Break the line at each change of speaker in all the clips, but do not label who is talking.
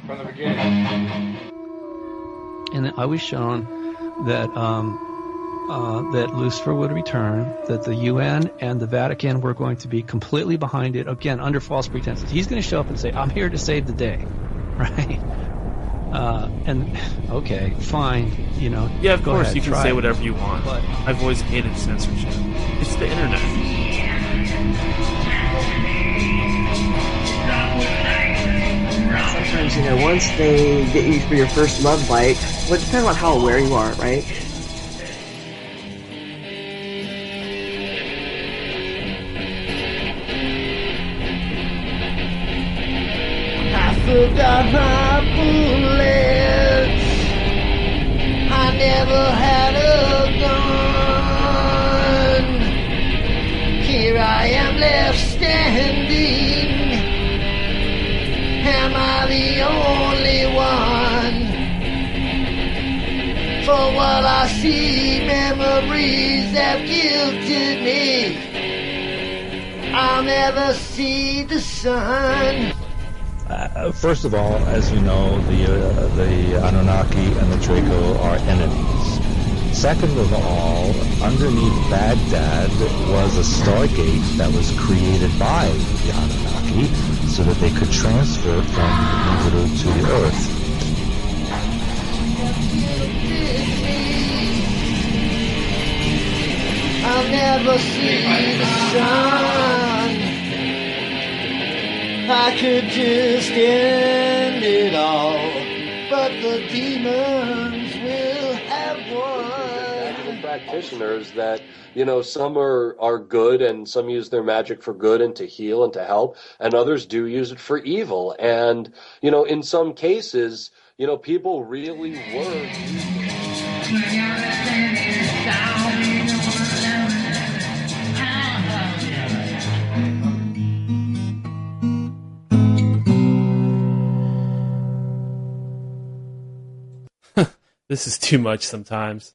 from the beginning.
And I was shown that that Lucifer would return, that the UN and the Vatican were going to be completely behind it, again, under false pretenses. He's going to show up and say, I'm here to save the day, right? And, okay, fine, you know.
Yeah, of course,
ahead,
you can say whatever you want. But I've always hated censorship. It's the internet.
Sometimes, you know, once they get you for your first love bite, well, it depends on how aware you are, right?
I forgot my bullets. I never had a gun. Here I am left standing. Am I the only one? For what I see, memories have guilted me. I'll never see the sun.
First of all, as you know, the Anunnaki and the Draco are enemies. Second of all, underneath Baghdad was a stargate that was created by the Anunnaki so that they could transfer from Jupiter to the Earth.
I'll never see the sun. I could just end it all, but the demons will have won.
Practitioners that, you know, some are good and some use their magic for good and to heal and to help, and others do use it for evil. And, you know, in some cases, you know, people really were
This is too much sometimes.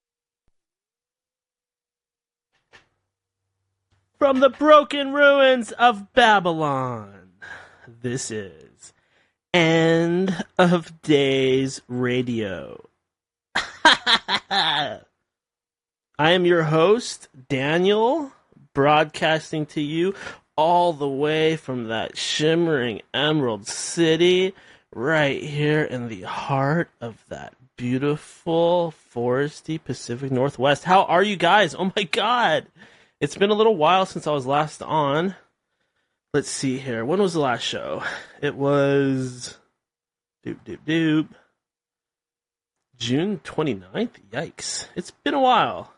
From the broken ruins of Babylon, this is End of Days Radio. I am your host, Daniel, broadcasting to you all the way from that shimmering Emerald City, right here in the heart of that beautiful, foresty Pacific Northwest. How are you guys? Oh my God! It's been a little while since I was last on. Let's see here. When was the last show? It was June 29th? Yikes. It's been a while.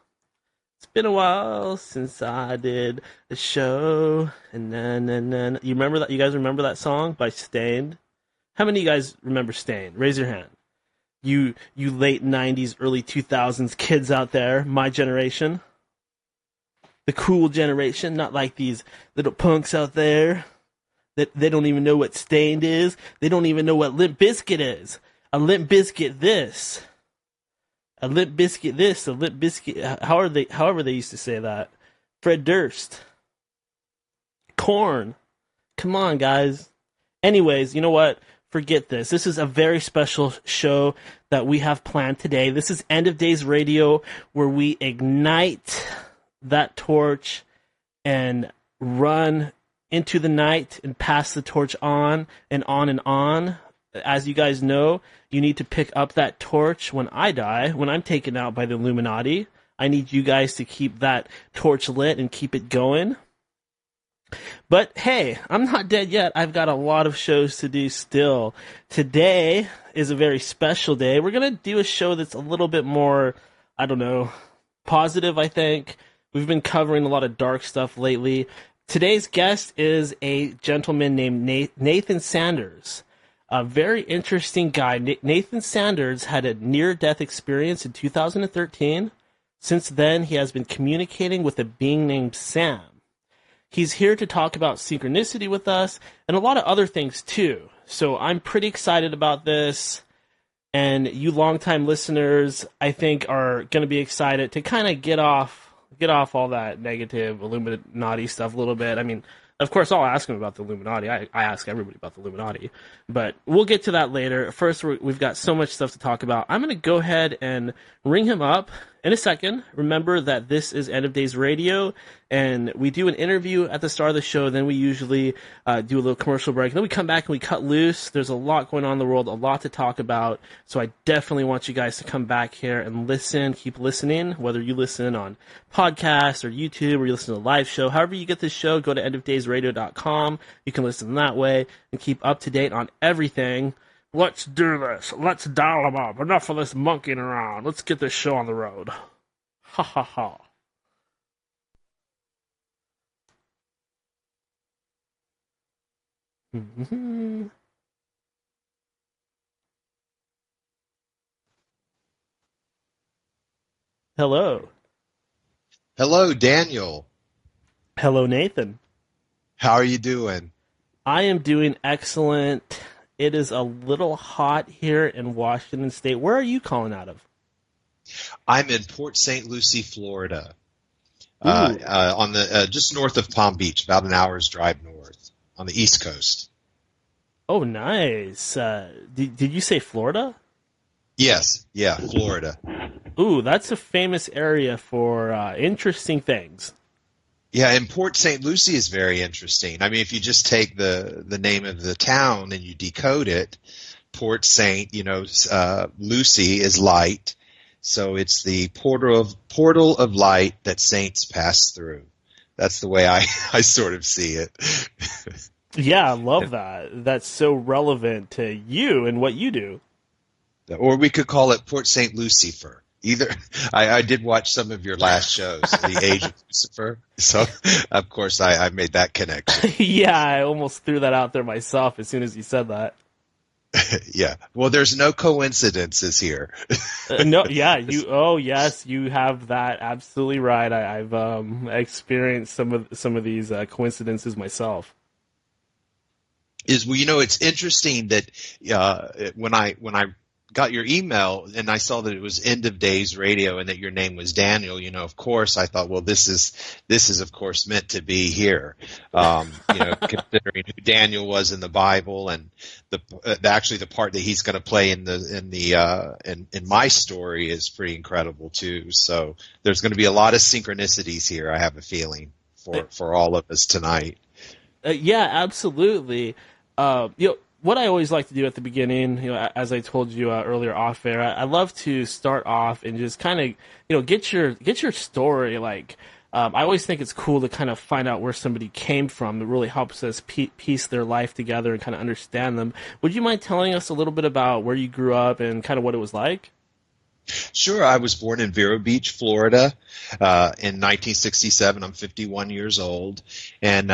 It's been a while since I did a show. And then. You remember that? You guys remember that song by Stained? How many of you guys remember Stained? Raise your hand. You late 90s, early 2000s kids out there, my generation. The cool generation, not like these little punks out there that they don't even know what Stained is. They don't even know what Limp Bizkit is. A Limp Bizkit this. A Limp Bizkit this. A Limp Bizkit. However they used to say that. Fred Durst. Korn. Come on, guys. Anyways, you know what? Forget this. This is a very special show that we have planned today. This is End of Days Radio, where we ignite that torch and run into the night and pass the torch on and on and on. As you guys know, you need to pick up that torch when I die, when I'm taken out by the Illuminati. I need you guys to keep that torch lit and keep it going. But hey, I'm not dead yet. I've got a lot of shows to do still. Today is a very special day. We're going to do a show that's a little bit more, I don't know, positive, I think. We've been covering a lot of dark stuff lately. Today's guest is a gentleman named Nathan Sanders. A very interesting guy. Nathan Sanders had a near-death experience in 2013. Since then, he has been communicating with a being named Sam. He's here to talk about synchronicity with us and a lot of other things too. So I'm pretty excited about this. And you longtime listeners, I think, are going to be excited to kind of get off all that negative Illuminati stuff a little bit. I mean, Of course, I'll ask him about the Illuminati. I ask everybody about the Illuminati, but we'll get to that later. First, we've got so much stuff to talk about. I'm going to go ahead and ring him up in a second. Remember that this is End of Days Radio, and we do an interview at the start of the show. Then we usually do a little commercial break. And then we come back and we cut loose. There's a lot going on in the world, a lot to talk about. So I definitely want you guys to come back here and listen. Keep listening, whether you listen on podcast or YouTube or you listen to the live show. However you get this show, go to endofdaysradio.com. You can listen that way and keep up to date on everything. Let's do this. Let's dial them up. Enough of this monkeying around. Let's get this show on the road. Ha ha ha. Mm-hmm. Hello.
Hello, Daniel.
Hello, Nathan.
How are you doing?
I am doing excellent. It is a little hot here in Washington State. Where are you calling out of?
I'm in Port St. Lucie, Florida, on the just north of Palm Beach, about an hour's drive north, on the East Coast.
Oh, nice. Did you say Florida?
Yes, yeah, Florida.
Ooh, that's a famous area for interesting things.
Yeah, and Port St. Lucie is very interesting. I mean, if you just take the name of the town and you decode it, Port St. Lucie is light, so it's the portal of light that saints pass through. That's the way I sort of see it.
Yeah, I love that. That's so relevant to you and what you do.
Or we could call it Port St. Lucifer. Either I did watch some of your last shows, The Age of Lucifer, so of course I made that connection.
Yeah, I almost threw that out there myself as soon as you said that.
Yeah, well, there's no coincidences here.
No, yeah, oh yes, you have that absolutely right. I've experienced some of these coincidences myself.
It's interesting that when I got your email and I saw that it was End of Days Radio and that your name was Daniel, of course I thought, well, this is of course meant to be here. Considering who Daniel was in the Bible and actually the part that he's going to play in my story is pretty incredible too. So there's going to be a lot of synchronicities here, I have a feeling, for all of us tonight.
Yeah, absolutely. What I always like to do at the beginning, as I told you earlier off air, I love to start off and just kind of, get your story. Like, I always think it's cool to kind of find out where somebody came from. It really helps us piece their life together and kind of understand them. Would you mind telling us a little bit about where you grew up and kind of what it was like?
Sure. I was born in Vero Beach, Florida, in 1967. I'm 51 years old, and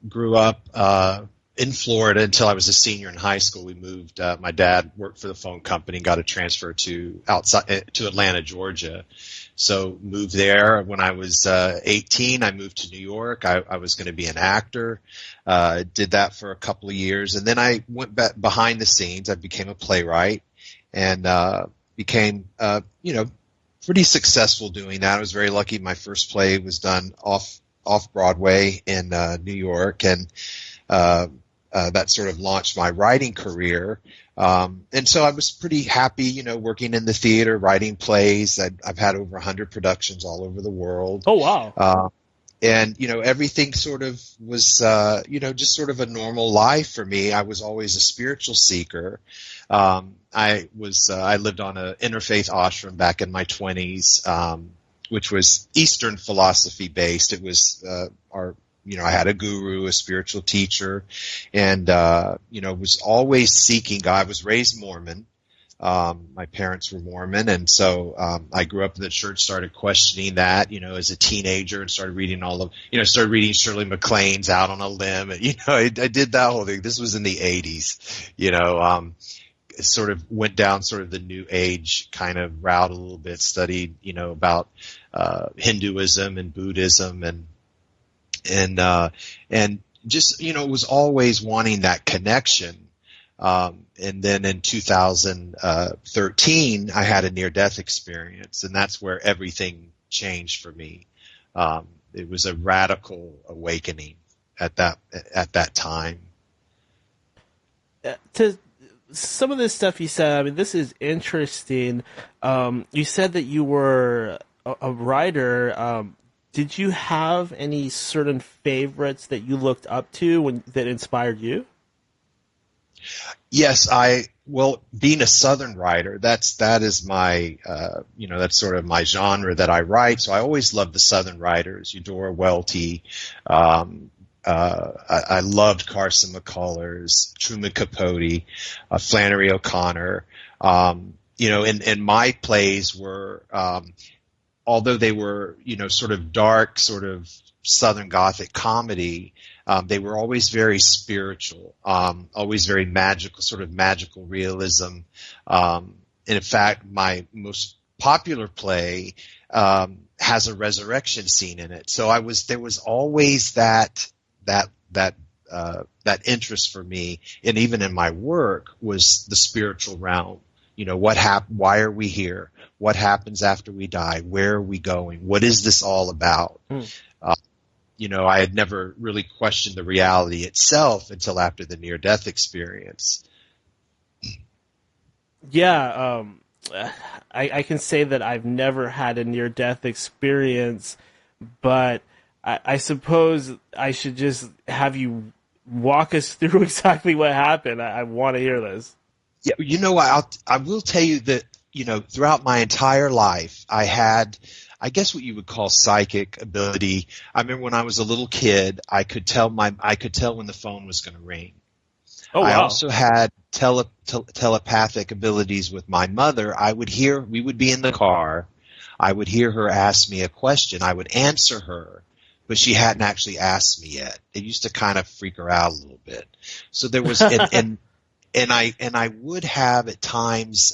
grew up in Florida until I was a senior in high school. We moved. My dad worked for the phone company, got a transfer to Atlanta, Georgia. So moved there. When I was 18, I moved to New York. I was going to be an actor. Did that for a couple of years, and then I went back behind the scenes. I became a playwright and became pretty successful doing that. I was very lucky. My first play was done off Broadway in New York, and that sort of launched my writing career. And so I was pretty happy, working in the theater, writing plays. I've had over 100 productions all over the world.
Oh, wow.
And, everything sort of was, just sort of a normal life for me. I was always a spiritual seeker. I lived on an interfaith ashram back in my 20s, which was Eastern philosophy based. It was, I had a guru, a spiritual teacher, and, was always seeking God. I was raised Mormon. My parents were Mormon, and so I grew up in the church, started questioning that, as a teenager, and started reading started reading Shirley MacLaine's Out on a Limb, and, I did that whole thing. This was in the 80s, sort of went down sort of the New Age kind of route a little bit, studied, about Hinduism and Buddhism and just, was always wanting that connection. And then in 2013, I had a near-death experience, and that's where everything changed for me. It was a radical awakening. at that time.
To some of this stuff you said, I mean, this is interesting. You said that you were a writer. Did you have any certain favorites that you looked up to that inspired you?
Yes, being a Southern writer, that is my, that's sort of my genre that I write. So I always loved the Southern writers, Eudora Welty. I loved Carson McCullers, Truman Capote, Flannery O'Connor. And my plays were, although they were, sort of dark, sort of Southern Gothic comedy, they were always very spiritual, always very magical, sort of magical realism. And in fact, my most popular play has a resurrection scene in it. So there was always that interest for me, and even in my work, was the spiritual realm. Why are we here? What happens after we die? Where are we going? What is this all about? I had never really questioned the reality itself until after the near-death experience.
Yeah, I can say that I've never had a near-death experience, but I suppose I should just have you walk us through exactly what happened. I want to hear this.
Yeah, I will tell you that, throughout my entire life, I had, I guess, what you would call psychic ability. I remember when I was a little kid, I could tell when the phone was going to ring.
Oh, wow.
I also had telepathic abilities with my mother. We would be in the car. I would hear her ask me a question. I would answer her, but she hadn't actually asked me yet. It used to kind of freak her out a little bit. So there was, and I would have at times,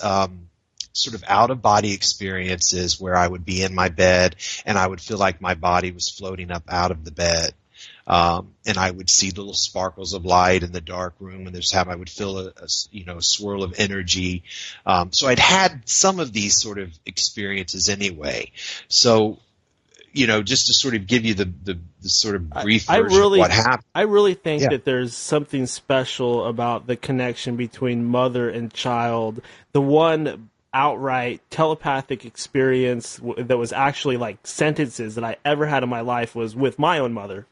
sort of out of body experiences where I would be in my bed and I would feel like my body was floating up out of the bed. And I would see little sparkles of light in the dark room, and I would feel a swirl of energy. So I'd had some of these sort of experiences anyway. So, just to sort of give you the sort of brief version of what happened.
I really think that there's something special about the connection between mother and child. The one outright telepathic experience that was actually like sentences that I ever had in my life was with my own mother.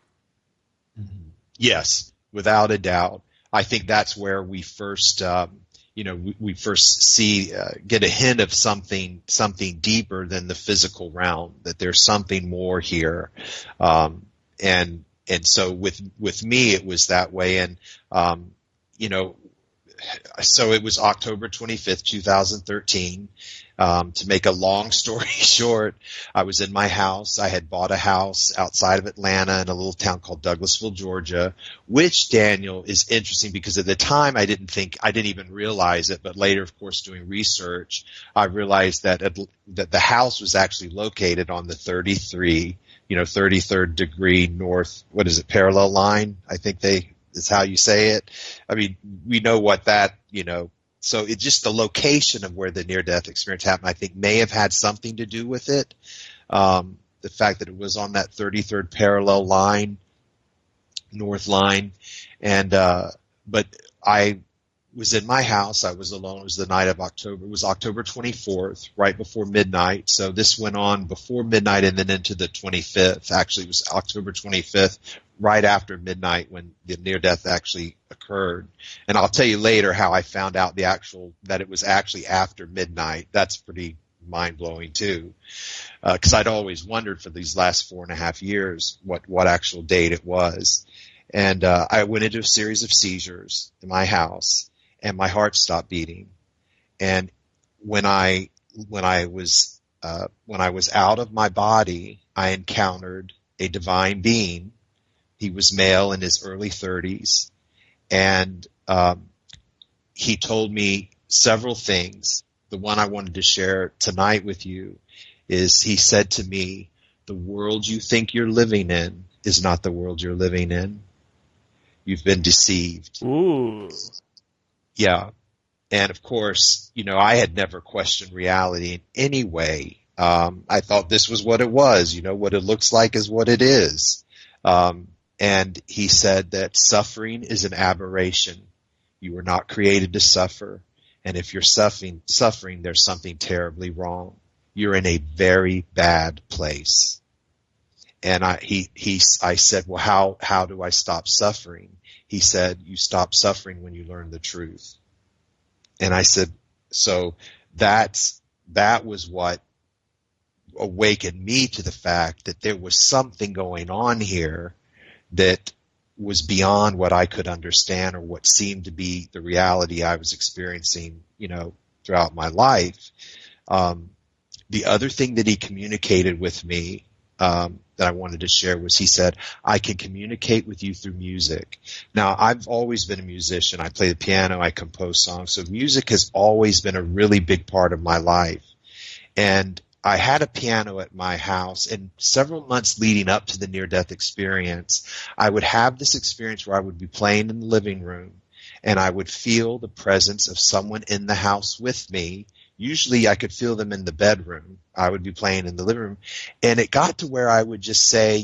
Yes, without a doubt. I think that's where we first, we first get a hint of something deeper than the physical realm, that there's something more here. And so with me, it was that way. And, so it was October 25th, 2013. To make a long story short, I was in my house. I had bought a house outside of Atlanta in a little town called Douglasville, Georgia, which, Daniel, is interesting because at the time I didn't even realize it, but later, of course, doing research, I realized that the house was actually located on the 33rd degree north, parallel line, I think is how you say it. I mean, we know what that, so it's just the location of where the near-death experience happened, I think, may have had something to do with it. The fact that it was on that 33rd parallel line, north line. And, but I was in my house. I was alone. It was the night of October. It was October 24th, right before midnight. So this went on before midnight and then into the 25th. Actually, it was October 25th, right after midnight when the near death actually occurred. And I'll tell you later how I found out that it was actually after midnight. That's pretty mind blowing too. Cause I'd always wondered for these last 4.5 years what actual date it was. And, I went into a series of seizures in my house and my heart stopped beating. And when I was out of my body, I encountered a divine being. He was male in his early 30s, and he told me several things. The one I wanted to share tonight with you is he said to me, "The world you think you're living in is not the world you're living in. You've been deceived."
Ooh.
Yeah. And of course, I had never questioned reality in any way. I thought this was what it was. What it looks like is what it is. And he said that suffering is an aberration. You were not created to suffer. And if you're suffering, there's something terribly wrong. You're in a very bad place. And I said, well, how do I stop suffering? He said, you stop suffering when you learn the truth. And I said, so that was what awakened me to the fact that there was something going on here that was beyond what I could understand or what seemed to be the reality I was experiencing, throughout my life. The other thing that he communicated with me that I wanted to share was he said, I can communicate with you through music. Now, I've always been a musician. I play the piano. I compose songs. So music has always been a really big part of my life. And I had a piano at my house, and several months leading up to the near-death experience, I would have this experience where I would be playing in the living room, and I would feel the presence of someone in the house with me. Usually I could feel them in the bedroom. I would be playing in the living room, and it got to where I would just say,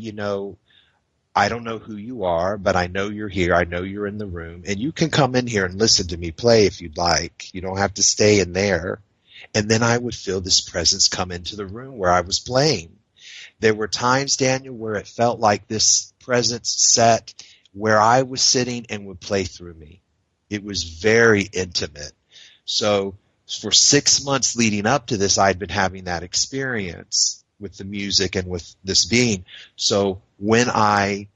I don't know who you are, but I know you're here. I know you're in the room, and you can come in here and listen to me play if you'd like. You don't have to stay in there. And then I would feel this presence come into the room where I was playing. There were times, Daniel, where it felt like this presence sat where I was sitting and would play through me. It was very intimate. So for 6 months leading up to this, I'd been having that experience with the music and with this being. So when I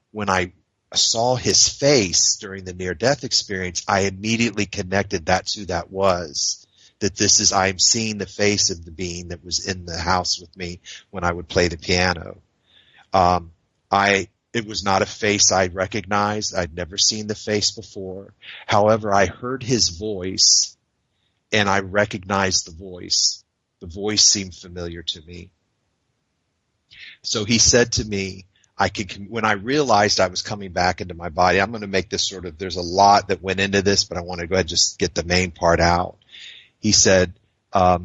saw his face during the near-death experience, I immediately connected that's who that was. That I'm seeing the face of the being that was in the house with me when I would play the piano. It was not a face I recognized. I'd never seen the face before. However, I heard his voice, and I recognized the voice. The voice seemed familiar to me. So he said to me, when I realized I was coming back into my body, I'm going to make this there's a lot that went into this, but I want to go ahead and just get the main part out. He said, I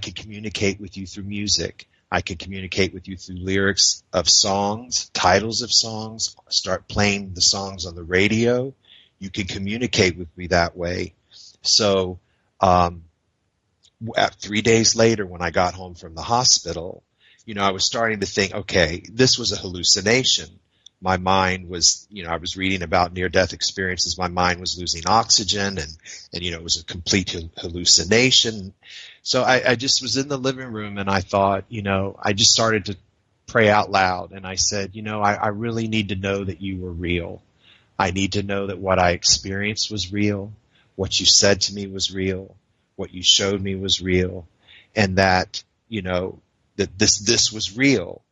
can communicate with you through music. I can communicate with you through lyrics of songs, titles of songs, start playing the songs on the radio. You can communicate with me that way. So 3 days later, when I got home from the hospital, I was starting to think, okay, this was a hallucination. My mind was, I was reading about near-death experiences. My mind was losing oxygen and it was a complete hallucination. So I just was in the living room and I thought, I just started to pray out loud. And I said, I really need to know that you were real. I need to know that what I experienced was real. What you said to me was real. What you showed me was real. And that, that this was real.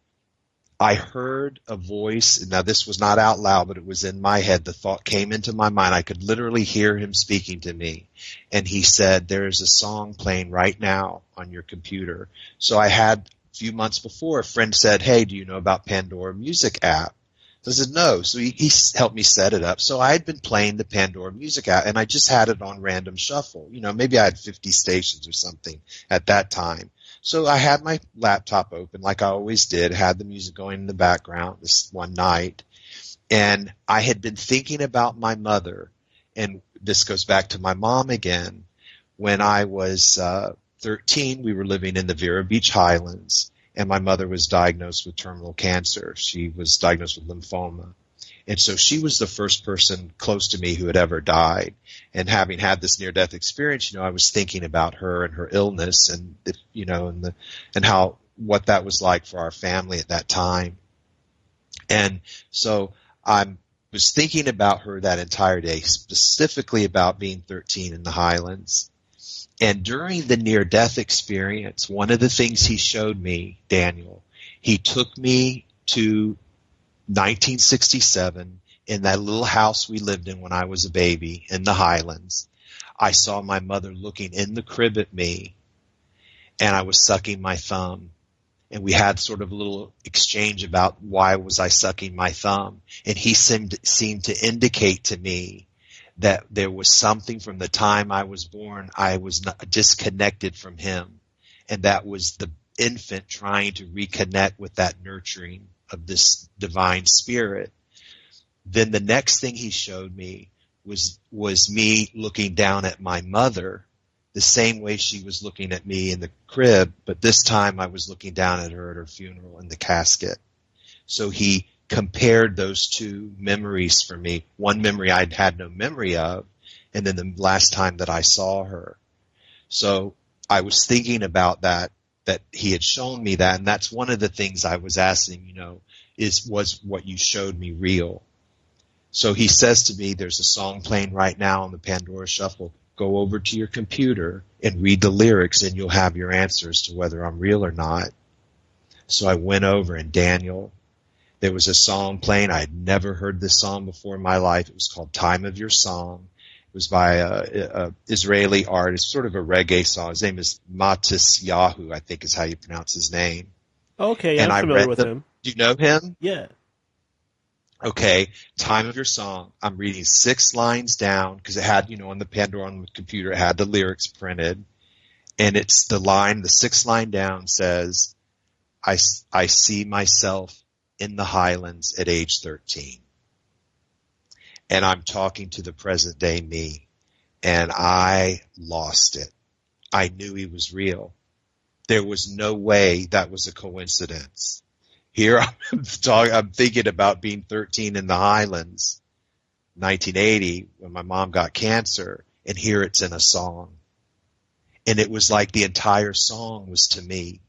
I heard a voice. Now, this was not out loud, but it was in my head. The thought came into my mind. I could literally hear him speaking to me. And he said, there is a song playing right now on your computer. So I had, a few months before, a friend said, hey, do you know about Pandora Music app? So I said, no. So he helped me set it up. So I had been playing the Pandora Music app, and I just had it on random shuffle. Maybe I had 50 stations or something at that time. So I had my laptop open like I always did, had the music going in the background this one night, and I had been thinking about my mother, and this goes back to my mom again. When I was 13, we were living in the Vero Beach Highlands, and my mother was diagnosed with terminal cancer. She was diagnosed with lymphoma. And so she was the first person close to me who had ever died. And having had this near-death experience, I was thinking about her and her illness and, what that was like for our family at that time. And so I was thinking about her that entire day, specifically about being 13 in the Highlands. And during the near-death experience, one of the things he showed me, Daniel, he took me to 1967, in that little house we lived in when I was a baby in the Highlands. I saw my mother looking in the crib at me, and I was sucking my thumb. And we had sort of a little exchange about why was I sucking my thumb. And he seemed to indicate to me that there was something from the time I was born, I was not disconnected from him. And that was the infant trying to reconnect with that nurturing of this divine spirit. Then the next thing he showed me was me looking down at my mother the same way she was looking at me in the crib, but this time I was looking down at her funeral in the casket. So he compared those two memories for me. One memory I'd had no memory of, and then the last time that I saw her. So I was thinking about that he had shown me that, and that's one of the things I was asking, was what you showed me real? So he says to me, there's a song playing right now on the Pandora Shuffle. Go over to your computer and read the lyrics, and you'll have your answers to whether I'm real or not. So I went over, and Daniel, there was a song playing. I had never heard this song before in my life. It was called Time of Your Song. It was by a Israeli artist, sort of a reggae song. His name is Matis Yahu, I think is how you pronounce his name.
Okay, yeah, I'm familiar with him.
Do you know him?
Yeah.
Okay, Time of Your Song. I'm reading 6 lines down because it had, on the Pandora on the computer, it had the lyrics printed. And it's the 6th line down says, I see myself in the Highlands at age 13. And I'm talking to the present day me. And I lost it. I knew he was real. There was no way that was a coincidence. Here I'm thinking about being 13 in the Highlands, 1980, when my mom got cancer, and here it's in a song. And it was like the entire song was to me.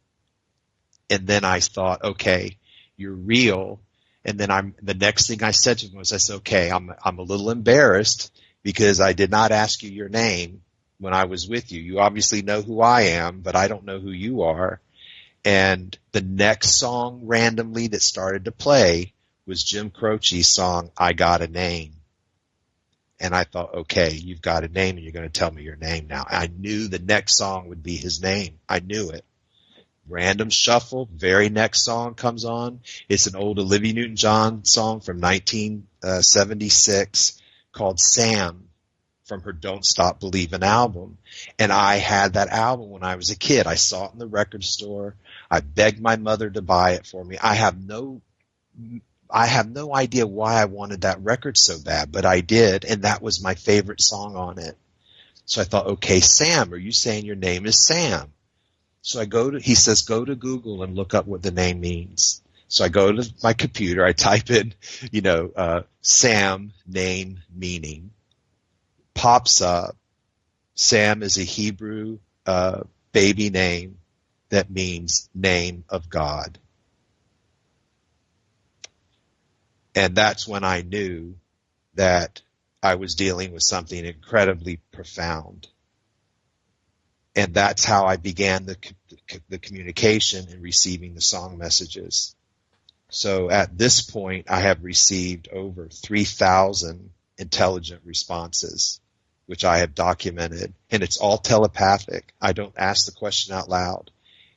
And then I thought, okay, you're real. And then the next thing I said to him was, I said, okay, I'm a little embarrassed because I did not ask you your name when I was with you. You obviously know who I am, but I don't know who you are. And the next song randomly that started to play was Jim Croce's song, I Got a Name. And I thought, okay, you've got a name and you're going to tell me your name now. I knew the next song would be his name. I knew it. Random shuffle, very next song comes on. It's an old Olivia Newton-John song from 1976 called Sam from her Don't Stop Believin' album. And I had that album when I was a kid. I saw it in the record store. I begged my mother to buy it for me. I have no idea why I wanted that record so bad, but I did, and that was my favorite song on it. So I thought, okay, Sam, are you saying your name is Sam? So he says, go to Google and look up what the name means. So I go to my computer, I type in, Sam, name, meaning. Pops up, Sam is a Hebrew baby name that means name of God. And that's when I knew that I was dealing with something incredibly profound. And that's how I began the communication and receiving the song messages. So at this point, I have received over 3,000 intelligent responses, which I have documented. And it's all telepathic. I don't ask the question out loud.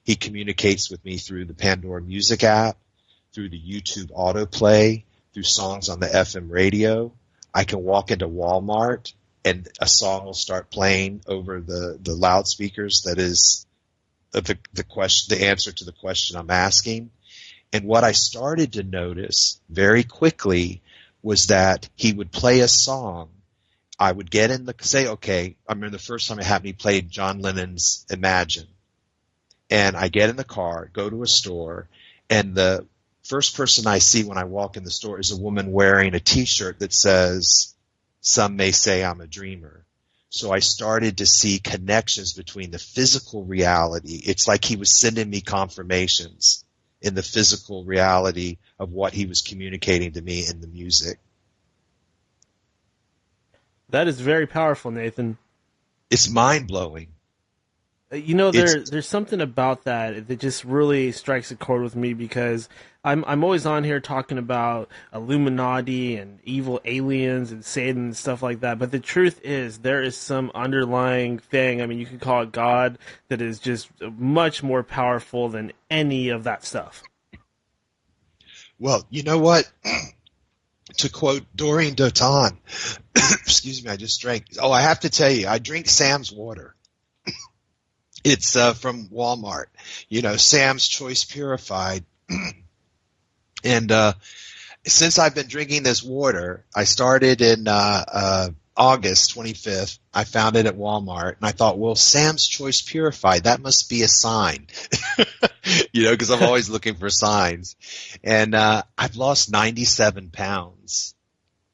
He communicates with me through the Pandora Music app, through the YouTube autoplay, through songs on the FM radio. I can walk into Walmart and a song will start playing over the loudspeakers that is the answer to the question I'm asking. And what I started to notice very quickly was that he would play a song. I would get in okay, I remember the first time it happened, he played John Lennon's Imagine. And I get in the car, go to a store, and the first person I see when I walk in the store is a woman wearing a T-shirt that says, "Some may say I'm a dreamer." So I started to see connections between the physical reality. It's like he was sending me confirmations in the physical reality of what he was communicating to me in the music.
That is very powerful, Nathan.
It's mind-blowing.
There's something about that just really strikes a chord with me because I'm always on here talking about Illuminati and evil aliens and Satan and stuff like that. But the truth is there is some underlying thing. I mean, you could call it God that is just much more powerful than any of that stuff.
Well, you know what? To quote Doreen Dotan, excuse me, I just drank. Oh, I have to tell you, I drink Sam's water. It's from Walmart, Sam's Choice Purified. And since I've been drinking this water, I started in August 25th. I found it at Walmart, and I thought, well, Sam's Choice Purified, that must be a sign, because I'm always looking for signs. And I've lost 97 pounds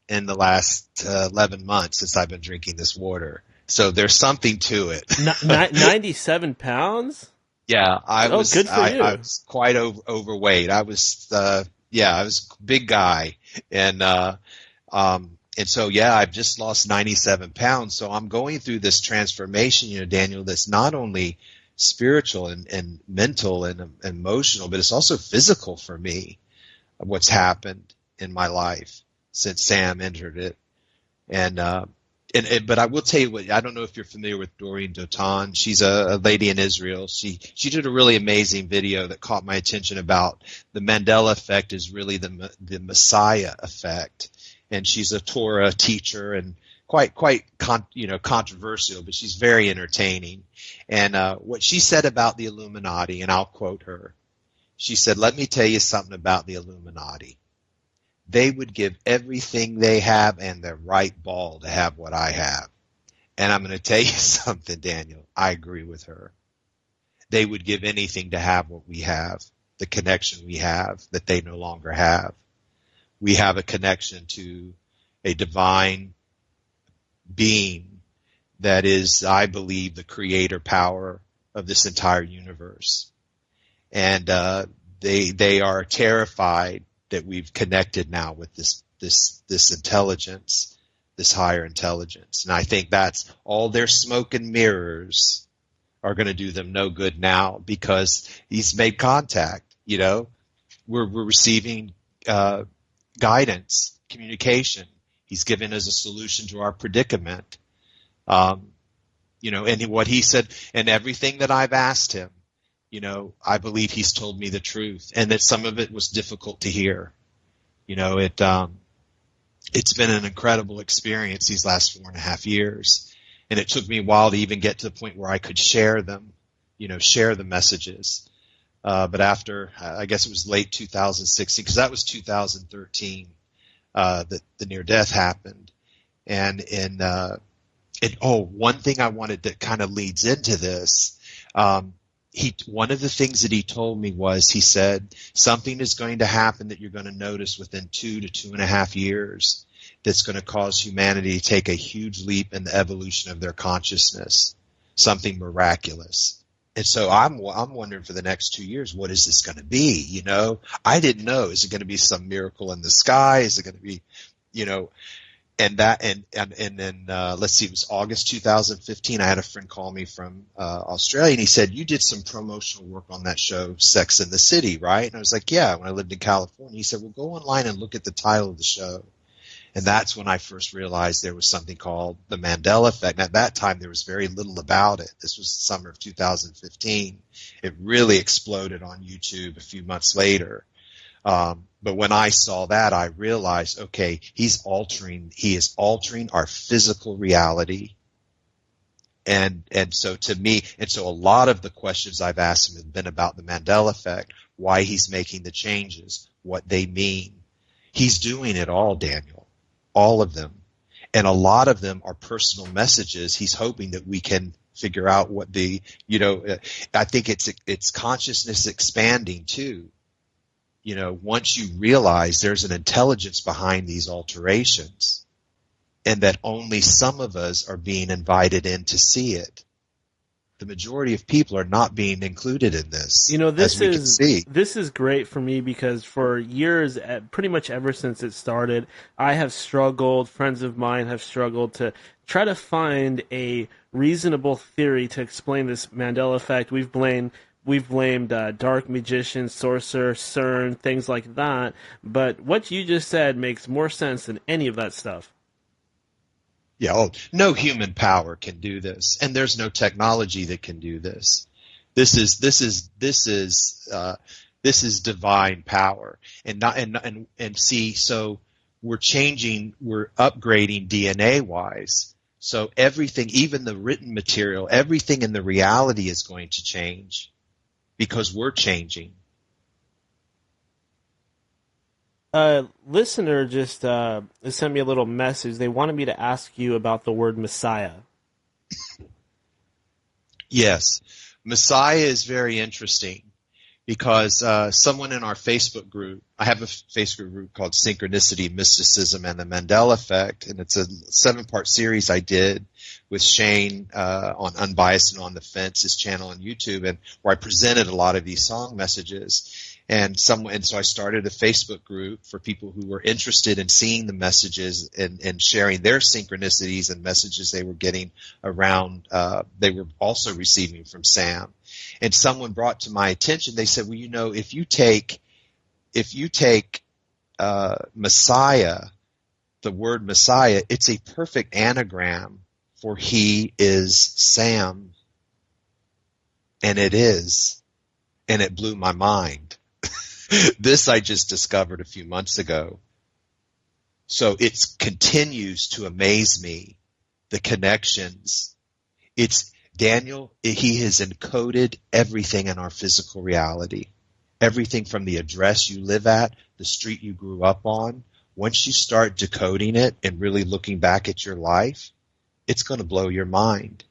in the last 11 months since I've been drinking this water. So there's something to it.
97 pounds?
Yeah, I was.
Good for you.
I was quite overweight. I was I was a big guy, and so I've just lost 97 pounds. So I'm going through this transformation, Daniel, that's not only spiritual and mental and emotional, but it's also physical for me. What's happened in my life since Sam entered it, but I will tell you what, I don't know if you're familiar with Doreen Dotan. She's a lady in Israel. She did a really amazing video that caught my attention about the Mandela Effect is really the Messiah effect. And she's a Torah teacher and quite controversial, but she's very entertaining. And what she said about the Illuminati, and I'll quote her, she said, "Let me tell you something about the Illuminati. They would give everything they have and their right ball to have what I have." And I'm going to tell you something, Daniel. I agree with her. They would give anything to have what we have, the connection we have that they no longer have. We have a connection to a divine being that is, I believe, the creator power of this entire universe. And they are terrified that we've connected now with this intelligence, this higher intelligence. And I think that's all their smoke and mirrors are going to do them no good now, because he's made contact. We're receiving guidance, communication. He's given us a solution to our predicament. And what he said, and everything that I've asked him, I believe he's told me the truth, and that some of it was difficult to hear. It's been an incredible experience these last 4.5 years. And it took me a while to even get to the point where I could share them, share the messages. But after, I guess it was late 2016, because that was 2013, that the near death happened. And one thing I wanted that kind of leads into this, one of the things that he told me was, he said, something is going to happen that you're going to notice within 2 to 2.5 years that's going to cause humanity to take a huge leap in the evolution of their consciousness, something miraculous. And so I'm wondering for the next 2 years, what is this going to be? I didn't know. Is it going to be some miracle in the sky? Is it going to be, and then let's see, it was August 2015. I had a friend call me from Australia, and he said, "You did some promotional work on that show, Sex and the City, right?" And I was like, "Yeah," when I lived in California. He said, "Well, go online and look at the title of the show." And that's when I first realized there was something called the Mandela Effect. And at that time, there was very little about it. This was the summer of 2015. It really exploded on YouTube a few months later. But when I saw that, I realized, okay, he is altering our physical reality. And so a lot of the questions I've asked him have been about the Mandela Effect, why he's making the changes, what they mean. He's doing it all, Daniel. All of them. And a lot of them are personal messages. He's hoping that we can figure out what I think it's consciousness expanding too. Once you realize there's an intelligence behind these alterations, and that only some of us are being invited in to see it. The majority of people are not being included in this.
This is great for me, because for years, pretty much ever since it started, I have struggled, friends of mine have struggled to try to find a reasonable theory to explain this Mandela Effect. We've blamed dark magicians, sorcerer, CERN, things like that. But what you just said makes more sense than any of that stuff.
Yeah, no human power can do this, and there's no technology that can do this. This is divine power, and see. So we're upgrading DNA wise. So everything, even the written material, everything in the reality is going to change, because we're changing.
listener just sent me a little message. They wanted me to ask you about the word Messiah.
Yes. Messiah is very interesting because someone in our Facebook group, I have a Facebook group called Synchronicity, Mysticism, and the Mandela Effect, and it's a 7-part series I did with Shane on Unbiased and on the Fence, his channel on YouTube, and where I presented a lot of these song messages. And so I started a Facebook group for people who were interested in seeing the messages and sharing their synchronicities and messages they were getting around, they were also receiving from Sam. And someone brought to my attention, they said, well, if you take Messiah, the word Messiah, it's a perfect anagram for he is Sam. And it is. And it blew my mind. This I just discovered a few months ago. So it continues to amaze me, the connections. It's Daniel, he has encoded everything in our physical reality. Everything from the address you live at, the street you grew up on. Once you start decoding it and really looking back at your life, it's going to blow your mind.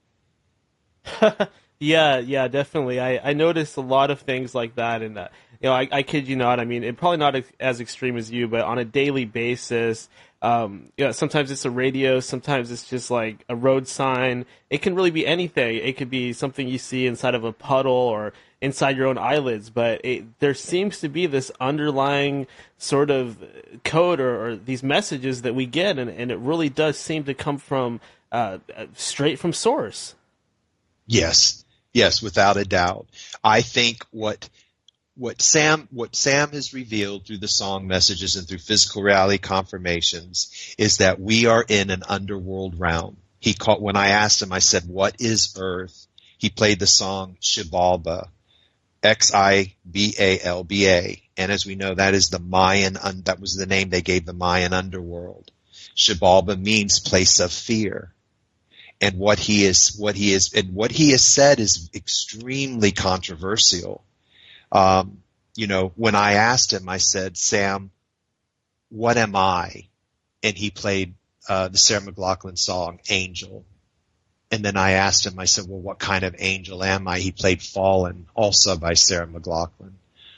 Yeah, definitely. I noticed a lot of things like that, and I kid you not. I mean, it probably not as extreme as you, but on a daily basis, sometimes it's a radio, sometimes it's just like a road sign. It can really be anything. It could be something you see inside of a puddle or inside your own eyelids, but there seems to be this underlying sort of code or these messages that we get, and it really does seem to come from straight from source.
Yes, without a doubt. I think what Sam has revealed through the song messages and through physical reality confirmations is that we are in an underworld realm. When I asked him, I said, "What is Earth?" He played the song Xibalba, Xibalba, and as we know, that is the Mayan. That was the name they gave the Mayan underworld. Xibalba means place of fear. And what he has said is extremely controversial. When I asked him, I said, "Sam, what am I?" And he played the Sarah McLachlan song, Angel. And then I asked him, I said, "Well, what kind of angel am I?" He played Fallen, also by Sarah McLachlan.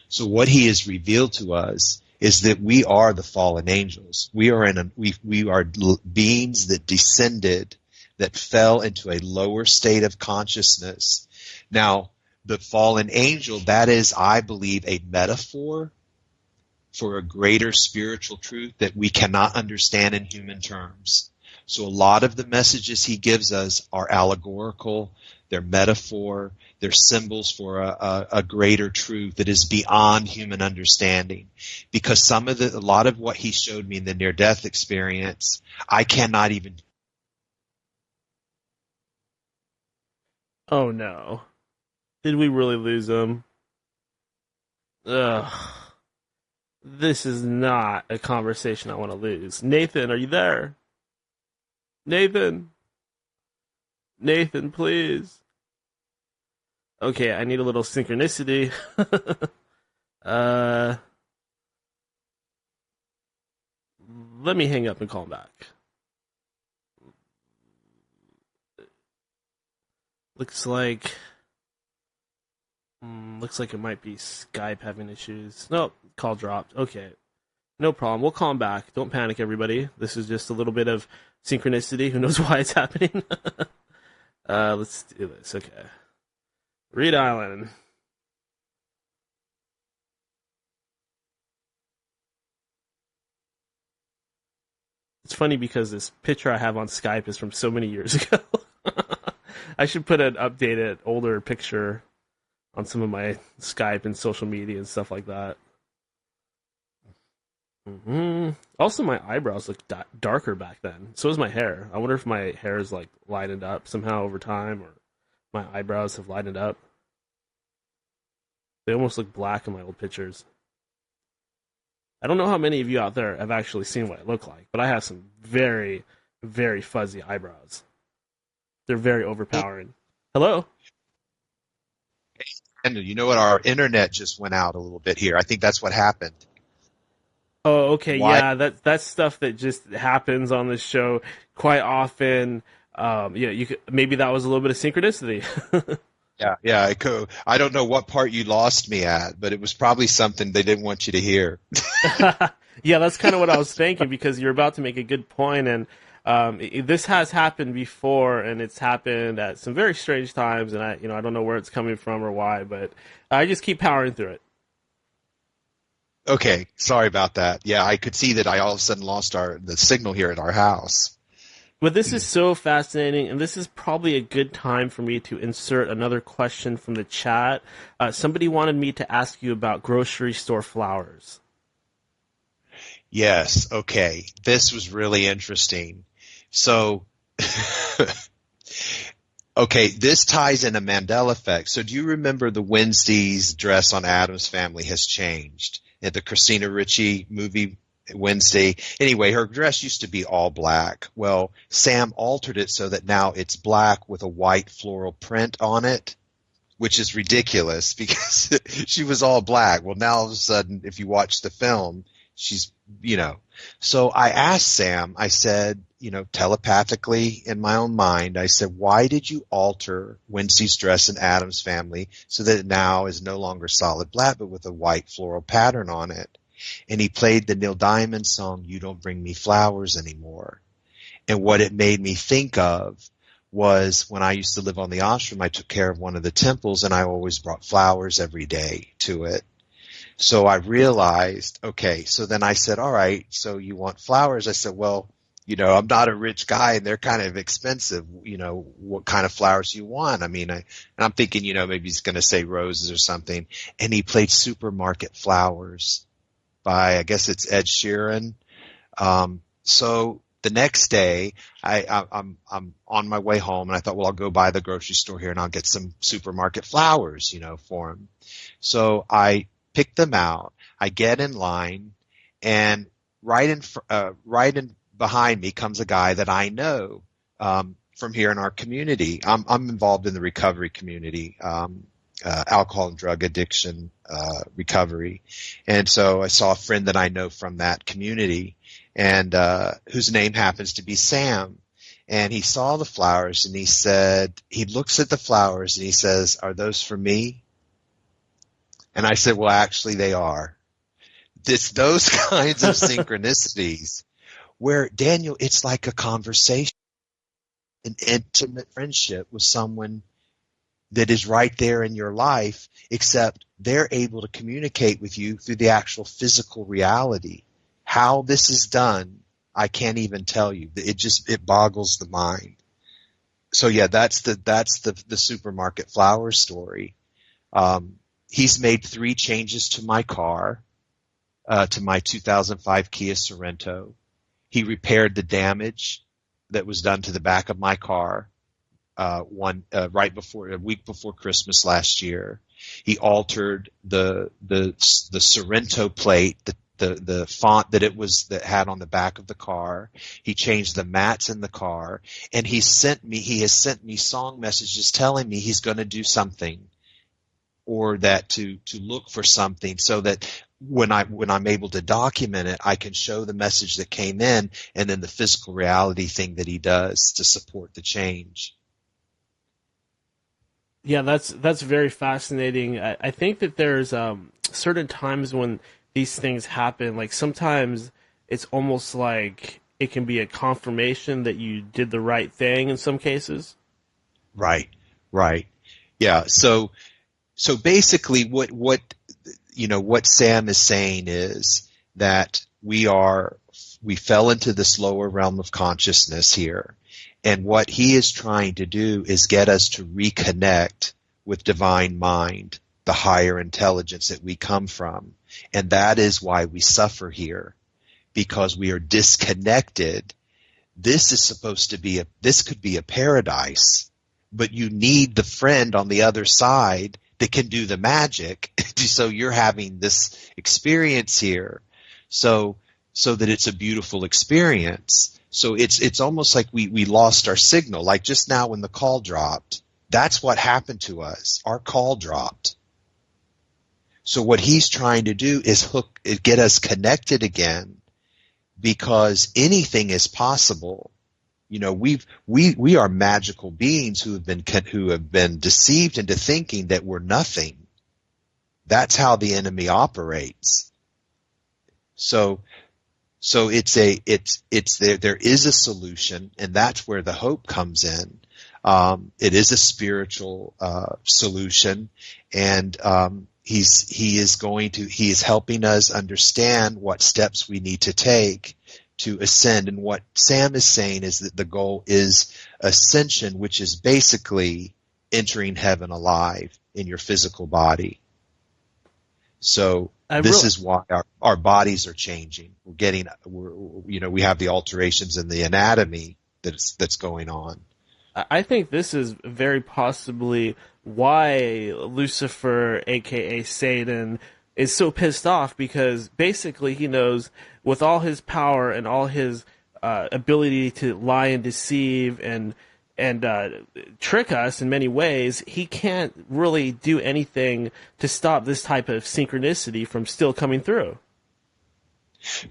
So what he has revealed to us is that we are the fallen angels. We are beings that descended, that fell into a lower state of consciousness. Now, the fallen angel, that is, I believe, a metaphor for a greater spiritual truth that we cannot understand in human terms. So a lot of the messages he gives us are allegorical, they're metaphor, they're symbols for a greater truth that is beyond human understanding. Because a lot of what he showed me in the near-death experience, I cannot even.
Oh no. Did we really lose him? Ugh. This is not a conversation I want to lose. Nathan, are you there? Nathan, please. Okay, I need a little synchronicity. Let me hang up and call him back. Looks like it might be Skype having issues. Nope, call dropped. Okay, no problem. We'll call him back. Don't panic, everybody. This is just a little bit of synchronicity. Who knows why it's happening? Let's do this. Okay. Redialing. It's funny because this picture I have on Skype is from so many years ago. I should put an updated, older picture on some of my Skype and social media and stuff like that. Mm-hmm. Also, my eyebrows look darker back then. So is my hair. I wonder if my hair is like lightened up somehow over time, or my eyebrows have lightened up. They almost look black in my old pictures. I don't know how many of you out there have actually seen what I look like, but I have some very, very fuzzy eyebrows. They're very overpowering. Hello?
And you know what? Our internet just went out a little bit here. I think that's what happened.
Oh, okay,
Why?
yeah, that's stuff that just happens on the show quite often. Yeah, maybe that was a little bit of synchronicity.
Yeah, yeah. I don't know what part you lost me at, but it was probably something they didn't want you to hear.
Yeah, that's kind of what I was thinking because you're about to make a good point, and this has happened before, and it's happened at some very strange times, and I don't know where it's coming from or why, but I just keep powering through it.
Okay, sorry about that. Yeah, I could see that I all of a sudden lost the signal here at our house.
But this is so fascinating, and this is probably a good time for me to insert another question from the chat. Somebody wanted me to ask you about grocery store flowers.
Yes, okay. This was really interesting. So, okay, this ties in a Mandela Effect. So do you remember the Wednesday's dress on Addams Family has changed? At the Christina Ricci movie Wednesday. Anyway, her dress used to be all black. Well, Sam altered it so that now it's black with a white floral print on it, which is ridiculous because she was all black. Well, now all of a sudden, if you watch the film, she's, So I asked Sam, I said, telepathically in my own mind, I said, why did you alter Wednesday's dress in Addams Family so that it now is no longer solid black but with a white floral pattern on it? And he played the Neil Diamond song, You Don't Bring Me Flowers Anymore. And what it made me think of was when I used to live on the ashram, I took care of one of the temples and I always brought flowers every day to it. So I realized, okay, so then I said, all right, so you want flowers? I said, well, I'm not a rich guy and they're kind of expensive. What kind of flowers do you want? I mean, and I'm thinking, maybe he's going to say roses or something. And he played Supermarket Flowers by, I guess it's Ed Sheeran. So the next day I'm on my way home and I thought, well, I'll go by the grocery store here and I'll get some supermarket flowers, for him. So I pick them out. I get in line, and right in behind me comes a guy that I know from here in our community. I'm involved in the recovery community, alcohol and drug addiction recovery, and so I saw a friend that I know from that community, and whose name happens to be Sam. And he saw the flowers, and he looks at the flowers, and he says, "Are those for me?" And I said, well, actually they are. It's those kinds of synchronicities where, Daniel, it's like a conversation, an intimate friendship with someone that is right there in your life, except they're able to communicate with you through the actual physical reality. How this is done, I can't even tell you. It boggles the mind. So yeah, that's the supermarket flower story. He's made 3 changes to my car, to my 2005 Kia Sorento. He repaired the damage that was done to the back of my car, a week before Christmas last year. He altered the Sorento plate, the font that had on the back of the car. He changed the mats in the car, and he has sent me song messages telling me he's going to do something, or that to look for something, so that when I'm able to document it, I can show the message that came in and then the physical reality thing that he does to support the change.
Yeah, that's very fascinating. I think that there's certain times when these things happen. Like sometimes it's almost like it can be a confirmation that you did the right thing in some cases. Right.
Yeah. So basically what Sam is saying is that we fell into this lower realm of consciousness here. And what he is trying to do is get us to reconnect with divine mind, the higher intelligence that we come from. And that is why we suffer here, because we are disconnected. This could be a paradise, but you need the friend on the other side that can do the magic. So you're having this experience here, so that it's a beautiful experience. So it's almost like we lost our signal. Like just now when the call dropped, that's what happened to us. Our call dropped. So what he's trying to do is get us connected again, because anything is possible. You know, we are magical beings who have been deceived into thinking that we're nothing. That's how the enemy operates. So it's there is a solution, and that's where the hope comes in. It is a spiritual solution, and he is helping us understand what steps we need to take to ascend. And what Sam is saying is that the goal is ascension, which is basically entering heaven alive in your physical body. So this is why our bodies are changing. We have the alterations in the anatomy that's going on.
I think this is very possibly why Lucifer, aka Satan, is so pissed off, because basically he knows with all his power and all his ability to lie and deceive and trick us in many ways, he can't really do anything to stop this type of synchronicity from still coming through.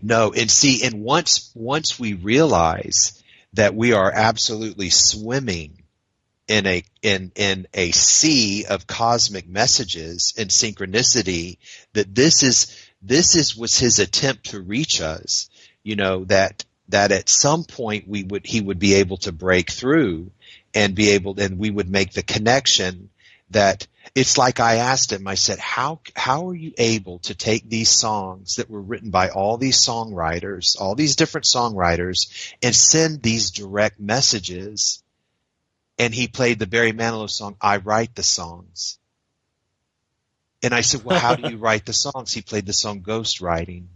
No, and once we realize that we are absolutely swimming in a sea of cosmic messages and synchronicity, that this was his attempt to reach us, that at some point he would be able to break through and we would make the connection. That it's like I asked him, I said, how are you able to take these songs that were written by all these songwriters, all these different songwriters, and send these direct messages? And he played the Barry Manilow song, I Write the Songs. And I said, well, how do you write the songs? He played the song Ghost Writing.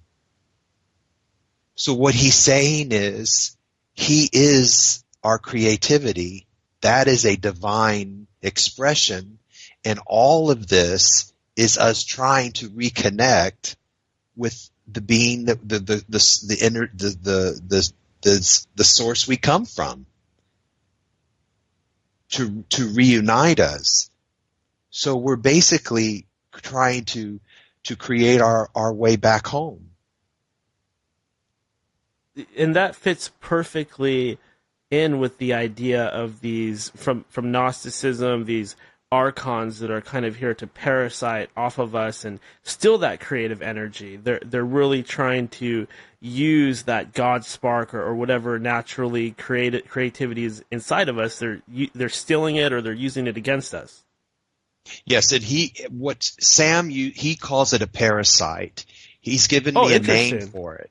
So what he's saying is, he is our creativity. That is a divine expression. And all of this is us trying to reconnect with the being, the source we come from, to reunite us. So we're basically trying to create our way back home.
And that fits perfectly in with the idea of these from Gnosticism, these archons that are kind of here to parasite off of us and steal that creative energy. They're really trying to use that God spark or whatever naturally creativity is inside of us. They're stealing it, or they're using it against us.
Yes, and he calls it a parasite. He's given me a name for it.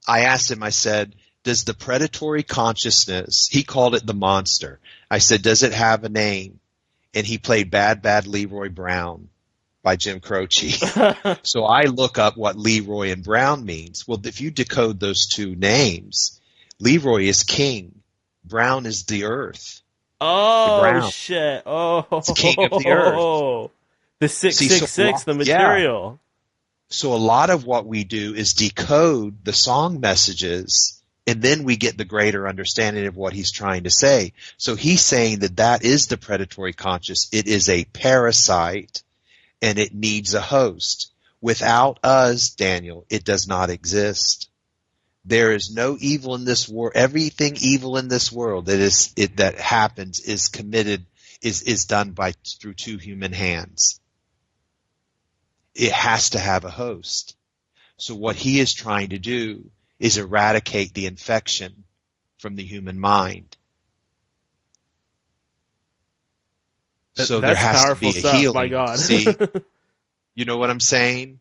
I asked him, I said, does the predatory consciousness, he called it the monster. I said, does it have a name? And he played Bad, Bad Leroy Brown by Jim Croce. So I look up what Leroy and Brown means. Well, if you decode those two names, Leroy is king. Brown is the earth.
Oh, shit. Oh.
It's the king of the earth.
The 666, the material.
Yeah. So a lot of what we do is decode the song messages, and then we get the greater understanding of what he's trying to say. So he's saying that is the predatory conscious. It is a parasite, and it needs a host. Without us, Daniel, it does not exist. There is no evil in this world. Everything evil in this world that happens is committed, is done through two human hands. It has to have a host. So what he is trying to do is eradicate the infection from the human mind. So there has to be a healing. My God. See, you know what I'm saying?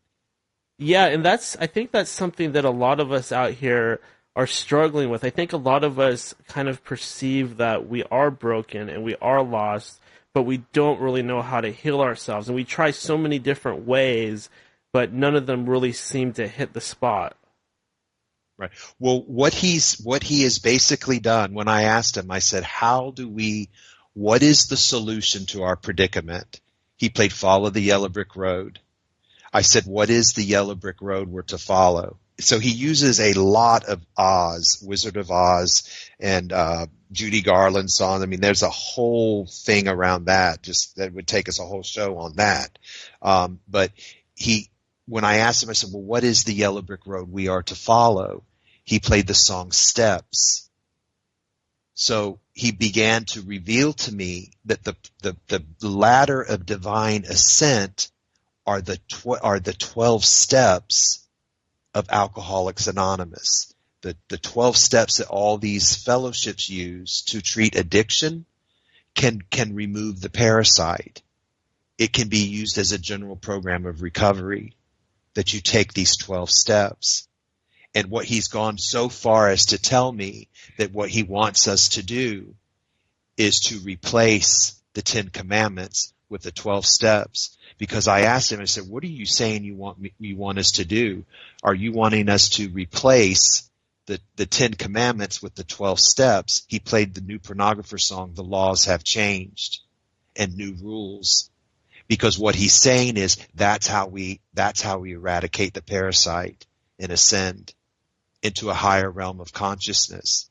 Yeah, and I think that's something that a lot of us out here are struggling with. I think a lot of us kind of perceive that we are broken and we are lost, but we don't really know how to heal ourselves. And we try so many different ways, but none of them really seem to hit the spot.
Right. Well, what he has basically done, when I asked him, I said, what is the solution to our predicament? He played Follow the Yellow Brick Road. I said, what is the yellow brick road we're to follow? So he uses a lot of Oz, Wizard of Oz, and Judy Garland song. I mean, there's a whole thing around that. That would take us a whole show on that. But when I asked him, I said, well, what is the yellow brick road we are to follow? He played the song Steps. So he began to reveal to me that the ladder of divine ascent are the 12 steps of Alcoholics Anonymous. The 12 steps that all these fellowships use to treat addiction can remove the parasite. It can be used as a general program of recovery, that you take these 12 steps. And what he's gone so far as to tell me that what he wants us to do is to replace the 10 Commandments with the 12 steps. Because I asked him, I said, what are you saying you want us to do? Are you wanting us to replace the 10 Commandments with the 12 steps? He played the New Pornographer song, The Laws Have Changed, and New Rules. Because what he's saying is that's how we eradicate the parasite and ascend into a higher realm of consciousness.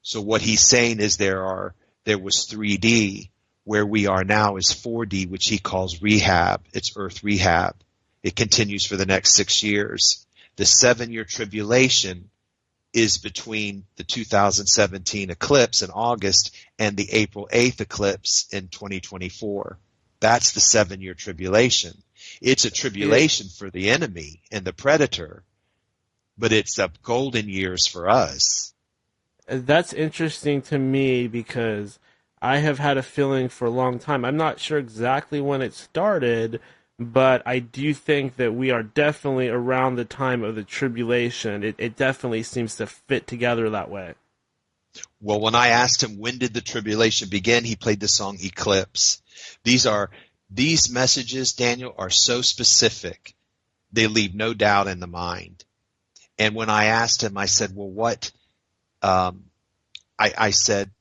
So what he's saying is there was 3D, where we are now is 4D, which he calls rehab. It's earth rehab. It continues for the next 6 years. The 7-year tribulation is between the 2017 eclipse in August and the April 8th eclipse in 2024. That's the 7-year tribulation. It's a tribulation for the enemy and the predator, but it's a golden years for us.
That's interesting to me because I have had a feeling for a long time. I'm not sure exactly when it started, but I do think that we are definitely around the time of the tribulation. It definitely seems to fit together that way.
Well, when I asked him when did the tribulation begin, he played the song Eclipse. These messages, Daniel, are so specific. They leave no doubt in the mind. And when I asked him, I said, well, what, I said,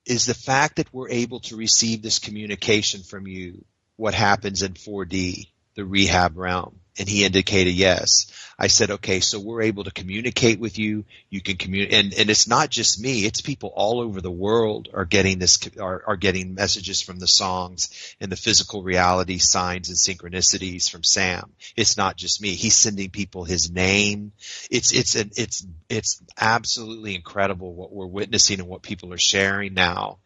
is the fact that we're able to receive this communication from you what happens in 4D, the rehab realm? And he indicated yes. I said, okay, so we're able to communicate with you. You can communicate, and it's not just me. It's people all over the world are getting getting messages from the songs and the physical reality signs and synchronicities from Sam. It's not just me. He's sending people his name. It's absolutely incredible what we're witnessing and what people are sharing now.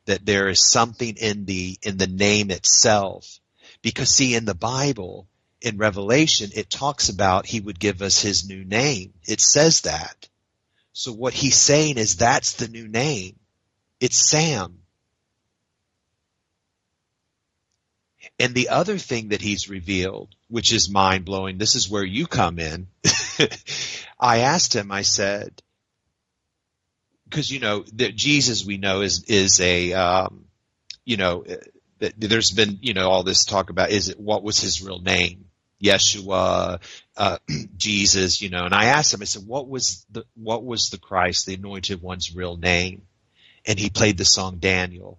That there is something in the name itself, because see, in the Bible, in Revelation, it talks about he would give us his new name. It says that. So what he's saying is that's the new name. It's Sam. And the other thing that he's revealed, which is mind-blowing, this is where you come in. I asked him, I said, because, Jesus we know is a, there's been, all this talk about, what was his real name? Yeshua, Jesus, and I asked him, I said, what was the Christ, the Anointed One's real name? And he played the song Daniel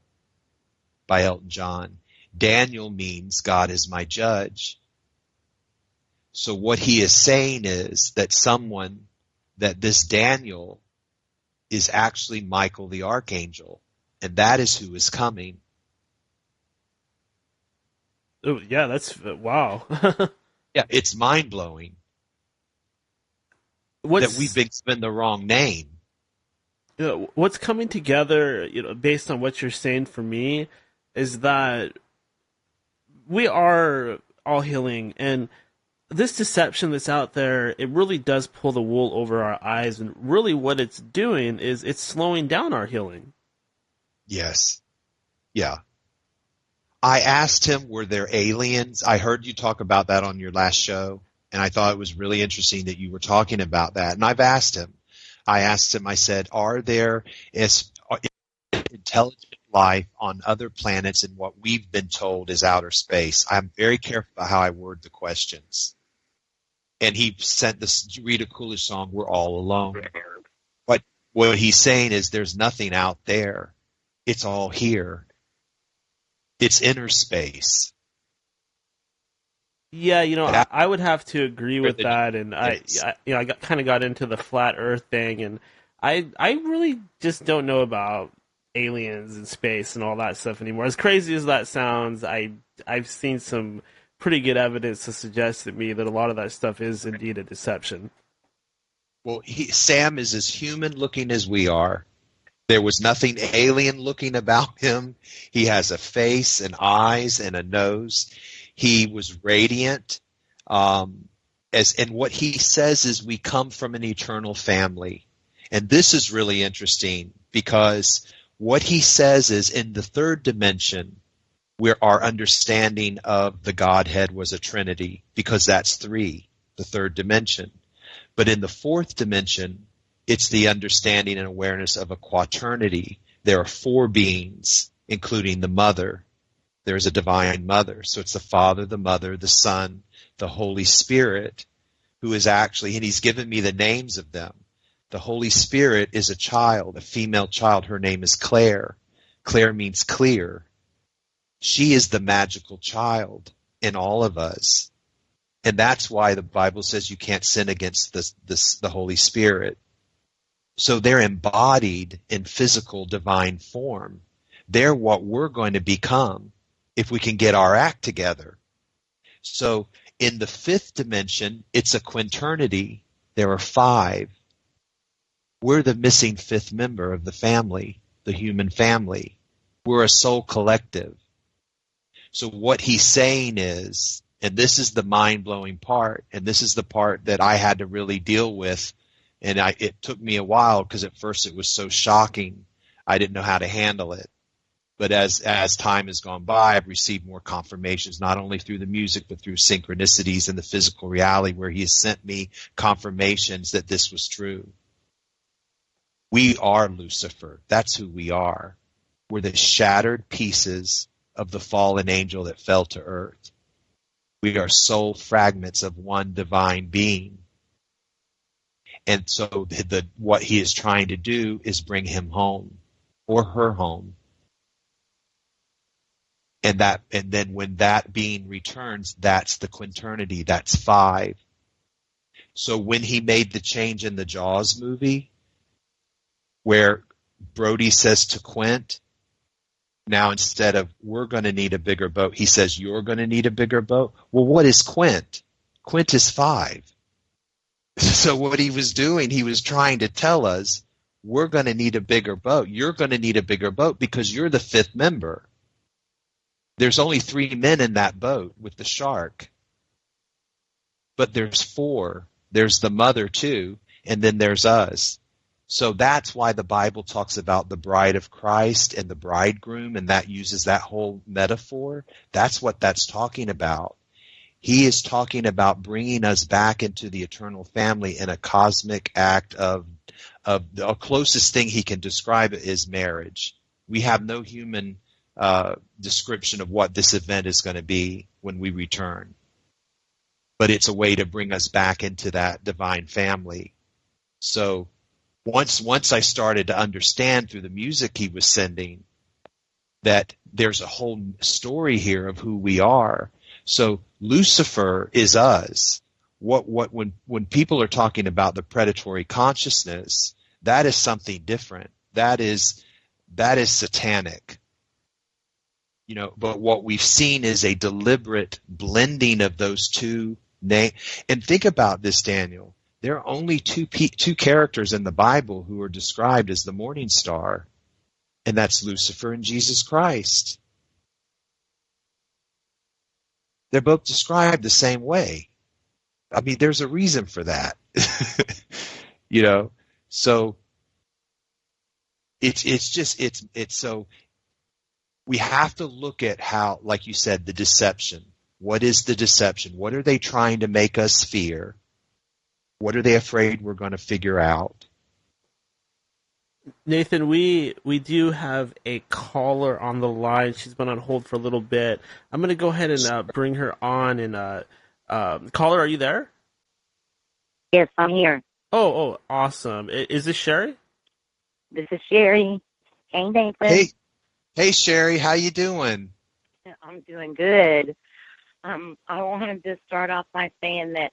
by Elton John. Daniel means God is my judge. So what he is saying is that this Daniel is actually Michael the Archangel, and that is who is coming.
Oh, yeah, that's wow.
Yeah, it's mind-blowing that we've been given the wrong name.
What's coming together, based on what you're saying for me, is that we are all healing, and this deception that's out there, it really does pull the wool over our eyes, and really what it's doing is it's slowing down our healing.
Yes. Yeah. I asked him, were there aliens? I heard you talk about that on your last show, and I thought it was really interesting that you were talking about that. And I've asked him. I said, are there intelligent life on other planets in what we've been told is outer space? I'm very careful about how I word the questions. And he sent this Rita Coolidge song, We're All Alone. But what he's saying is there's nothing out there. It's all here. It's inner space.
Yeah, I would have to agree with that, and I kind of got into the flat Earth thing, and I really just don't know about aliens and space and all that stuff anymore. As crazy as that sounds, I've seen some pretty good evidence to suggest to me that a lot of that stuff is indeed a deception.
Well, Sam is as human looking as we are. There was nothing alien looking about him. He has a face and eyes and a nose. He was radiant. And what he says is we come from an eternal family. And this is really interesting because what he says is in the third dimension, where our understanding of the Godhead was a Trinity, because that's three, the third dimension. But in the fourth dimension, it's the understanding and awareness of a quaternity. There are four beings, including the Mother. There's a divine Mother. So it's the Father, the Mother, the Son, the Holy Spirit, who is actually, and he's given me the names of them. The Holy Spirit is a child, a female child. Her name is Claire. Claire means clear. She is the magical child in all of us. And that's why the Bible says you can't sin against the Holy Spirit. So they're embodied in physical divine form. They're what we're going to become if we can get our act together. So in the fifth dimension, it's a quinternity. There are five. We're the missing fifth member of the family, the human family. We're a soul collective. So what he's saying is, and this is the mind-blowing part, and this is the part that I had to really deal with, and it took me a while because at first it was so shocking. I didn't know how to handle it. But as time has gone by, I've received more confirmations, not only through the music, but through synchronicities and the physical reality where he has sent me confirmations that this was true. We are Lucifer. That's who we are. We're the shattered pieces of the fallen angel that fell to earth. We are soul fragments of one divine being. And so what he is trying to do is bring him home or her home. And then when that being returns, that's the quinternity. That's five. So when he made the change in the Jaws movie, where Brody says to Quint, now instead of we're going to need a bigger boat, he says you're going to need a bigger boat. Well, what is Quint? Quint is five. So what he was doing, he was trying to tell us, we're going to need a bigger boat. You're going to need a bigger boat because you're the fifth member. There's only 3 men in that boat with the shark. But there's 4. There's the mother too, and then there's us. So that's why the Bible talks about the bride of Christ and the bridegroom, and that uses that whole metaphor. That's what that's talking about. He is talking about bringing us back into the eternal family in a cosmic act of the closest thing he can describe it is marriage. We have no human description of what this event is going to be when we return. But it's a way to bring us back into that divine family. So once I started to understand through the music he was sending that there's a whole story here of who we are. So Lucifer is us. When people are talking about the predatory consciousness, that is something different. That is satanic. But what we've seen is a deliberate blending of those two names. And think about this, Daniel. There are only two characters in the Bible who are described as the morning star, and that's Lucifer and Jesus Christ. They're both described the same way. I mean, there's a reason for that. So it's so we have to look at how, like you said, the deception. What is the deception? What are they trying to make us fear? What are they afraid we're going to figure out?
Nathan, we do have a caller on the line. She's been on hold for a little bit. I'm going to go ahead and bring her on. And caller, are you there?
Yes, I'm here.
Oh, awesome. Is this Sherry?
This is Sherry. Hey, Nathan.
Hey, Sherry, how you doing?
I'm doing good. I wanted to start off by saying that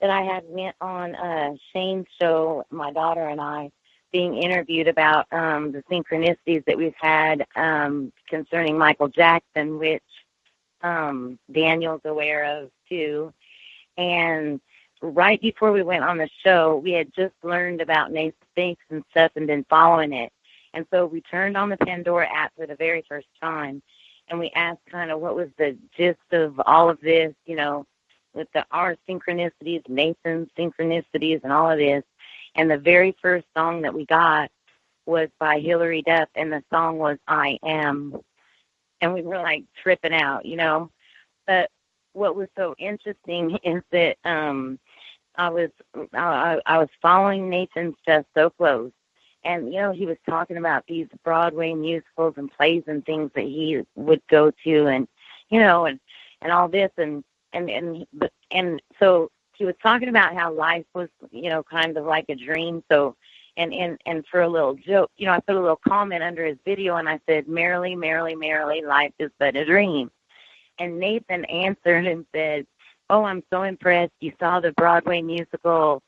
that I had went on Shane's show, my daughter and I, being interviewed about the synchronicities that we've had concerning Michael Jackson, which Daniel's aware of too. And right before we went on the show, we had just learned about Nathan Finks and stuff and been following it. And so we turned on the Pandora app for the very first time, and we asked kind of what was the gist of all of this, you know, with our synchronicities, Nathan's synchronicities, and all of this. And the very first song that we got was by Hillary Duff, and the song was I Am. And we were like tripping out, you know. But what was so interesting is that I was following Nathan's stuff so close. And, you know, he was talking about these Broadway musicals and plays and things that he would go to and, you know, and all this. And so he was talking about how life was, you know, kind of like a dream. So, and for a little joke, you know, I put a little comment under his video and I said, merrily, merrily, merrily, life is but a dream. And Nathan answered and said, oh, I'm so impressed. You saw the Broadway musical,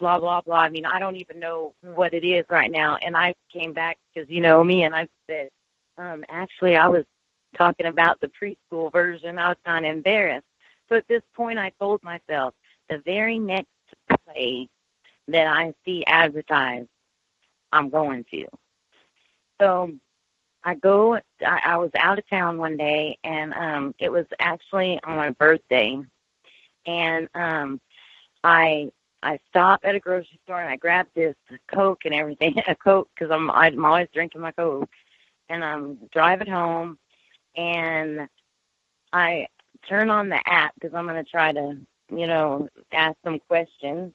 blah, blah, blah. I mean, I don't even know what it is right now. And I came back because you know me, and I said, actually, I was talking about the preschool version. I was kind of embarrassed. So at this point, I told myself, the very next play that I see advertised, I'm going to. So I was out of town one day, and it was actually on my birthday. And I stopped at a grocery store and I grabbed this Coke and everything, a Coke, because I'm always drinking my Coke. And I'm driving home, and I turn on the app because I'm going to try to, you know, ask some questions.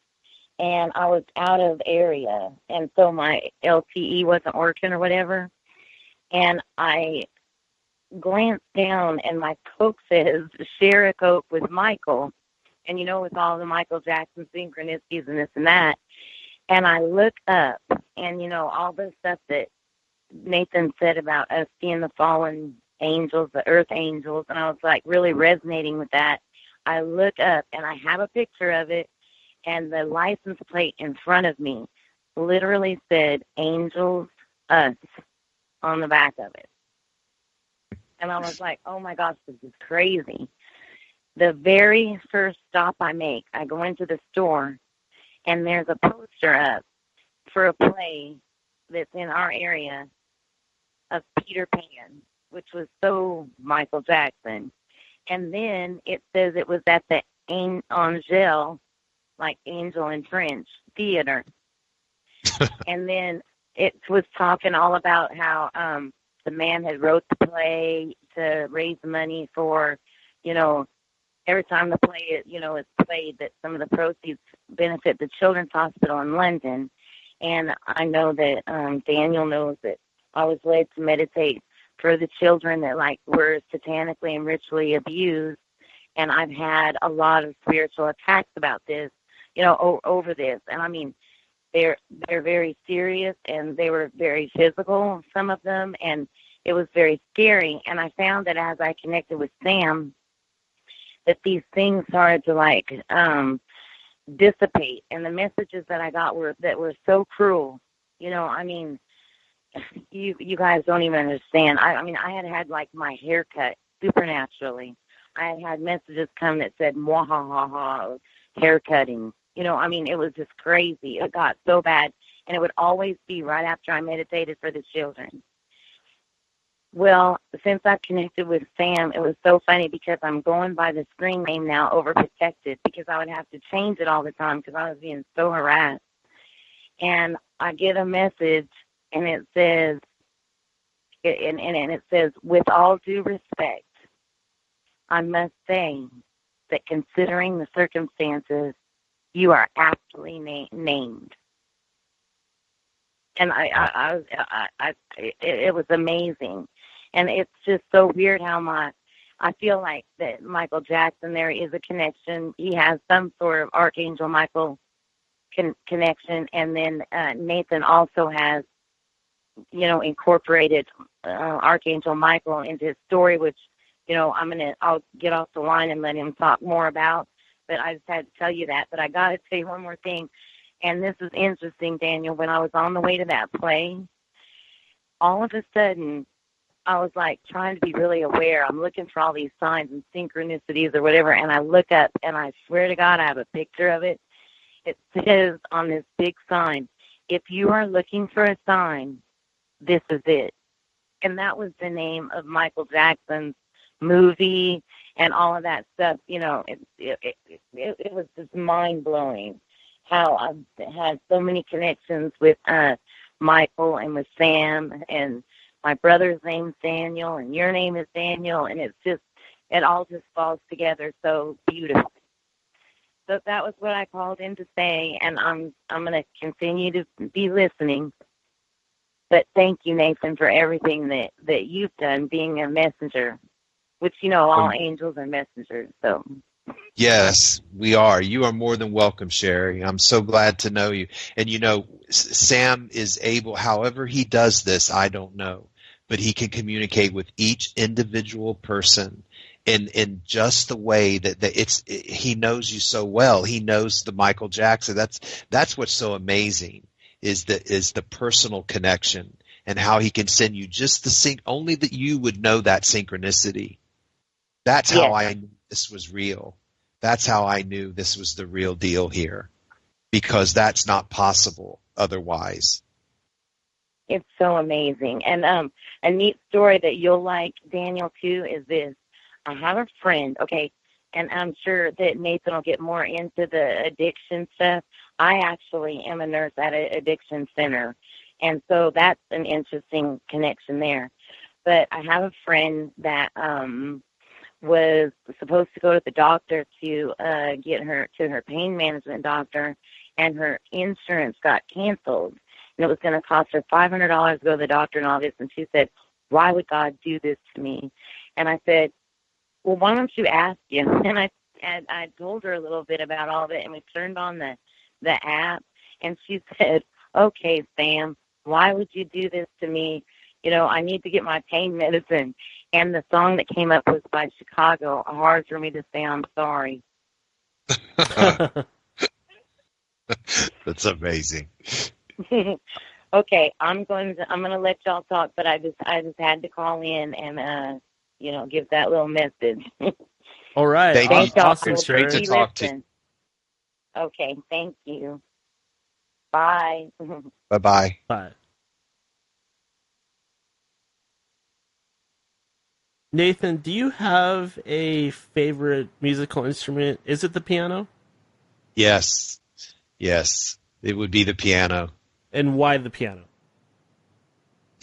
And I was out of area, and so my LTE wasn't working or whatever. And I glanced down, and my Coke says, share a Coke with Michael. And, you know, with all the Michael Jackson synchronicities and this and that. And I look up, and, you know, all the stuff that Nathan said about us being the fallen angels, the earth angels, and I was, like, really resonating with that. I look up, and I have a picture of it, and the license plate in front of me literally said, Angels, Us, on the back of it. And I was like, oh, my gosh, this is crazy. The very first stop I make, I go into the store, and there's a poster up for a play that's in our area of Peter Pan, which was so Michael Jackson. And then it says it was at the Angel, like angel in French, theater. And then it was talking all about how the man had wrote the play to raise money for, you know, every time the play, you know, is played, that some of the proceeds benefit the Children's Hospital in London. And I know that Daniel knows that I was led to meditate for the children that, like, were satanically and ritually abused. And I've had a lot of spiritual attacks about this, you know, over this. And I mean, they're very serious, and they were very physical, some of them, and it was very scary. And I found that as I connected with Sam, that these things started to, like, dissipate. And the messages that I got were so cruel. You know, I mean, you guys don't even understand. I mean, I had like my hair cut supernaturally. I had messages come that said, "Mwahaha, hair cutting." You know, I mean, it was just crazy. It got so bad, and it would always be right after I meditated for the children. Well, since I've connected with Sam, it was so funny because I'm going by the screen name now, Overprotected, because I would have to change it all the time because I was being so harassed. And I get a message, and it says, with all due respect, I must say that considering the circumstances, you are aptly named. And it was amazing. And it's just so weird how I feel like that Michael Jackson, there is a connection. He has some sort of Archangel Michael connection. And then Nathan also has, you know, incorporated Archangel Michael into his story, which, you know, I'll get off the line and let him talk more about. But I just had to tell you that. But I got to tell you one more thing. And this is interesting, Daniel. When I was on the way to that play, all of a sudden, I was like trying to be really aware. I'm looking for all these signs and synchronicities or whatever, and I look up, and I swear to God, I have a picture of it. It says on this big sign, if you are looking for a sign, this is it. And that was the name of Michael Jackson's movie and all of that stuff. You know, it was just mind-blowing how I've had so many connections with Michael and with Sam, and my brother's name's Daniel, and your name is Daniel, and it all just falls together so beautifully. So that was what I called in to say, and I'm going to continue to be listening. But thank you, Nathan, for everything that you've done, being a messenger, which, you know, all angels are messengers. So.
Yes, we are. You are more than welcome, Sherry. I'm so glad to know you. And, you know, Sam is able, however he does this, I don't know, but he can communicate with each individual person in just the way that he knows you so well. He knows the Michael Jackson. That's what's so amazing is the personal connection and how he can send you just the only that you would know that synchronicity. That's how I knew this was real. That's how I knew this was the real deal here, because that's not possible otherwise.
It's so amazing. And a neat story that you'll like, Daniel, too, is this. I have a friend, okay, and I'm sure that Nathan will get more into the addiction stuff. I actually am a nurse at an addiction center, and so that's an interesting connection there. But I have a friend that was supposed to go to the doctor to get her to her pain management doctor, and her insurance got canceled. And it was going to cost her $500 to go to the doctor and all this. And she said, why would God do this to me? And I said, well, why don't you ask him? And I told her a little bit about all of it, and we turned on the app. And she said, okay, Sam, why would you do this to me? You know, I need to get my pain medicine. And the song that came up was by Chicago, Hard for Me to Say I'm Sorry.
That's amazing.
Okay, I'm gonna let y'all talk, but I just had to call in and give that little message.
All right.
Thank you.
Awesome,
It's great to talk to you.
Okay, thank you. Bye.
Bye-bye.
Bye. Nathan, do you have a favorite musical instrument? Is it the piano?
Yes. It would be the piano.
And why the piano?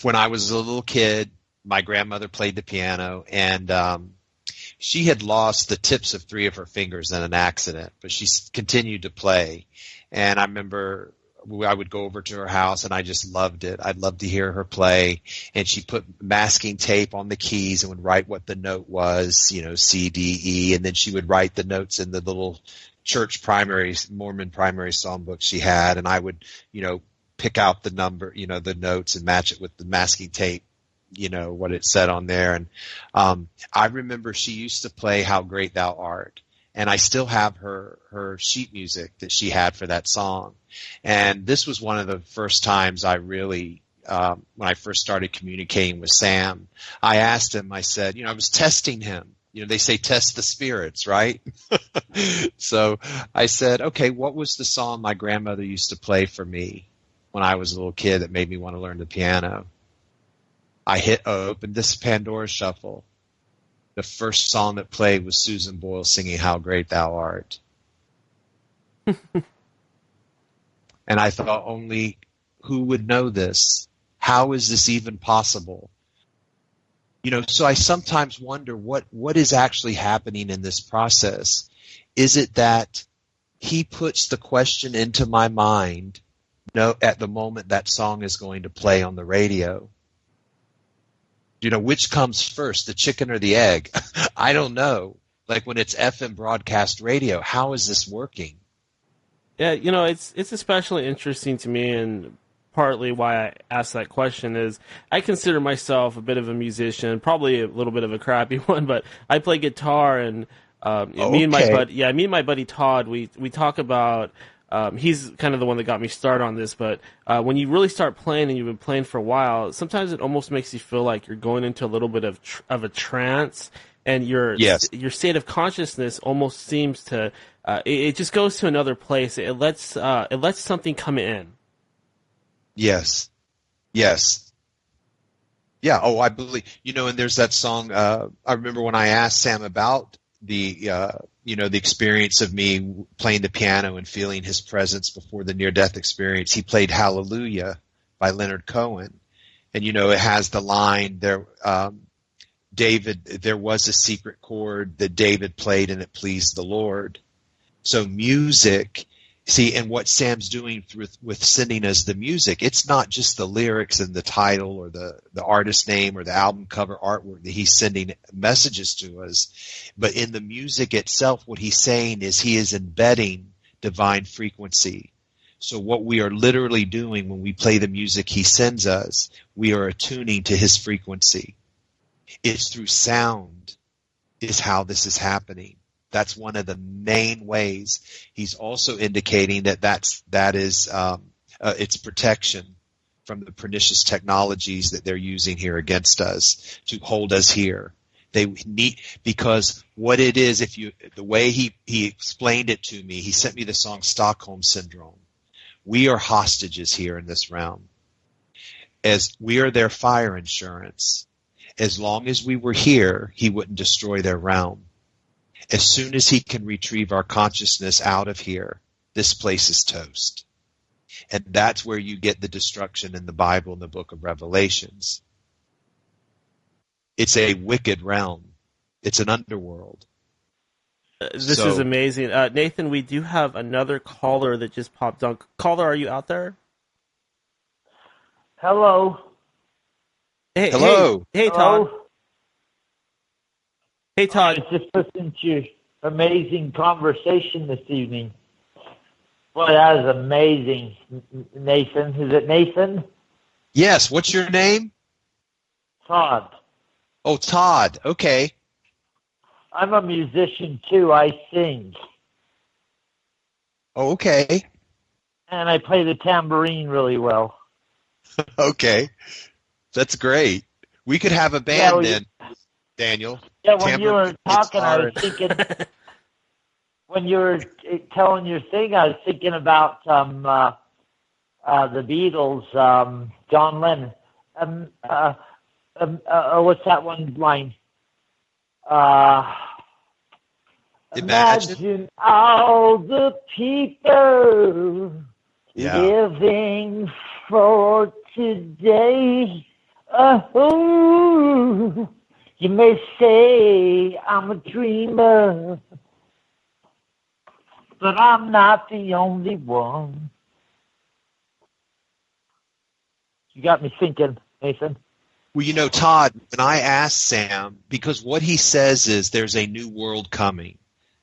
When I was a little kid, my grandmother played the piano, and she had lost the tips of 3 of her fingers in an accident, but she continued to play. And I remember I would go over to her house, and I just loved it. I'd love to hear her play. And she put masking tape on the keys and would write what the note was, C, D, E, and then she would write the notes in the little church Mormon primary songbook she had, and I would, pick out the number, the notes and match it with the masking tape, what it said on there. And I remember she used to play How Great Thou Art. And I still have her sheet music that she had for that song. And this was one of the first times I really, when I first started communicating with Sam, I asked him, I said, I was testing him. They say test the spirits, right? So I said, okay, what was the song my grandmother used to play for me when I was a little kid that made me want to learn the piano? I opened this Pandora shuffle. The first song that played was Susan Boyle singing How Great Thou Art. And I thought, only who would know this? How is this even possible? So I sometimes wonder what is actually happening in this process. Is it that he puts the question into my mind at the moment that song is going to play on the radio? Which comes first, the chicken or the egg? I don't know. Like when it's FM broadcast radio, how is this working?
Yeah, it's especially interesting to me, and partly why I asked that question is I consider myself a bit of a musician, probably a little bit of a crappy one, but I play guitar, and me and my buddy Todd, we talk about he's kind of the one that got me started on this. But when you really start playing and you've been playing for a while, sometimes it almost makes you feel like you're going into a little bit of a trance, and your state of consciousness almost seems to it just goes to another place. It lets something come in.
Yes. Yeah. Oh, I believe, and there's that song. I remember when I asked Sam about the experience of me playing the piano and feeling his presence before the near-death experience. He played Hallelujah by Leonard Cohen. And, it has the line there, David, there was a secret chord that David played and it pleased the Lord. So music, see, and what Sam's doing with sending us the music, it's not just the lyrics and the title or the artist name or the album cover artwork that he's sending messages to us, but in the music itself, what he's saying is he is embedding divine frequency. So what we are literally doing when we play the music he sends us, we are attuning to his frequency. It's through sound is how this is happening. That's one of the main ways. He's also indicating that is it's protection from the pernicious technologies that they're using here against us to hold us here. They need, because what it is, the way he explained it to me, he sent me the song Stockholm Syndrome. We are hostages here in this realm. As we are their fire insurance. As long as we were here, he wouldn't destroy their realm. As soon as he can retrieve our consciousness out of here, this place is toast. And that's where you get the destruction in the Bible in the book of Revelations. It's a wicked realm. It's an underworld.
This is amazing. Nathan, we do have another caller that just popped on. Caller, are you out there?
Hello.
Hey,
hello.
Hey, Todd. Hey, Todd.
I was just listening to your amazing conversation this evening. Boy, that is amazing, Nathan. Is it Nathan?
Yes. What's your name?
Todd.
Oh, Todd. Okay.
I'm a musician, too. I sing.
Oh, okay.
And I play the tambourine really well.
Okay. That's great. We could have a band then, Daniel.
Yeah, when you were talking, I was thinking, when you were telling your thing, I was thinking about the Beatles, John Lennon. What's that one line? Imagine all the people living for today. Oh, you may say I'm a dreamer, but I'm not the only one. You got me thinking, Nathan.
Well, Todd, when I asked Sam, because what he says is there's a new world coming.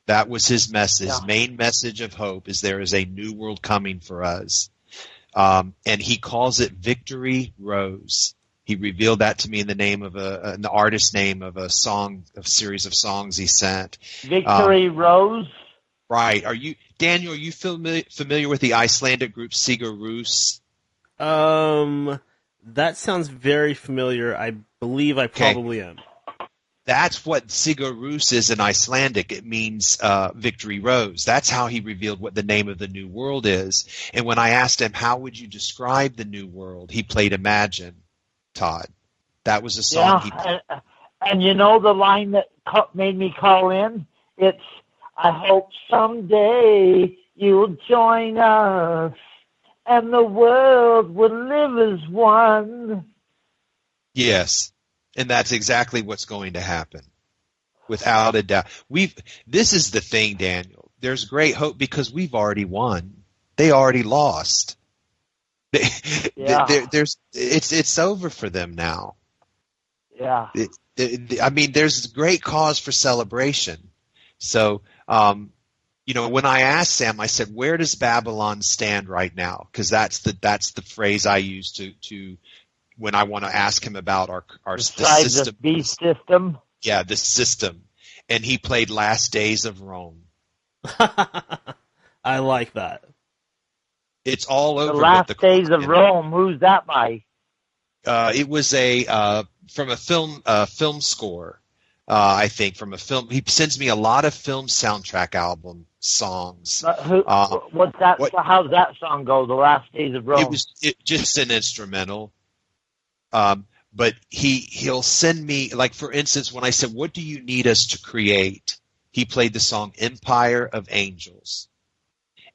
That was his message. His main message of hope is there is a new world coming for us. And he calls it Victory Rose. He revealed that to me in the name of in the artist name of a series of songs he sent.
Victory Rose?
Right. Daniel, are you familiar with the Icelandic group Sigur Rós?
That sounds very familiar. I believe I probably am.
That's what Sigur Rós is in Icelandic. It means Victory Rose. That's how he revealed what the name of the new world is. And when I asked him, how would you describe the new world? He played Imagine, Todd. That was a song he played.
And you know the line that made me call in? It's, I hope someday you'll join us and the world will live as one.
Yes. And that's exactly what's going to happen, without a doubt. This is the thing, Daniel. There's great hope because we've already won. They already lost. It's over for them now.
Yeah.
There's great cause for celebration. So, when I asked Sam, I said, "Where does Babylon stand right now?" Because that's the phrase I use to when I want to ask him about our system.
The beast system?
Yeah, the system. And he played Last Days of Rome.
I like that.
It's all
The
over.
Last
but
Days of Rome. Who's that by?
It was from a film score. I think from a film. He sends me a lot of film soundtrack album songs.
What's that? How's that song go? The Last Days of Rome.
It was just an instrumental. But he'll send me, like, for instance, when I said, "What do you need us to create?" He played the song "Empire of Angels."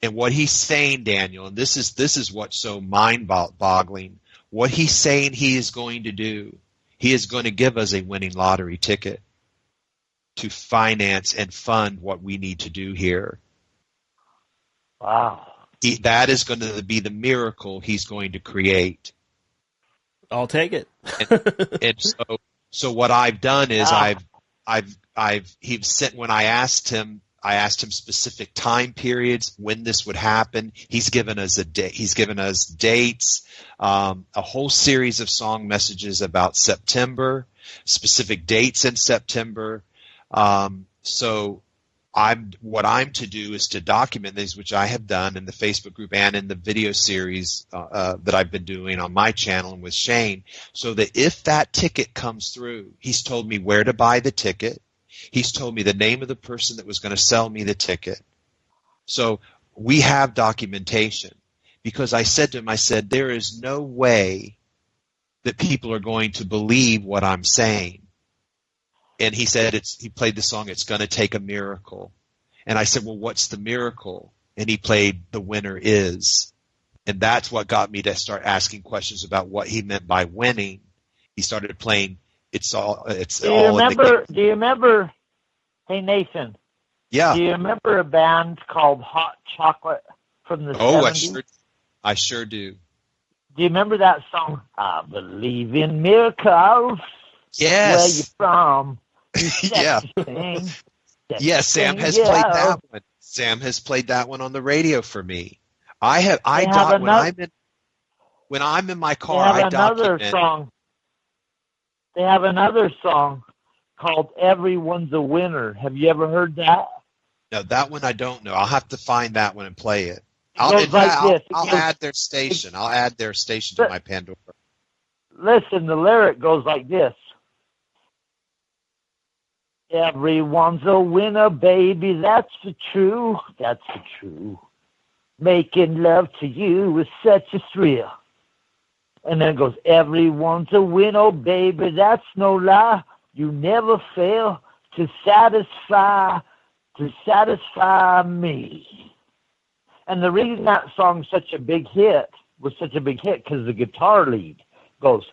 And what he's saying, Daniel, and this is what's so mind-boggling. What he's saying he is going to do, he is going to give us a winning lottery ticket to finance and fund what we need to do here.
Wow.
That is going to be the miracle he's going to create.
I'll take it.
and so what I've done is when I asked him specific time periods when this would happen. He's given us He's given us dates, a whole series of song messages about September, specific dates in September. So what I'm to do is to document these, which I have done in the Facebook group and in the video series that I've been doing on my channel and with Shane, so that if that ticket comes through, he's told me where to buy the ticket. He's told me the name of the person that was going to sell me the ticket. So we have documentation, because I said to him, there is no way that people are going to believe what I'm saying. And he said, he played the song, "It's Going to Take a Miracle." And I said, well, what's the miracle? And he played "The Winner Is." And that's what got me to start asking questions about what he meant by winning. He started playing Do
you remember, hey Nathan?
Yeah.
Do you remember a band called Hot Chocolate from the 70s?
I sure do.
Do you remember that song? I believe in miracles.
Yes.
Where you from?
Yeah. Yes, Sam has played that one. Sam has played that one on the radio for me. When I'm in my car, I document.
They have another song called "Everyone's a Winner." Have you ever heard that?
No, that one I don't know. I'll have to find that one and play it.
I'll
add their station. I'll add their station to my Pandora.
Listen, the lyric goes like this. Everyone's a winner, baby, that's the true. Making love to you is such a thrill. And then it goes, everyone's a winner, baby, that's no lie. You never fail to satisfy me. And the reason that song's was such a big hit, because the guitar lead goes,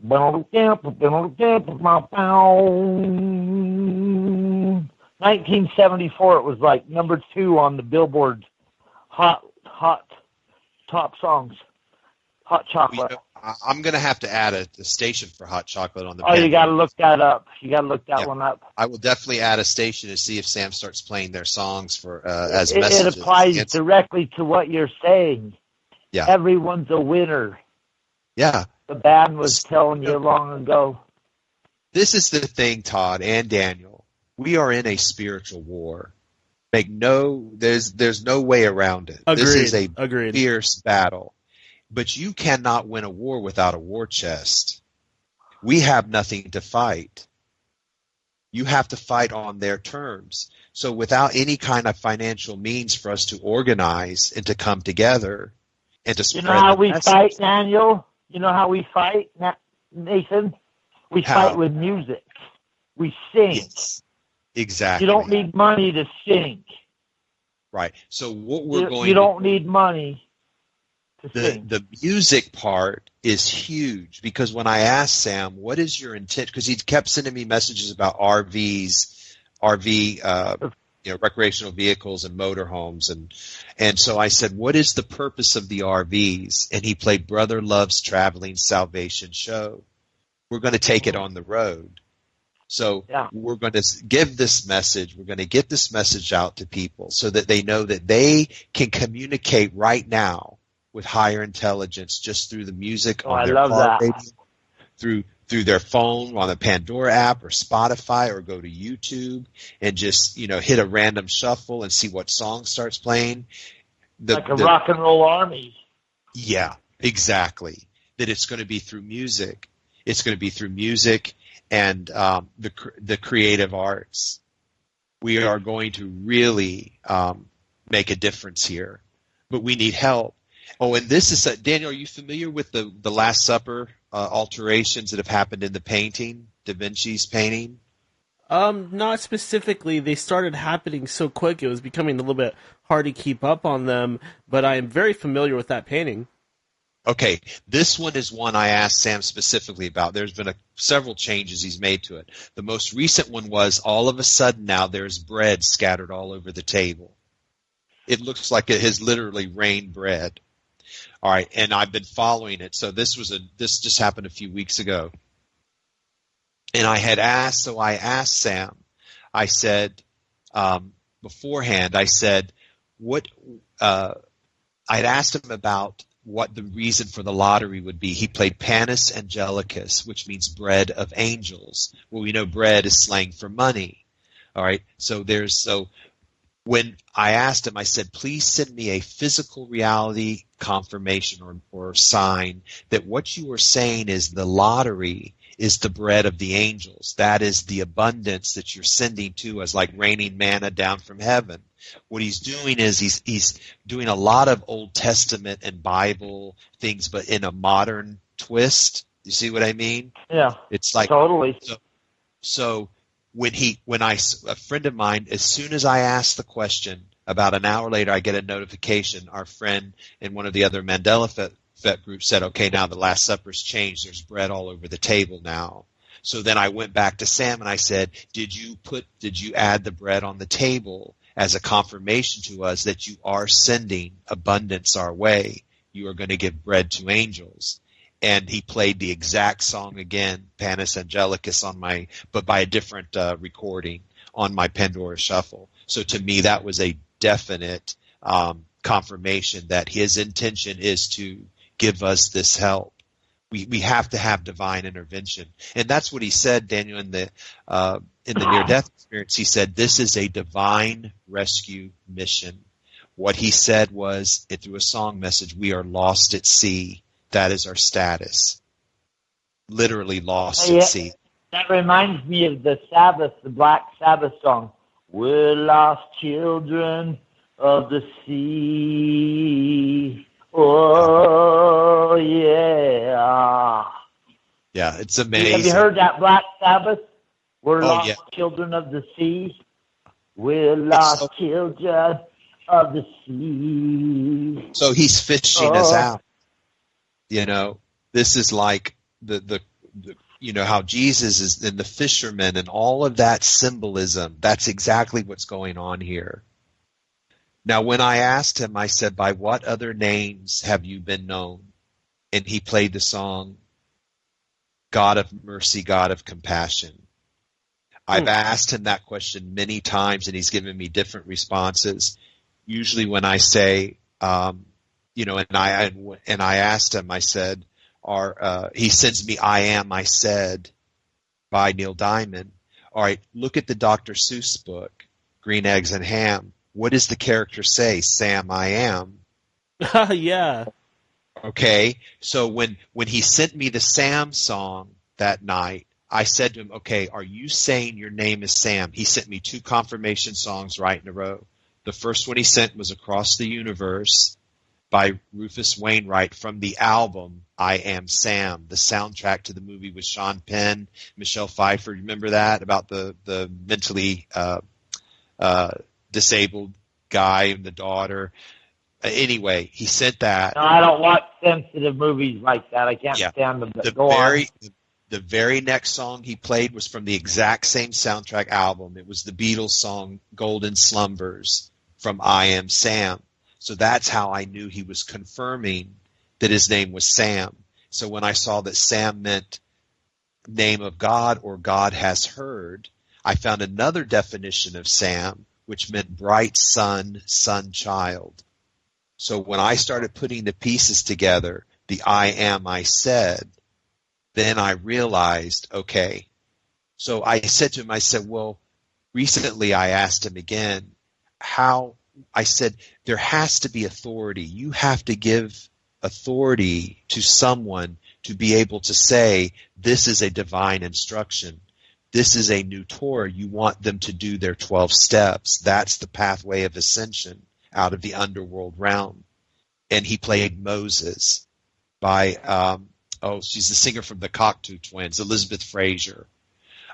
1974, it was like number 2 on the Billboard hot top songs. Hot Chocolate.
I'm going to have to add a station for Hot Chocolate on the.
Oh, you got to look that up. You got to look that one up.
I will definitely add a station to see if Sam starts playing their songs for as messages.
It applies directly to what you're saying.
Yeah.
Everyone's a winner.
Yeah.
The band was telling you long ago.
This is the thing, Todd and Daniel. We are in a spiritual war. There's no way around it.
Agreed.
This is a
Agreed.
fierce battle. But you cannot win a war without a war chest. We have nothing to fight. You have to fight on their terms. So without any kind of financial means for us to organize and to come together and to spread
the message. You know how we fight,
message.
Daniel? You know how we fight, Nathan? We fight with music. We sing.
Yes, exactly.
You don't need money to sing.
Right. So what
you don't need money.
The music part is huge, because when I asked Sam, what is your intent? Because he kept sending me messages about RVs, recreational vehicles and motorhomes. And so I said, what is the purpose of the RVs? And he played Brother Love's Traveling Salvation Show. We're going to take it on the road. So we're going to give this message. We're going to get this message out to people so that they know that they can communicate right now with higher intelligence just through the music on their car radio, through through their phone on the Pandora app or Spotify, or go to YouTube and just, hit a random shuffle and see what song starts playing.
Like a rock and roll army.
Yeah, exactly. That it's going to be through music. It's going to be through music and the creative arts. We are going to really make a difference here, but we need help. Oh, and this is Daniel. Are you familiar with the Last Supper alterations that have happened in the painting, Da Vinci's painting?
Not specifically. They started happening so quick; it was becoming a little bit hard to keep up on them. But I am very familiar with that painting.
Okay, this one is one I asked Sam specifically about. There's been several changes he's made to it. The most recent one was all of a sudden now there's bread scattered all over the table. It looks like it has literally rained bread. All right, and I've been following it. So this just happened a few weeks ago. And I asked Sam, I said, beforehand, I said, I'd asked him about what the reason for the lottery would be. He played Panis Angelicus, which means bread of angels. Well, we know bread is slang for money. All right. So when I asked him, I said, please send me a physical reality confirmation or sign that what you are saying is the lottery is the bread of the angels. That is the abundance that you're sending to us, like raining manna down from heaven. What he's doing is he's doing a lot of Old Testament and Bible things, but in a modern twist. You see what I mean?
Yeah.
It's like
totally.
So a friend of mine, as soon as I asked the question, about an hour later, I get a notification. Our friend in one of the other Mandela Effect groups said, okay, now the Last Supper's changed. There's bread all over the table now. So then I went back to Sam and I said, did you add the bread on the table as a confirmation to us that you are sending abundance our way? You are going to give bread to angels. And he played the exact song again, Panis Angelicus, but by a different recording on my Pandora Shuffle. So to me, that was a definite confirmation that his intention is to give us this help. We have to have divine intervention, and that's what he said, Daniel, in the near-death experience. He said this is a divine rescue mission. What he said was, through a song message, we are lost at sea. That is our status. Literally lost at sea.
That reminds me of the Sabbath, the Black Sabbath song. We're lost children of the sea. Oh, yeah.
Yeah, it's amazing.
Have you heard that Black Sabbath? We're lost children of the sea. We're lost children of the sea.
So he's fishing us out. This is like the how Jesus is in the fishermen and all of that symbolism. That's exactly what's going on here. Now, when I asked him, I said, by what other names have you been known? And he played the song, God of Mercy, God of Compassion. I've asked him that question many times, and he's given me different responses. Usually when I say, and I asked him, I said, he sends me I Am, I Said by Neil Diamond. All right, look at the Dr. Seuss book, Green Eggs and Ham. What does the character say? Sam, I am.
Yeah.
Okay, so when he sent me the Sam song that night, I said to him, okay, are you saying your name is Sam? He sent me 2 confirmation songs right in a row. The first one he sent was Across the Universe by Rufus Wainwright from the album I Am Sam, the soundtrack to the movie with Sean Penn, Michelle Pfeiffer. Remember that about the mentally disabled guy and the daughter? Anyway, he sent that.
No, I don't watch sensitive movies like that. I can't stand them.
The very next song he played was from the exact same soundtrack album. It was the Beatles song Golden Slumbers from I Am Sam. So that's how I knew he was confirming that his name was Sam. So when I saw that Sam meant name of God or God has heard, I found another definition of Sam, which meant bright sun, sun child. So when I started putting the pieces together, the I Am, I Said, then I realized, okay. So I said to him, I said, well, recently I asked him again, I said, there has to be authority. You have to give authority to someone to be able to say, this is a divine instruction. This is a new Torah. You want them to do their 12 steps. That's the pathway of ascension out of the underworld realm. And he played Moses by, she's the singer from the Cocteau Twins, Elizabeth Fraser.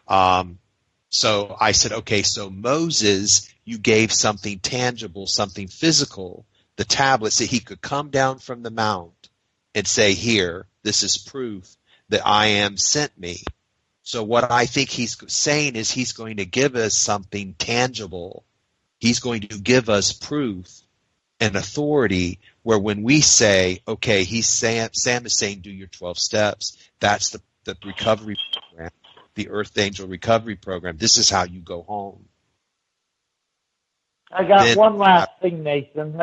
So I said, okay, so Moses, you gave something tangible, something physical, the tablet, so he could come down from the mount and say, here, this is proof that I am sent me. So what I think he's saying is he's going to give us something tangible. He's going to give us proof and authority where when we say, okay, Sam is saying do your 12 steps, that's the recovery program, the Earth Angel Recovery Program. This is how you go home.
I got one last thing, Nathan.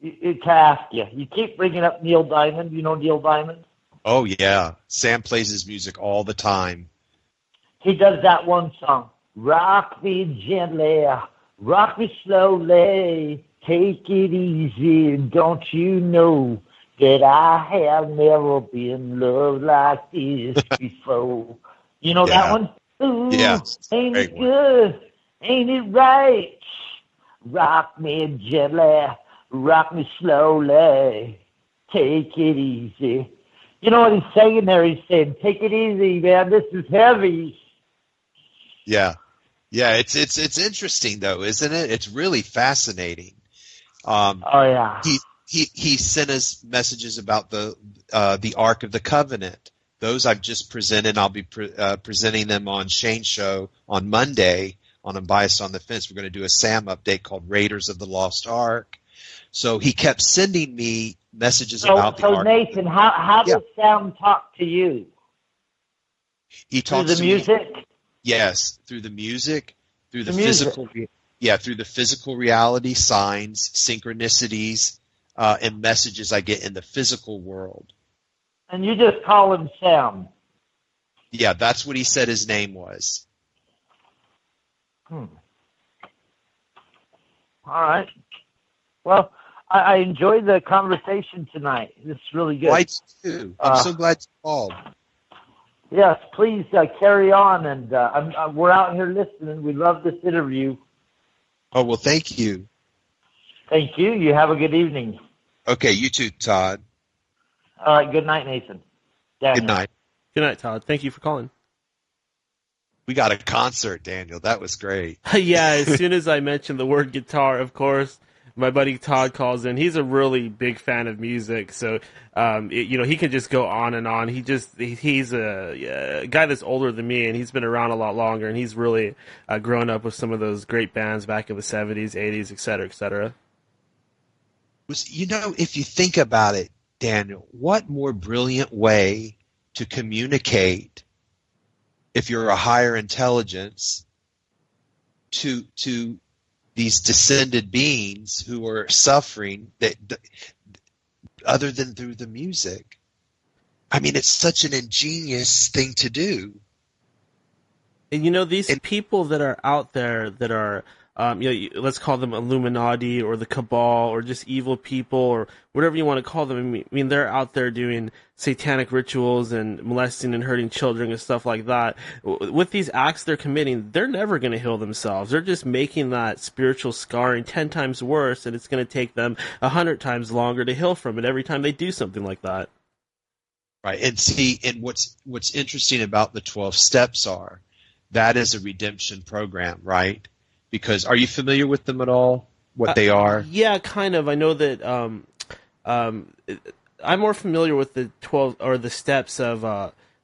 To ask you. You keep bringing up Neil Diamond. You know Neil Diamond?
Oh, yeah. Sam plays his music all the time.
He does that one song. Rock me gently, rock me slowly, take it easy, don't you know that I have never been loved like this before. You know that one? Ooh,
yeah.
Ain't it good? Ain't it right? Rock me gently, rock me slowly, take it easy. You know what he's saying there? He's saying, take it easy, man. This is heavy.
Yeah. Yeah, it's interesting, though, isn't it? It's really fascinating.
Oh, yeah.
He sent us messages about the Ark of the Covenant. Those I've just presented. I'll be presenting them on Shane's show on Monday on Unbiased on the Fence. We're going to do a Sam update called Raiders of the Lost Ark. So he kept sending me messages about the Ark.
So Nathan, how does Sam talk to you?
He talks
through the music?
Yes, through the music, through the physical, through the physical reality, signs, synchronicities, and messages I get in the physical world.
And you just call him Sam?
Yeah, that's what he said his name was.
All right. Well, I enjoyed the conversation tonight. It's really good.
I too. I'm so glad you called.
Yes, please carry on, and we're out here listening. We love this interview.
Oh, well, thank you.
Thank you. You have a good evening.
Okay, you too, Todd.
All right, good night, Nathan. Daniel.
Good night.
Good night, Todd. Thank you for calling.
We got a concert, Daniel. That was great.
Yeah, as soon as I mentioned the word guitar, of course, my buddy Todd calls in. He's a really big fan of music, so he can just go on and on. He's a guy that's older than me, and he's been around a lot longer, and he's really grown up with some of those great bands back in the 70s, 80s, et cetera, et cetera.
If you think about it, Daniel, what more brilliant way to communicate if you're a higher intelligence to these descended beings who are suffering other than through the music. I mean, it's such an ingenious thing to do.
And these people that are out there that are, let's call them Illuminati or the Cabal or just evil people or whatever you want to call them. I mean, they're out there doing satanic rituals and molesting and hurting children and stuff like that. With these acts they're committing, they're never going to heal themselves. They're just making that spiritual scarring 10 times worse, and it's going to take them 100 times longer to heal from it every time they do something like that.
Right. And what's interesting about the 12 steps that is a redemption program, right? Because are you familiar with them at all? What they are?
Yeah, kind of. I know that I'm more familiar with the 12 or the steps of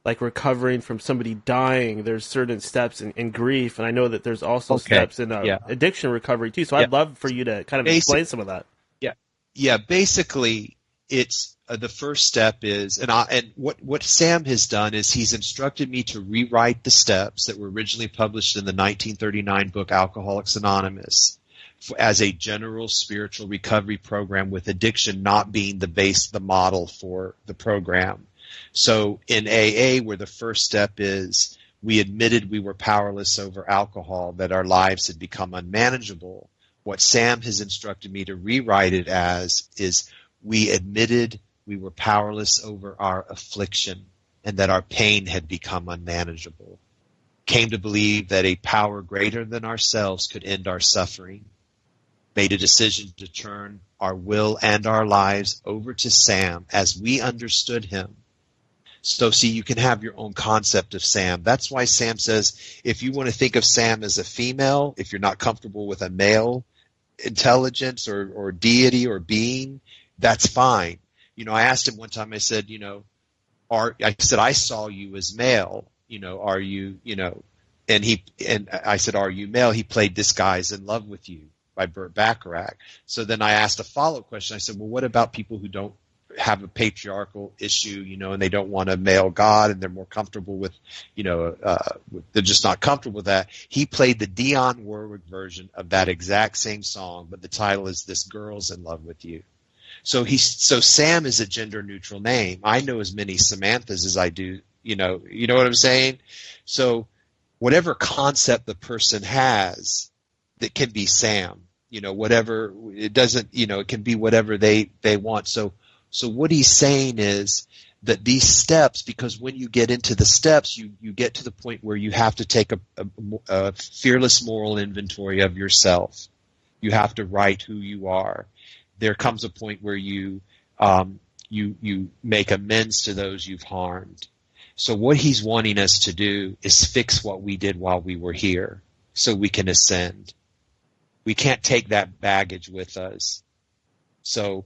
like recovering from somebody dying. There's certain steps in grief, and I know that there's also steps in addiction recovery too. So I'd love for you to kind of explain some of that.
Yeah. Basically, it's the first step is, and what Sam has done is he's instructed me to rewrite the steps that were originally published in the 1939 book Alcoholics Anonymous as a general spiritual recovery program, with addiction not being the model for the program. So in AA, where the first step is we admitted we were powerless over alcohol, that our lives had become unmanageable, what Sam has instructed me to rewrite it as is we admitted we were powerless over our affliction and that our pain had become unmanageable. Came to believe that a power greater than ourselves could end our suffering. Made a decision to turn our will and our lives over to Sam as we understood him. So see, you can have your own concept of Sam. That's why Sam says, if you want to think of Sam as a female, if you're not comfortable with a male intelligence or deity or being, that's fine. I asked him one time, I said, I saw you as male, are you, and I said, are you male? He played This Guy's in Love with You by Burt Bacharach. So then I asked a follow-up question. I said, well, what about people who don't have a patriarchal issue, and they don't want a male god and they're more comfortable with, they're just not comfortable with that. He played the Dionne Warwick version of that exact same song, but the title is This Girl's in Love with You. So Sam is a gender neutral name. I know as many Samanthas as I do, you know what I'm saying? So whatever concept the person has, that can be Sam, whatever, it doesn't, it can be whatever they want. So what he's saying is that these steps, because when you get into the steps, you get to the point where you have to take a fearless moral inventory of yourself. You have to write who you are. There comes a point where you make amends to those you've harmed. So what he's wanting us to do is fix what we did while we were here so we can ascend. We can't take that baggage with us. So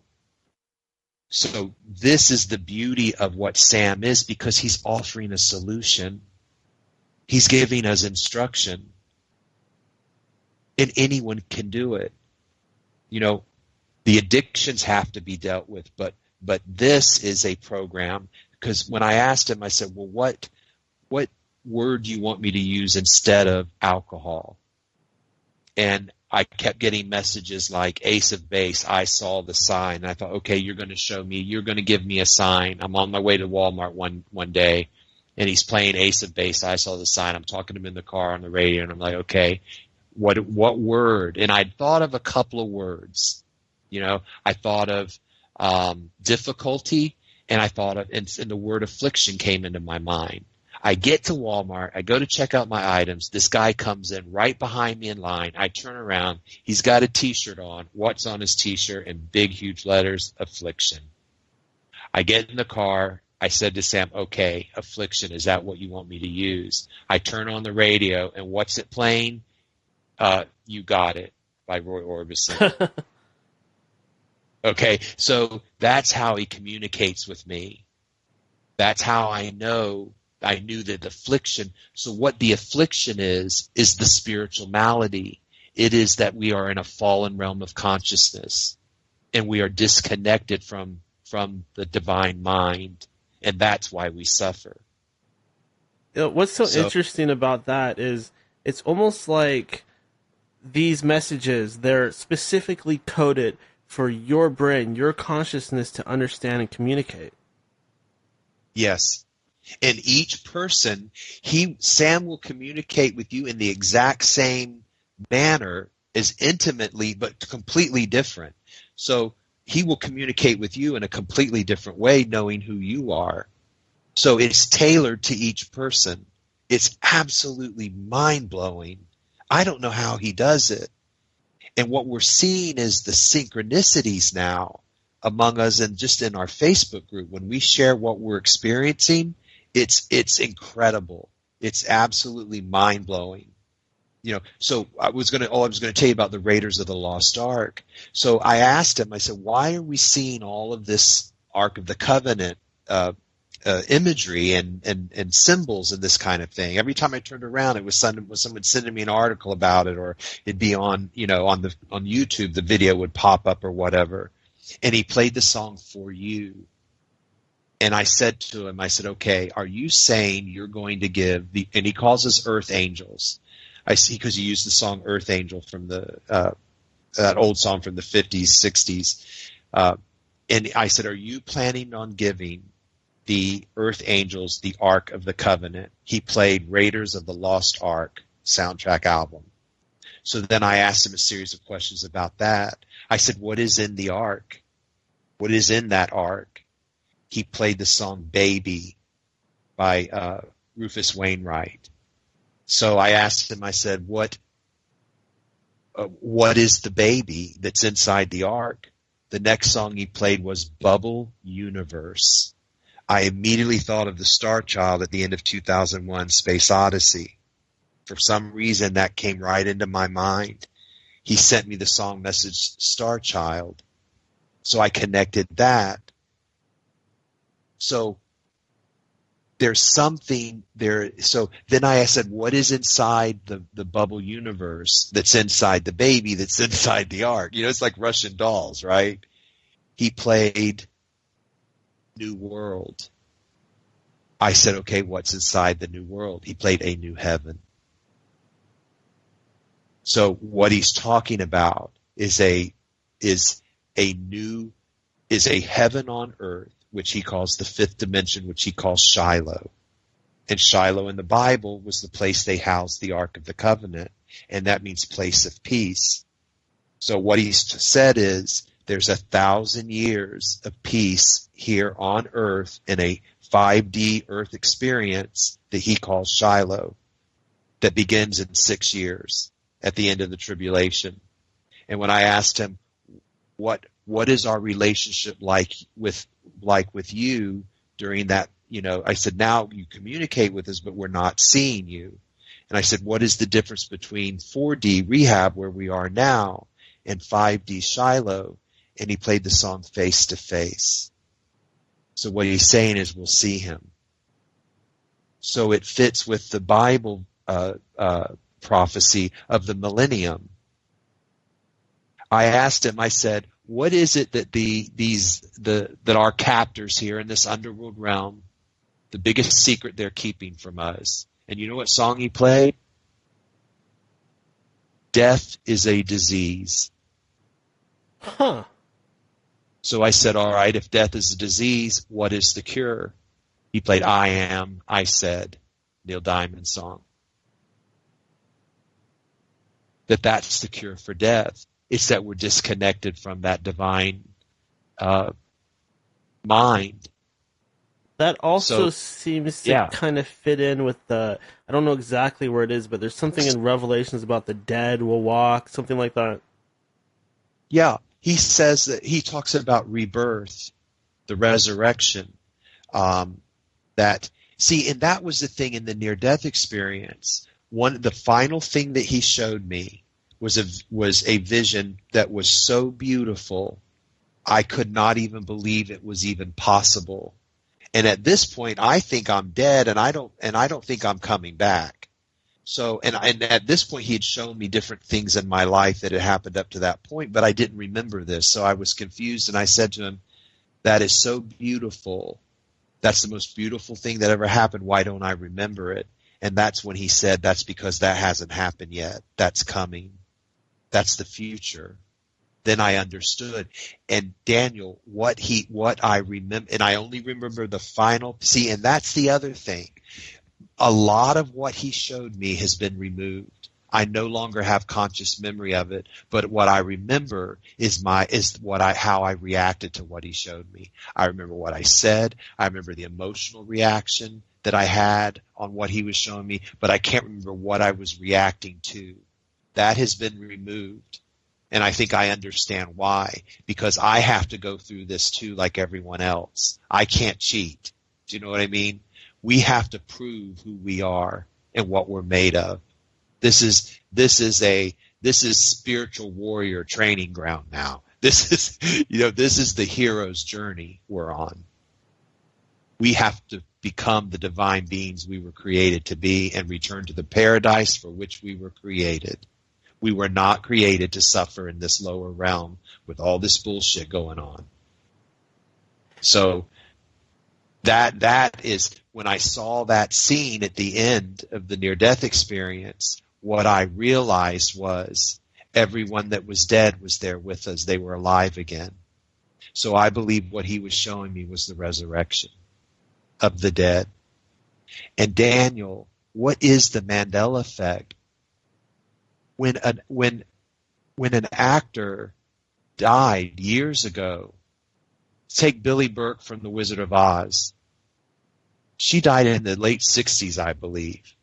this is the beauty of what Sam is, because he's offering a solution. He's giving us instruction. And anyone can do it. The addictions have to be dealt with, but this is a program, because when I asked him, I said, well, what word do you want me to use instead of alcohol? And I kept getting messages like Ace of Base, I saw the sign. And I thought, okay, you're going to show me, you're going to give me a sign. I'm on my way to Walmart one day, and he's playing Ace of Base, I saw the sign. I'm talking to him in the car on the radio, and I'm like, okay, what word? And I'd thought of a couple of words. I thought of difficulty, and I thought of, and the word affliction came into my mind. I get to Walmart. I go to check out my items. This guy comes in right behind me in line. I turn around. He's got a T-shirt on. What's on his T-shirt in big, huge letters? Affliction. I get in the car. I said to Sam, okay, affliction, is that what you want me to use? I turn on the radio, and what's it playing? You Got It by Roy Orbison. Okay, so that's how he communicates with me. That's how I knew that affliction. So what the affliction is the spiritual malady. It is that we are in a fallen realm of consciousness, and we are disconnected from the divine mind, and that's why we suffer.
What's so interesting about that is it's almost like these messages, they're specifically coded for your brain, your consciousness to understand and communicate.
Yes. And each person, Sam will communicate with you in the exact same manner, as intimately but completely different. So he will communicate with you in a completely different way, knowing who you are. So it's tailored to each person. It's absolutely mind-blowing. I don't know how he does it. And what we're seeing is the synchronicities now among us, and just in our Facebook group, when we share what we're experiencing, it's incredible. It's absolutely mind blowing. So I was going to tell you about the Raiders of the Lost Ark. So I asked him, I said, why are we seeing all of this Ark of the Covenant imagery and symbols and this kind of thing? Every time I turned around, it was someone sending me an article about it, or it'd be on YouTube, the video would pop up or whatever. And he played the song For You. And I said to him, I said, okay, are you saying you're going to give and he calls us Earth Angels. I see, because he used the song Earth Angel from the that old song from the 50s, 60s. And I said, are you planning on giving the Earth Angels the Ark of the Covenant? He played Raiders of the Lost Ark soundtrack album. So then I asked him a series of questions about that. I said, what is in the Ark? What is in that Ark? He played the song Baby by Rufus Wainwright. So I asked him, I said, what is the baby that's inside the Ark? The next song he played was Bubble Universe. I immediately thought of the Star Child at the end of 2001 Space Odyssey. For some reason, that came right into my mind. He sent me the song message Star Child. So I connected that. So there's something there. So then I said, what is inside the bubble universe that's inside the baby that's inside the Ark? It's like Russian dolls, right? He played New World. I said, okay, what's inside the New World? He played A New Heaven. So what he's talking about is a heaven on earth, which he calls the fifth dimension, which he calls Shiloh. And Shiloh in the Bible was the place they housed the Ark of the Covenant, and that means place of peace. So what he's said is there's 1,000 years of peace here on earth in a 5D earth experience that he calls Shiloh that begins in 6 years at the end of the tribulation. And when I asked him, what is our relationship like with you during that, I said, now you communicate with us, but we're not seeing you. And I said, what is the difference between 4D rehab, where we are now, and 5D Shiloh? And he played the song Face to Face. So what he's saying is we'll see him. So it fits with the Bible prophecy of the millennium. I asked him, I said, what is it that that our captors here in this underworld realm, the biggest secret they're keeping from us? And you know what song he played? Death is a disease.
Huh.
So I said, all right, if death is a disease, what is the cure? He played I Am, I Said, Neil Diamond song. That's the cure for death. It's that we're disconnected from that divine mind.
That also seems to kind of fit in with I don't know exactly where it is, but there's something in Revelations about the dead will walk, something like that.
Yeah, he says that he talks about rebirth, the resurrection. And that was the thing in the near-death experience. The final thing that he showed me was a vision that was so beautiful, I could not even believe it was even possible. And at this point, I think I'm dead, and I don't think I'm coming back. So, and at this point, he had shown me different things in my life that had happened up to that point, but I didn't remember this. So I was confused, and I said to him, that is so beautiful. That's the most beautiful thing that ever happened. Why don't I remember it? And that's when he said, that's because that hasn't happened yet. That's coming. That's the future. Then I understood. And Daniel, what I remember, and I only remember the final, and that's the other thing. A lot of what he showed me has been removed. I no longer have conscious memory of it, but what I remember is how I reacted to what he showed me. I remember what I said. I remember the emotional reaction that I had on what he was showing me, but I can't remember what I was reacting to. That has been removed. And I think I understand why, because I have to go through this too, like everyone else. I can't cheat. Do you know what I mean? We have to prove who we are and what we're made of. This is spiritual warrior training ground now. This is the hero's journey we're on. We have to become the divine beings we were created to be and return to the paradise for which we were created. We were not created to suffer in this lower realm with all this bullshit going on. So that is when I saw that scene at the end of the near-death experience, what I realized was everyone that was dead was there with us. They were alive again. So I believe what he was showing me was the resurrection of the dead. And Daniel, what is the Mandela effect? When an actor died years ago, take Billy Burke from The Wizard of Oz. She died in the late 60s, I believe.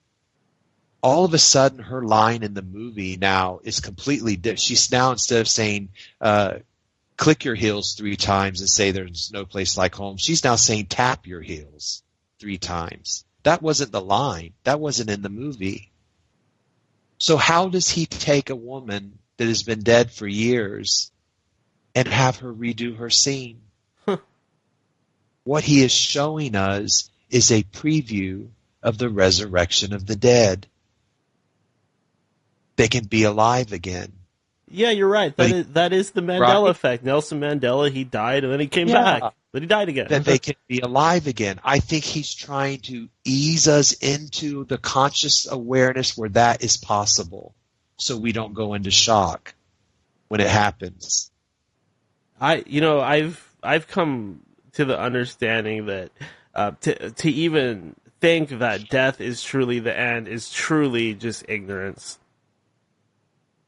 All of a sudden, her line in the movie now is completely different. She's now, instead of saying, click your heels 3 times and say there's no place like home, she's now saying tap your heels 3 times. That wasn't the line. That wasn't in the movie. So how does he take a woman that has been dead for years and have her redo her scene? What he is showing us is a preview of the resurrection of the dead. They can be alive again.
Yeah, you're right. That is the Mandela effect. Nelson Mandela, he died and then he came back. But he died again.
That they can be alive again. I think he's trying to ease us into the conscious awareness where that is possible, so we don't go into shock when it happens.
I've come to the understanding that to even think that death is truly the end is truly just ignorance.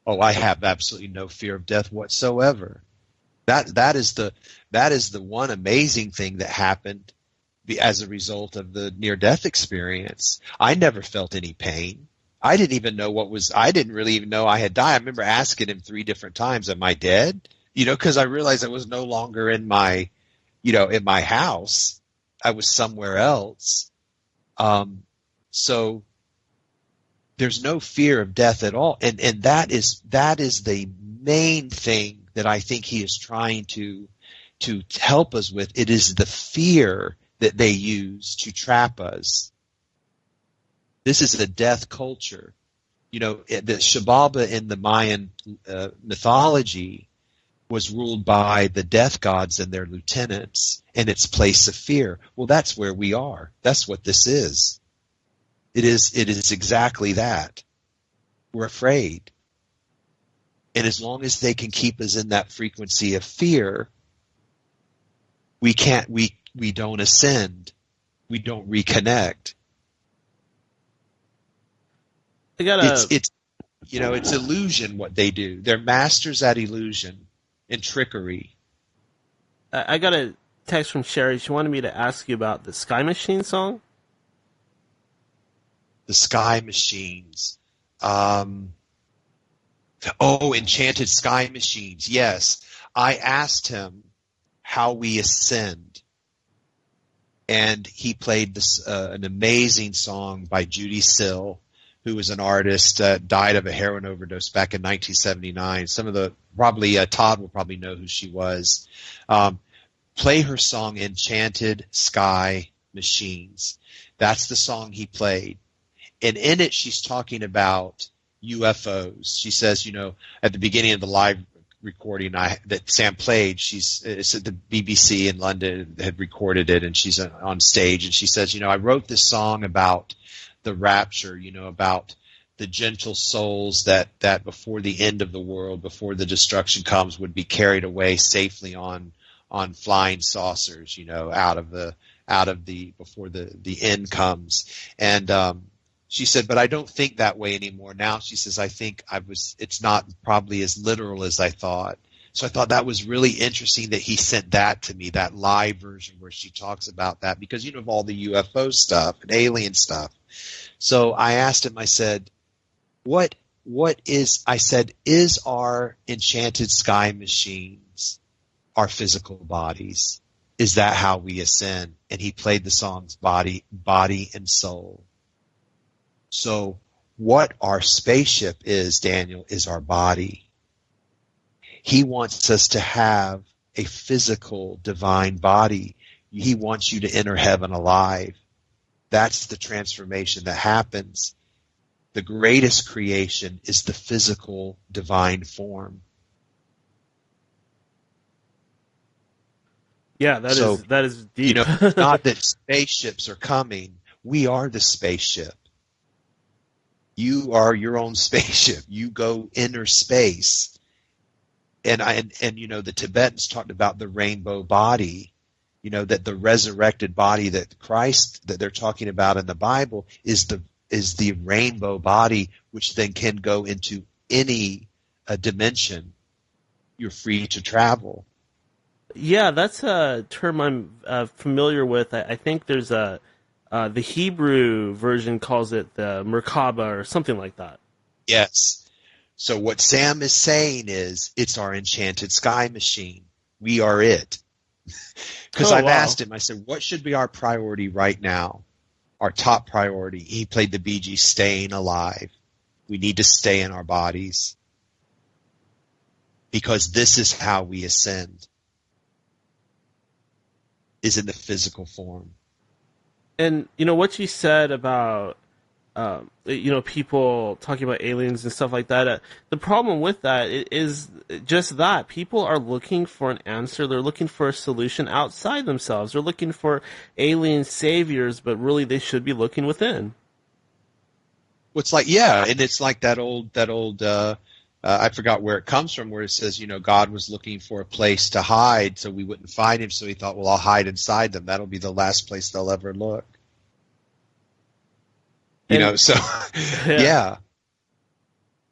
Oh, I have absolutely no fear of death whatsoever. That is the one amazing thing that happened as a result of the near-death experience. I never felt any pain. I didn't even know I didn't really even know I had died. I remember asking him 3 different times, am I dead? Because I realized I was no longer in my house. I was somewhere else. So there's no fear of death at all. And that is the main thing that I think he is trying to help us with. It is the fear that they use to trap us. This is a death culture. The Shibaba in the Mayan mythology was ruled by the death gods and their lieutenants, and its place of fear. Well, that's where we are. That's what this is. It is exactly that. We're afraid. And as long as they can keep us in that frequency of fear, we don't ascend. We don't reconnect. It's illusion what they do. They're masters at illusion and trickery.
I got a text from Sherry. She wanted me to ask you about the Sky Machine song.
The Sky Machines. Enchanted Sky Machines. Yes. I asked him how we ascend. And he played an amazing song by Judy Sill, who was an artist, died of a heroin overdose back in 1979. Todd will probably know who she was. Play her song, Enchanted Sky Machines. That's the song he played. And in it, she's talking about UFOs. She says, at the beginning of the live recording that Sam played, it's at the BBC in London had recorded it, and she's on stage, and she says, I wrote this song about the rapture, about the gentle souls that before the end of the world, before the destruction comes, would be carried away safely on flying saucers, before the end comes. And she said, but I don't think that way anymore. Now she says, I think it's not probably as literal as I thought. So I thought that was really interesting that he sent that to me, that live version where she talks about that, because of all the UFO stuff and alien stuff. So I asked him, I said, is our enchanted sky machines our physical bodies? Is that how we ascend? And he played the songs Body and Soul. So what our spaceship is, Daniel, is our body. He wants us to have a physical divine body. He wants you to enter heaven alive. That's the transformation that happens. The greatest creation is the physical divine form.
Yeah, that is deep.
Not that spaceships are coming. We are the spaceship. You are your own spaceship. You go inner space. And the Tibetans talked about the rainbow body, that the resurrected body that Christ that they're talking about in the Bible is the rainbow body, which then can go into any dimension. You're free to travel.
Yeah, that's a term I'm familiar with. I think there's the Hebrew version calls it the Merkaba or something like that.
Yes. So what Sam is saying is it's our enchanted sky machine. We are it. Because I've asked him, I said, what should be our priority right now? Our top priority. He played the Bee Gees, staying alive. We need to stay in our bodies. Because this is how we ascend. Is in the physical form.
And what you said about people talking about aliens and stuff like that. The problem with that is just that people are looking for an answer. They're looking for a solution outside themselves. They're looking for alien saviors, but really they should be looking within.
Well, it's like, yeah, and it's like that old. I forgot where it comes from, where it says, God was looking for a place to hide so we wouldn't find him. So he thought, well, I'll hide inside them. That'll be the last place they'll ever look. Yeah.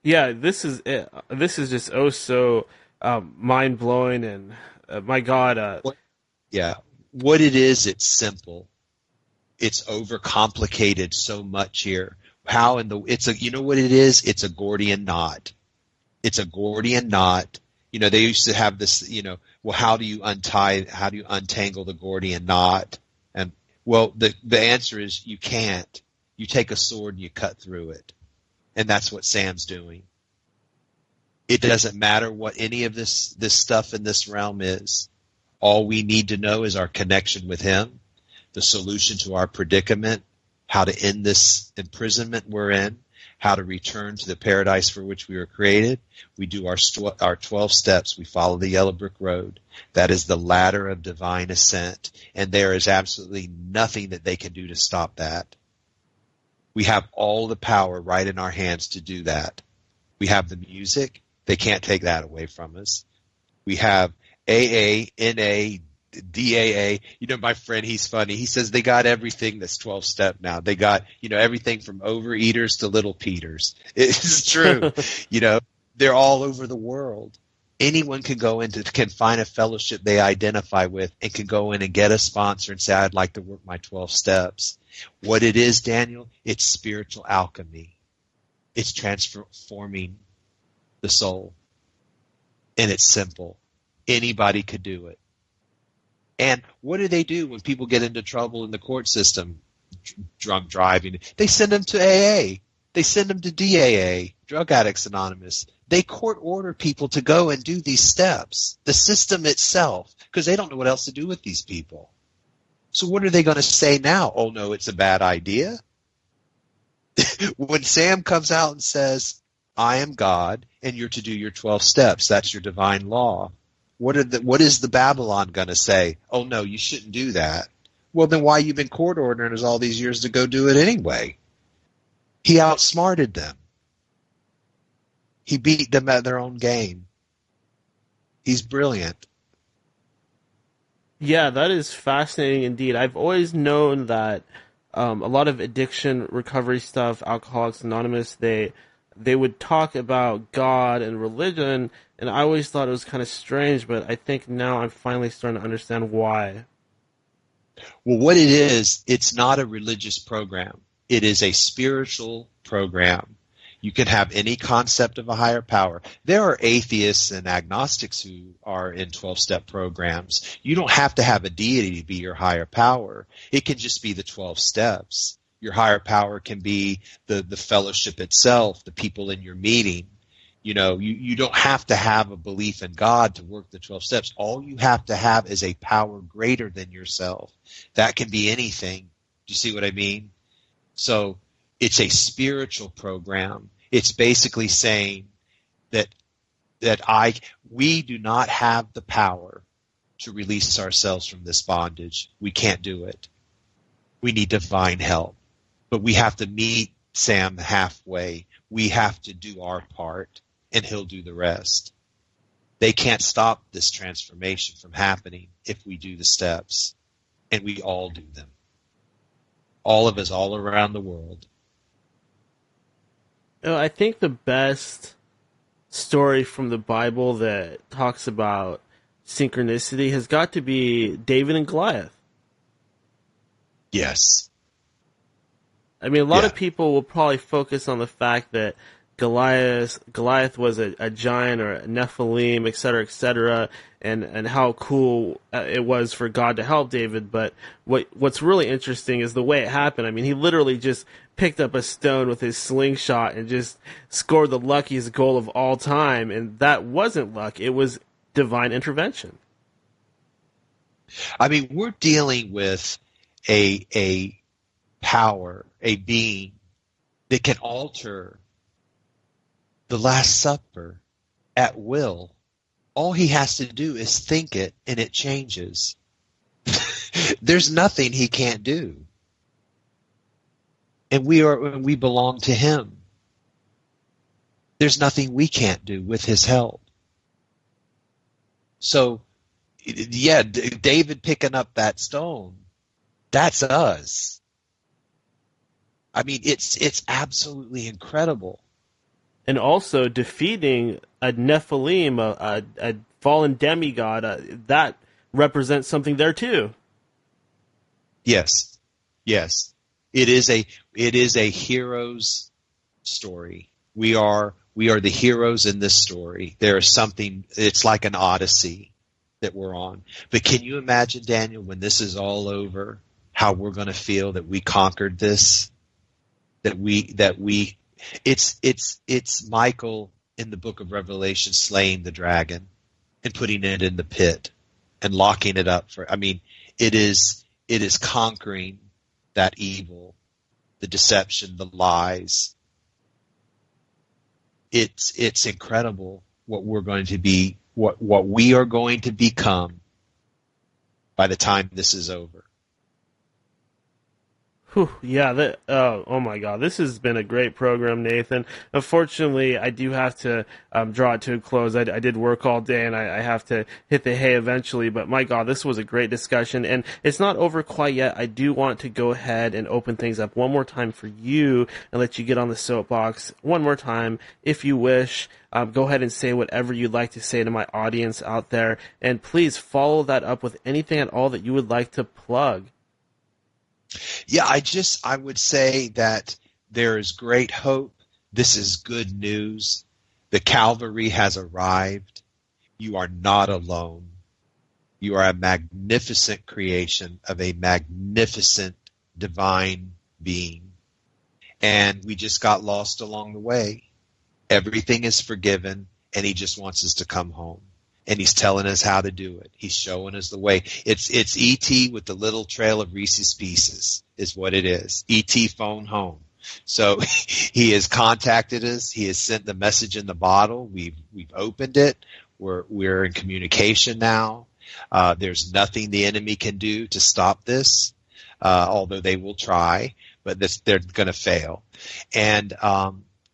Yeah, this is it. This is just so mind blowing, and my God.
What it is, it's simple. It's overcomplicated so much here. You know what it is? It's a Gordian knot. It's a Gordian knot. They used to have this, well, how do you untangle the Gordian knot? And well, the answer is you can't. You take a sword and you cut through it. And that's what Sam's doing. It doesn't matter what any of this stuff in this realm is. All we need to know is our connection with him, the solution to our predicament, how to end this imprisonment we're in, how to return to the paradise for which we were created. We do our 12 steps. We follow the yellow brick road. That is the ladder of divine ascent. And there is absolutely nothing that they can do to stop that. We have all the power right in our hands to do that. We have the music. They can't take that away from us. We have AA, NA, DAA. My friend, he's funny. He says they got everything that's 12-step now. They got, everything from overeaters to little Peters. It's true. They're all over the world. Anyone can find a fellowship they identify with and can go in and get a sponsor and say, I'd like to work my 12 steps. What it is, Daniel, it's spiritual alchemy. It's transforming the soul. And it's simple. Anybody could do it. And what do they do when people get into trouble in the court system? Drunk driving. They send them to AA. They send them to DAA, Drug Addicts Anonymous. They court order people to go and do these steps. The system itself, because they don't know what else to do with these people. So what are they going to say now? Oh, no, it's a bad idea. When Sam comes out and says, I am God, and you're to do your 12 steps, that's your divine law. What is the Babylon going to say? Oh, no, you shouldn't do that. Well, then why you been court ordering us all these years to go do it anyway? He outsmarted them. He beat them at their own game. He's brilliant.
Yeah, that is fascinating indeed. I've always known that a lot of addiction recovery stuff, Alcoholics Anonymous, they would talk about God and religion, and I always thought it was kind of strange, but I think now I'm finally starting to understand why.
Well, what it is, it's not a religious program. It is a spiritual program. You can have any concept of a higher power. There are atheists and agnostics who are in 12-step programs. You don't have to have a deity to be your higher power. It can just be the 12 steps. Your higher power can be the fellowship itself, the people in your meeting. You don't have to have a belief in God to work the 12 steps. All you have to have is a power greater than yourself. That can be anything. Do you see what I mean? So it's a spiritual program. It's basically saying that we do not have the power to release ourselves from this bondage. We can't do it. We need divine help. But we have to meet Sam halfway. We have to do our part, and he'll do the rest. They can't stop this transformation from happening if we do the steps, and we all do them. All of us, all around the world.
I think the best story from the Bible that talks about synchronicity has got to be David and Goliath.
Yes.
I mean, a lot of people will probably focus on the fact that Goliath was a giant or a Nephilim, et cetera, and how cool it was for God to help David. But what's really interesting is the way it happened. I mean, he literally just picked up a stone with his slingshot and just scored the luckiest goal of all time. And that wasn't luck. It was divine intervention.
I mean, we're dealing with a power, a being that can alter the Last Supper at will. All he has to do is think it, and it changes. There's nothing he can't do. And we belong to him. There's nothing we can't do with his help. So, yeah, David picking up that stone, that's us. I mean, it's absolutely incredible.
And also defeating a Nephilim, a fallen demigod, that represents something there too.
Yes. It is a hero's story. We are the heroes in this story. There is something, it's like an odyssey that we're on. But can you imagine, Daniel, when this is all over, how we're going to feel that we conquered this? It's Michael in the book of Revelation slaying the dragon and putting it in the pit and locking it up it is conquering that evil, the deception, the lies. It's incredible what we're going to be, what we are going to become by the time this is over.
Whew, yeah, oh my God, this has been a great program, Nathan. Unfortunately, I do have to draw it to a close. I did work all day, and I have to hit the hay eventually, but my God, this was a great discussion, and it's not over quite yet. I do want to go ahead and open things up one more time for you and let you get on the soapbox one more time, if you wish. Go ahead and say whatever you'd like to say to my audience out there, and please follow that up with anything at all that you would like to plug.
Yeah, I would say that there is great hope. This is good news. The Calvary has arrived. You are not alone. You are a magnificent creation of a magnificent divine being. And we just got lost along the way. Everything is forgiven, and he just wants us to come home. And he's telling us how to do it. He's showing us the way. It's E.T. with the little trail of Reese's Pieces is what it is. E.T. phone home. So he has contacted us. He has sent the message in the bottle. We've opened it. We're in communication now. There's nothing the enemy can do to stop this, although they will try, but they're going to fail. And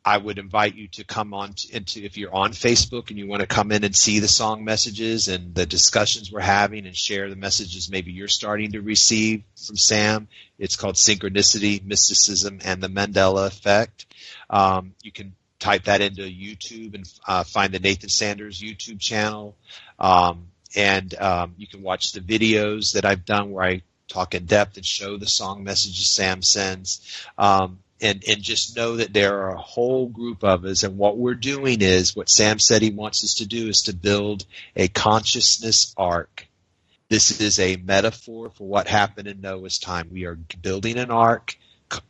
I would invite you to come on if you're on Facebook and you want to come in and see the song messages and the discussions we're having and share the messages maybe you're starting to receive from Sam. It's called Synchronicity, Mysticism, and the Mandela Effect. You can type that into YouTube and find the Nathan Sanders YouTube channel. And you can watch the videos that I've done where I talk in depth and show the song messages Sam sends. And just know that there are a whole group of us, and what we're doing is, what Sam said he wants us to do is to build a consciousness ark. This is a metaphor for what happened in Noah's time. We are building an ark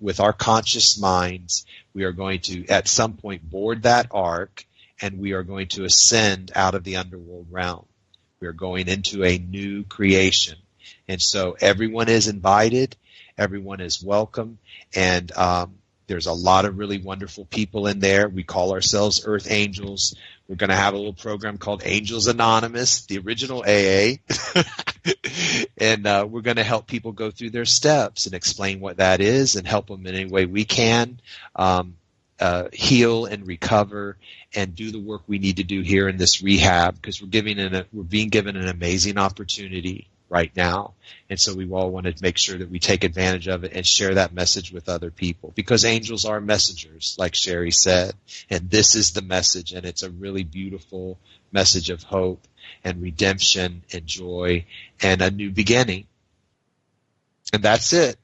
with our conscious minds. We are going to, at some point, board that ark, and we are going to ascend out of the underworld realm. We are going into a new creation. And so everyone is invited. Everyone is welcome, and there's a lot of really wonderful people in there. We call ourselves Earth Angels. We're going to have a little program called Angels Anonymous, the original AA. And we're going to help people go through their steps and explain what that is and help them in any way we can heal and recover and do the work we need to do here in this rehab, because we're being given an amazing opportunity right now. And so we all want to make sure that we take advantage of it and share that message with other people, because angels are messengers, like Sherry said. And this is the message, and it's a really beautiful message of hope and redemption and joy and a new beginning. And that's it.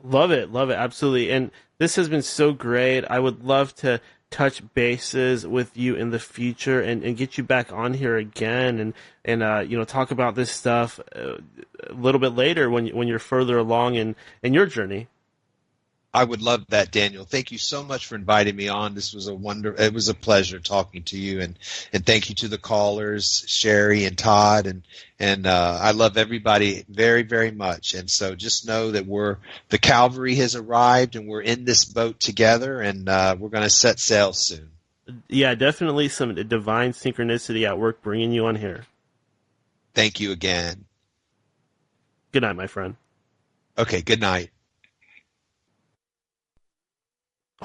Love it, absolutely. And this has been so great. I would love to touch bases with you in the future and get you back on here again and talk about this stuff a little bit later when you're further along in your journey.
I would love that, Daniel. Thank you so much for inviting me on. This was it was a pleasure talking to you, and thank you to the callers, Sherry and Todd, and I love everybody very, very much. And so just know that the Calvary has arrived, and we're in this boat together, and we're going to set sail soon.
Yeah, definitely some divine synchronicity at work bringing you on here.
Thank you again.
Good night, my friend.
Okay, good night.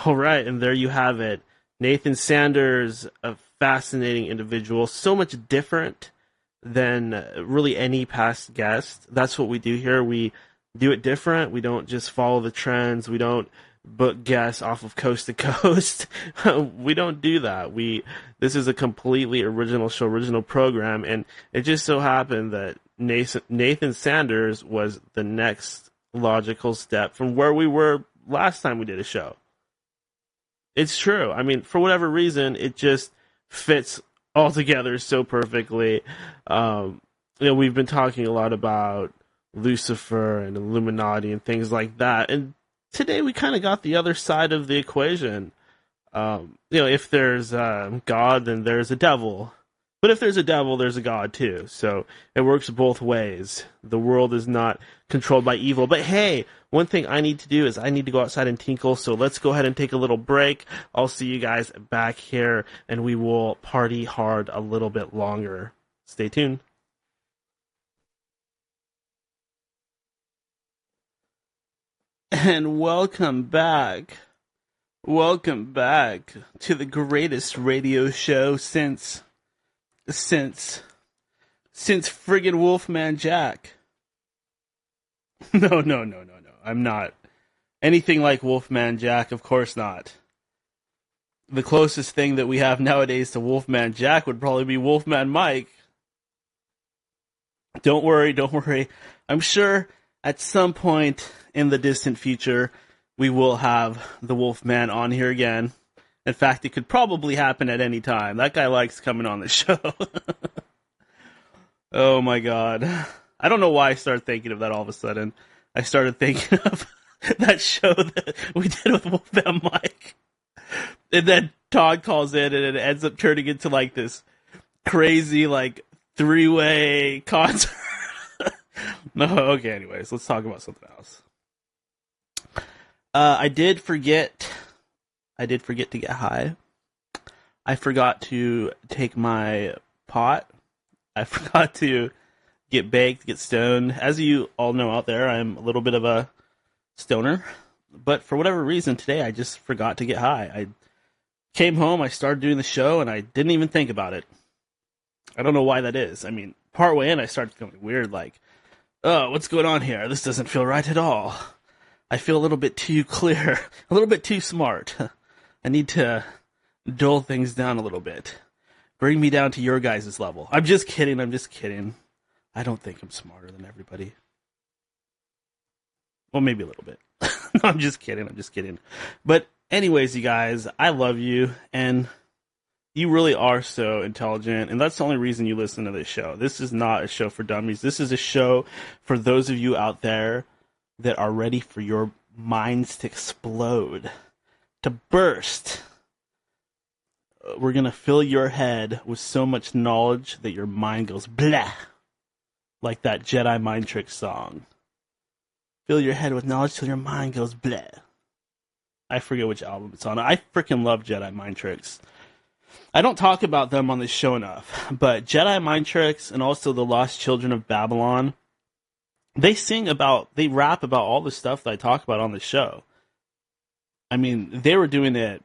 All right, and there you have it. Nathan Sanders, a fascinating individual, so much different than really any past guest. That's what we do here. We do it different. We don't just follow the trends. We don't book guests off of coast to coast. We don't do that. This is a completely original show, original program, and it just so happened that Nathan Sanders was the next logical step from where we were last time we did a show. It's true. I mean, for whatever reason, it just fits all together so perfectly. We've been talking a lot about Lucifer and Illuminati and things like that, and today we kind of got the other side of the equation. If there's God, then there's a devil. But if there's a devil, there's a God too. So it works both ways. The world is not controlled by evil. But hey, one thing I need to do is I need to go outside and tinkle. So let's go ahead and take a little break. I'll see you guys back here, and we will party hard a little bit longer. Stay tuned. And welcome back. Welcome back to the greatest radio show since friggin' Wolfman Jack. No. I'm not anything like Wolfman Jack, of course not. The closest thing that we have nowadays to Wolfman Jack would probably be Wolfman Mike. Don't worry. I'm sure at some point in the distant future, we will have the Wolfman on here again. In fact, it could probably happen at any time. That guy likes coming on the show. Oh my God. I don't know why I started thinking of that all of a sudden. I started thinking of that show that we did with Wolfman Mike. And then Todd calls in and it ends up turning into like this crazy like three-way concert. No, okay, anyways, let's talk about something else. I did forget to get high. I forgot to take my pot. I forgot to get baked, get stoned. As you all know out there, I'm a little bit of a stoner. But for whatever reason, today I just forgot to get high. I came home, I started doing the show, and I didn't even think about it. I don't know why that is. I mean, partway in, I started feeling weird, like, oh, what's going on here? This doesn't feel right at all. I feel a little bit too clear, a little bit too smart. I need to dull things down a little bit. Bring me down to your guys' level. I'm just kidding. I don't think I'm smarter than everybody. Well, maybe a little bit. No, I'm just kidding. But anyways, you guys, I love you, and you really are so intelligent, and that's the only reason you listen to this show. This is not a show for dummies. This is a show for those of you out there that are ready for your minds to explode, to burst. We're going to fill your head with so much knowledge that your mind goes blah, like that Jedi mind trick song. Fill your head with knowledge till your mind goes blah. I forget which album it's on. I freaking love Jedi Mind Tricks. I don't talk about them on this show enough, but Jedi Mind Tricks and also the Lost Children of Babylon, they rap about all the stuff that I talk about on the show. I mean, they were doing it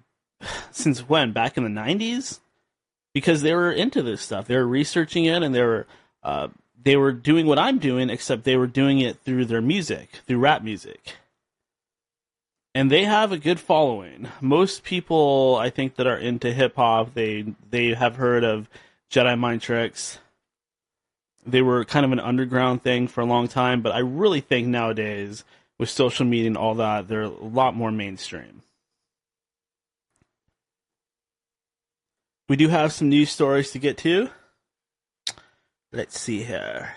since when? Back in the 90s? Because they were into this stuff. They were researching it, and they were doing what I'm doing, except they were doing it through their music, through rap music. And they have a good following. Most people, I think, that are into hip-hop, they have heard of Jedi Mind Tricks. They were kind of an underground thing for a long time, but I really think nowadays, with social media and all that, they're a lot more mainstream. We do have some news stories to get to. Let's see here.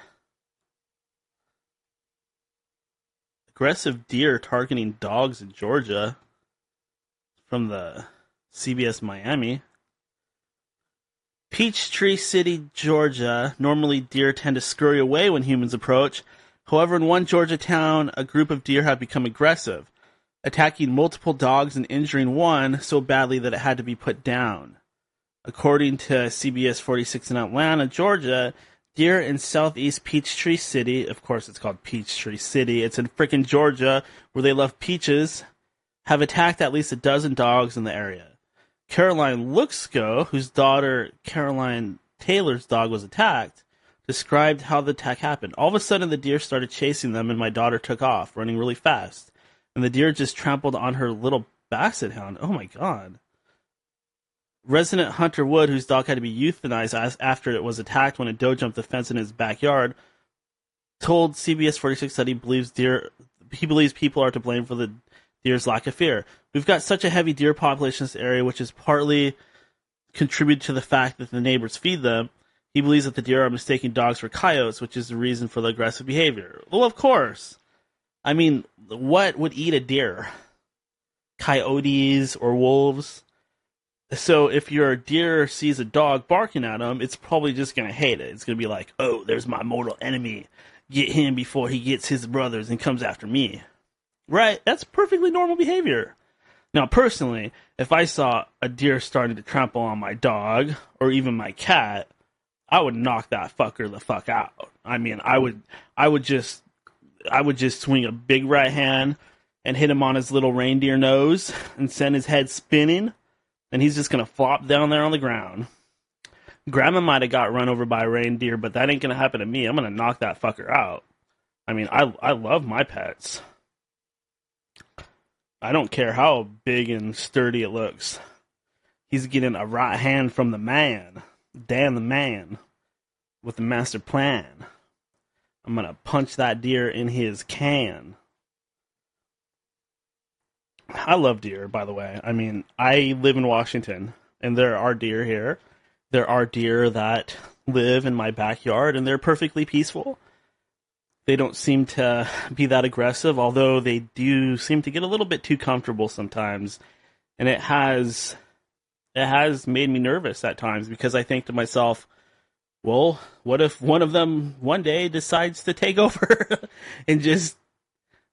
Aggressive deer targeting dogs in Georgia, from the CBS Miami. Peachtree City, Georgia. Normally deer tend to scurry away when humans approach. However, in one Georgia town, a group of deer have become aggressive, attacking multiple dogs and injuring one so badly that it had to be put down. According to CBS 46 in Atlanta, Georgia, deer in southeast Peachtree City, of course it's called Peachtree City, it's in frickin' Georgia, where they love peaches, have attacked at least a dozen dogs in the area. Caroline Luxco, whose daughter Caroline Taylor's dog was attacked, described how the attack happened. All of a sudden the deer started chasing them and my daughter took off, running really fast. And the deer just trampled on her little basset hound. Oh my god. Resident Hunter Wood, whose dog had to be euthanized after it was attacked when a doe jumped the fence in his backyard, told CBS 46 that he believes people are to blame for the deer's lack of fear. We've got such a heavy deer population in this area, which is partly contributed to the fact that the neighbors feed them. He believes that the deer are mistaking dogs for coyotes, which is the reason for the aggressive behavior. Well, of course. I mean, what would eat a deer? Coyotes or wolves? So if your deer sees a dog barking at him, it's probably just going to hate it. It's going to be like, oh, there's my mortal enemy. Get him before he gets his brothers and comes after me. Right? That's perfectly normal behavior. Now, personally, if I saw a deer starting to trample on my dog or even my cat, I would knock that fucker the fuck out. I mean, I would just swing a big right hand and hit him on his little reindeer nose and send his head spinning. And he's just going to flop down there on the ground. Grandma might have got run over by a reindeer, but that ain't going to happen to me. I'm going to knock that fucker out. I mean, I love my pets. I don't care how big and sturdy it looks. He's getting a right hand from the man. Dan the man. With the master plan. I'm going to punch that deer in his can. I love deer, by the way. I mean, I live in Washington, and there are deer here. There are deer that live in my backyard, and they're perfectly peaceful. They don't seem to be that aggressive, although they do seem to get a little bit too comfortable sometimes. And it has made me nervous at times, because I think to myself, well, what if one of them one day decides to take over and just...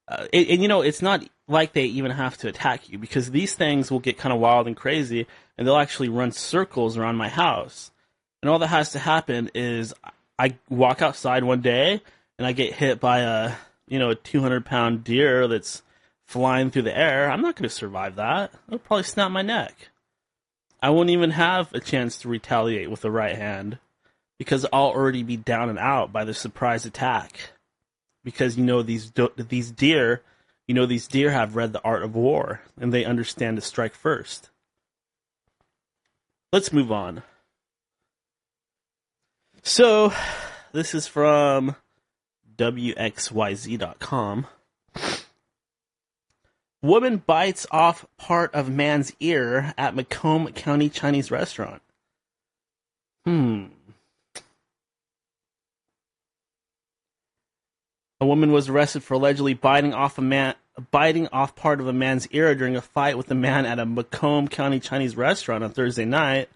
and you know, it's not like they even have to attack you, because these things will get kind of wild and crazy, and they'll actually run circles around my house. And all that has to happen is I walk outside one day and I get hit by a 200-pound deer that's flying through the air. I'm not going to survive that. It'll probably snap my neck. I won't even have a chance to retaliate with the right hand, because I'll already be down and out by the surprise attack. Because these deer have read the art of war, and they understand to strike first. Let's move on. So, this is from WXYZ.com. Woman bites off part of man's ear at Macomb County Chinese restaurant. A woman was arrested for allegedly biting off part of a man's ear during a fight with a man at a Macomb County Chinese restaurant on Thursday night.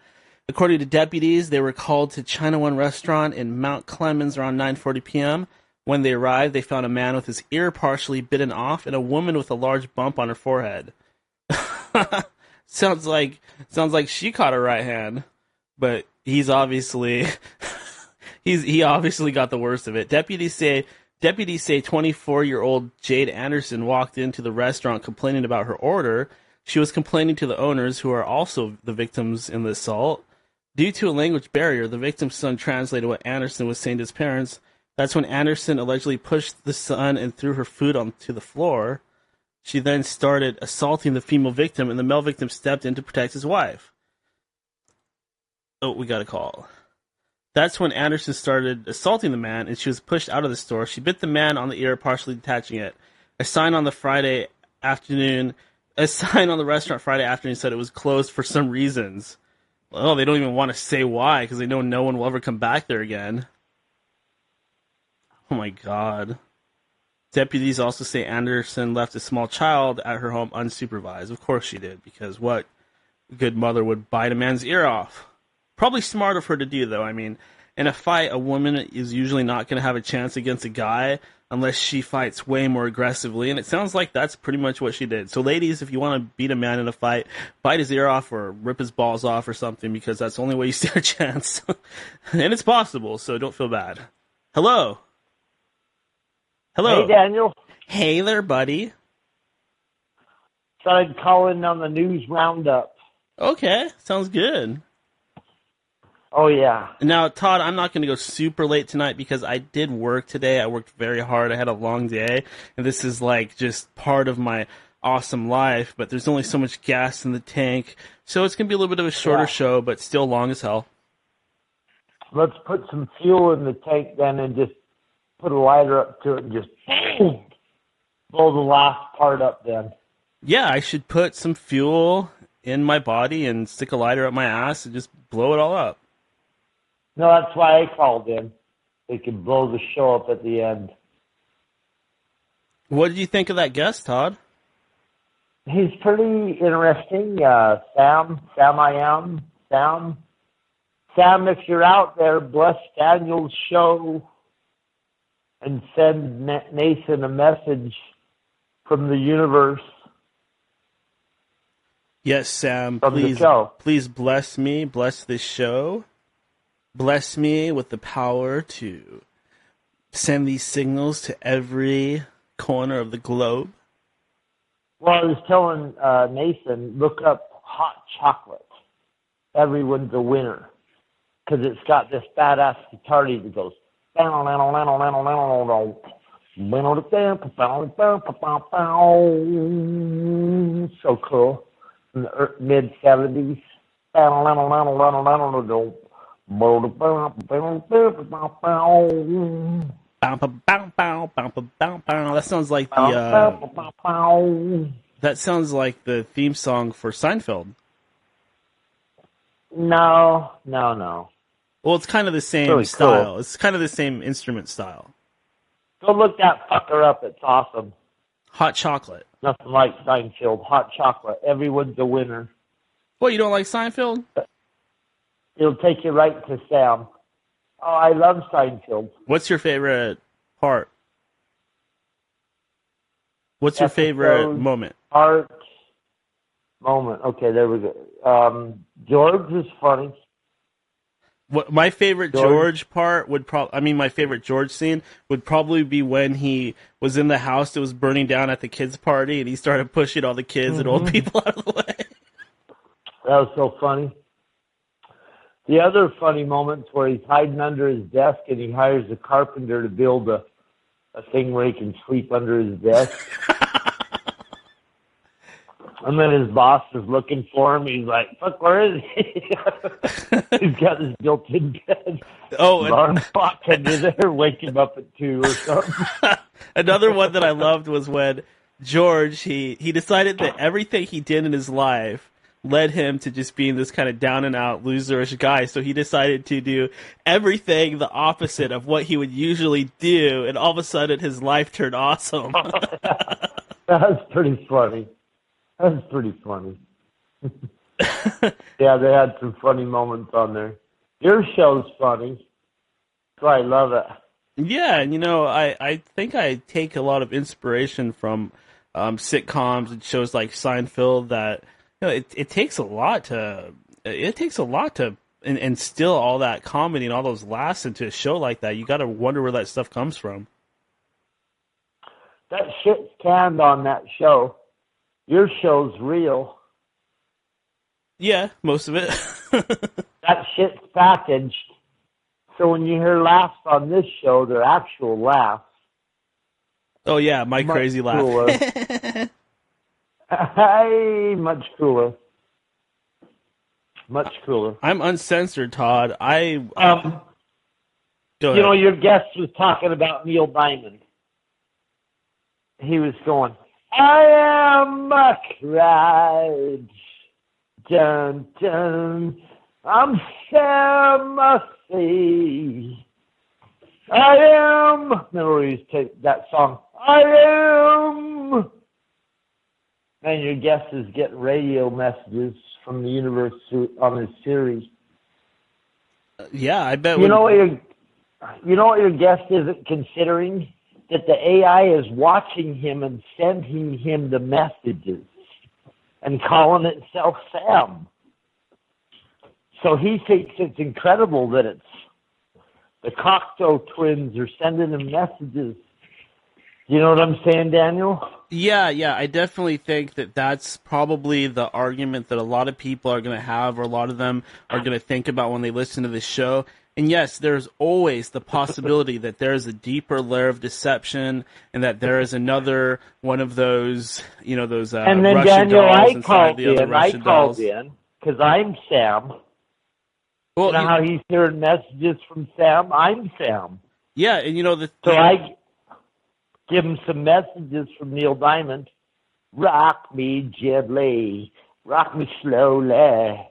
According to deputies, they were called to China One restaurant in Mount Clemens around 9:40 p.m. When they arrived, they found a man with his ear partially bitten off and a woman with a large bump on her forehead. sounds like she caught her right hand, but he's obviously he obviously got the worst of it. Deputies say 24-year-old Jade Anderson walked into the restaurant complaining about her order. She was complaining to the owners, who are also the victims in the assault. Due to a language barrier, the victim's son translated what Anderson was saying to his parents. That's when Anderson allegedly pushed the son and threw her food onto the floor. She then started assaulting the female victim, and the male victim stepped in to protect his wife. Oh, we got a call. That's when Anderson started assaulting the man, and she was pushed out of the store. She bit the man on the ear, partially detaching it. A sign on the restaurant Friday afternoon said it was closed for some reasons. Oh, they don't even want to say why, because they know no one will ever come back there again. Oh my God. Deputies also say Anderson left a small child at her home unsupervised. Of course she did, because what good mother would bite a man's ear off? Probably smart of her to do, though. I mean, in a fight, a woman is usually not going to have a chance against a guy unless she fights way more aggressively, and it sounds like that's pretty much what she did. So ladies, if you want to beat a man in a fight, bite his ear off or rip his balls off or something, because that's the only way you stand a chance. And it's possible, so don't feel bad. Hello.
Hey, Daniel.
Hey there, buddy.
Thought I'd call in on the news roundup.
Okay, sounds good.
Oh, yeah.
Now, Todd, I'm not going to go super late tonight because I did work today. I worked very hard. I had a long day, and this is like just part of my awesome life, but there's only so much gas in the tank, so it's going to be a little bit of a shorter show, but still long as hell.
Let's put some fuel in the tank then and just put a lighter up to it and just blow the last part up then.
Yeah, I should put some fuel in my body and stick a lighter up my ass and just blow it all up.
No, that's why I called in. They could blow the show up at the end.
What did you think of that guest, Todd?
He's pretty interesting. Sam, if you're out there, bless Daniel's show and send Nathan a message from the universe.
Yes, Sam,
from the show.
Please bless me, bless this show. Bless me with the power to send these signals to every corner of the globe.
Well, I was telling Nathan, look up hot chocolate. Everyone's a winner. Because it's got this badass guitar that goes... So cool. In the mid-70s.
That sounds like the theme song for Seinfeld.
No.
Well, it's kind of the same
really
style.
Cool.
It's kind of the same instrument style.
Go look that fucker up. It's awesome.
Hot chocolate.
Nothing like Seinfeld. Hot chocolate. Everyone's a winner.
What, you don't like Seinfeld?
It'll take you right to Sam. Oh, I love Seinfeld.
What's your favorite part? What's your favorite moment?
Moment. Okay, there we go. George is funny.
What my favorite George part would my favorite George scene would probably be when he was in the house that was burning down at the kids' party, and he started pushing all the kids and old people out of the way.
That was so funny. The other funny moments where he's hiding under his desk and he hires a carpenter to build a thing where he can sleep under his desk. And then his boss is looking for him. He's like, fuck, where is he? He's got his built-in bed.
Oh,
alarm clock under there, wake him up at 2 or something.
Another one that I loved was when George, he decided that everything he did in his life led him to just being this kind of down-and-out, loserish guy. So he decided to do everything the opposite of what he would usually do, and all of a sudden his life turned awesome.
That's pretty funny. Yeah, they had some funny moments on there. Your show's funny. So I love it.
Yeah, and I think I take a lot of inspiration from sitcoms and shows like Seinfeld that it takes a lot to instill all that comedy and all those laughs into a show like that. You got to wonder where that stuff comes from.
That shit's canned on that show. Your show's real.
Yeah, most of it.
That shit's packaged. So when you hear laughs on this show, they're actual laughs.
Oh yeah, my
Much
crazy laugh.
Cooler. Hey, much cooler. Much cooler.
I'm uncensored, Todd. Go ahead.
You know, your guest was talking about Neil Diamond. He was going, I am a cried. Dun, dun. I'm Sam Murphy. I am. Remember, he used to take that song. I am. And your guest is getting radio messages from the universe on his series.
Yeah, I bet.
You know what your guest isn't considering? That the AI is watching him and sending him the messages and calling itself Sam. So he thinks it's incredible that it's the Cocteau twins are sending him messages. You know what I'm saying, Daniel?
Yeah, I definitely think that that's probably the argument that a lot of people are going to have, or a lot of them are going to think about when they listen to this show. And yes, there's always the possibility that there is a deeper layer of deception, and that there is another one of those, those
and then
Russian
Daniel,
dolls inside the other
I
Russian dolls.
called in because I'm Sam.
Well,
you know how he's hearing messages from Sam? I'm Sam.
Yeah, and
So I give him some messages from Neil Diamond. Rock me gently, rock me slowly.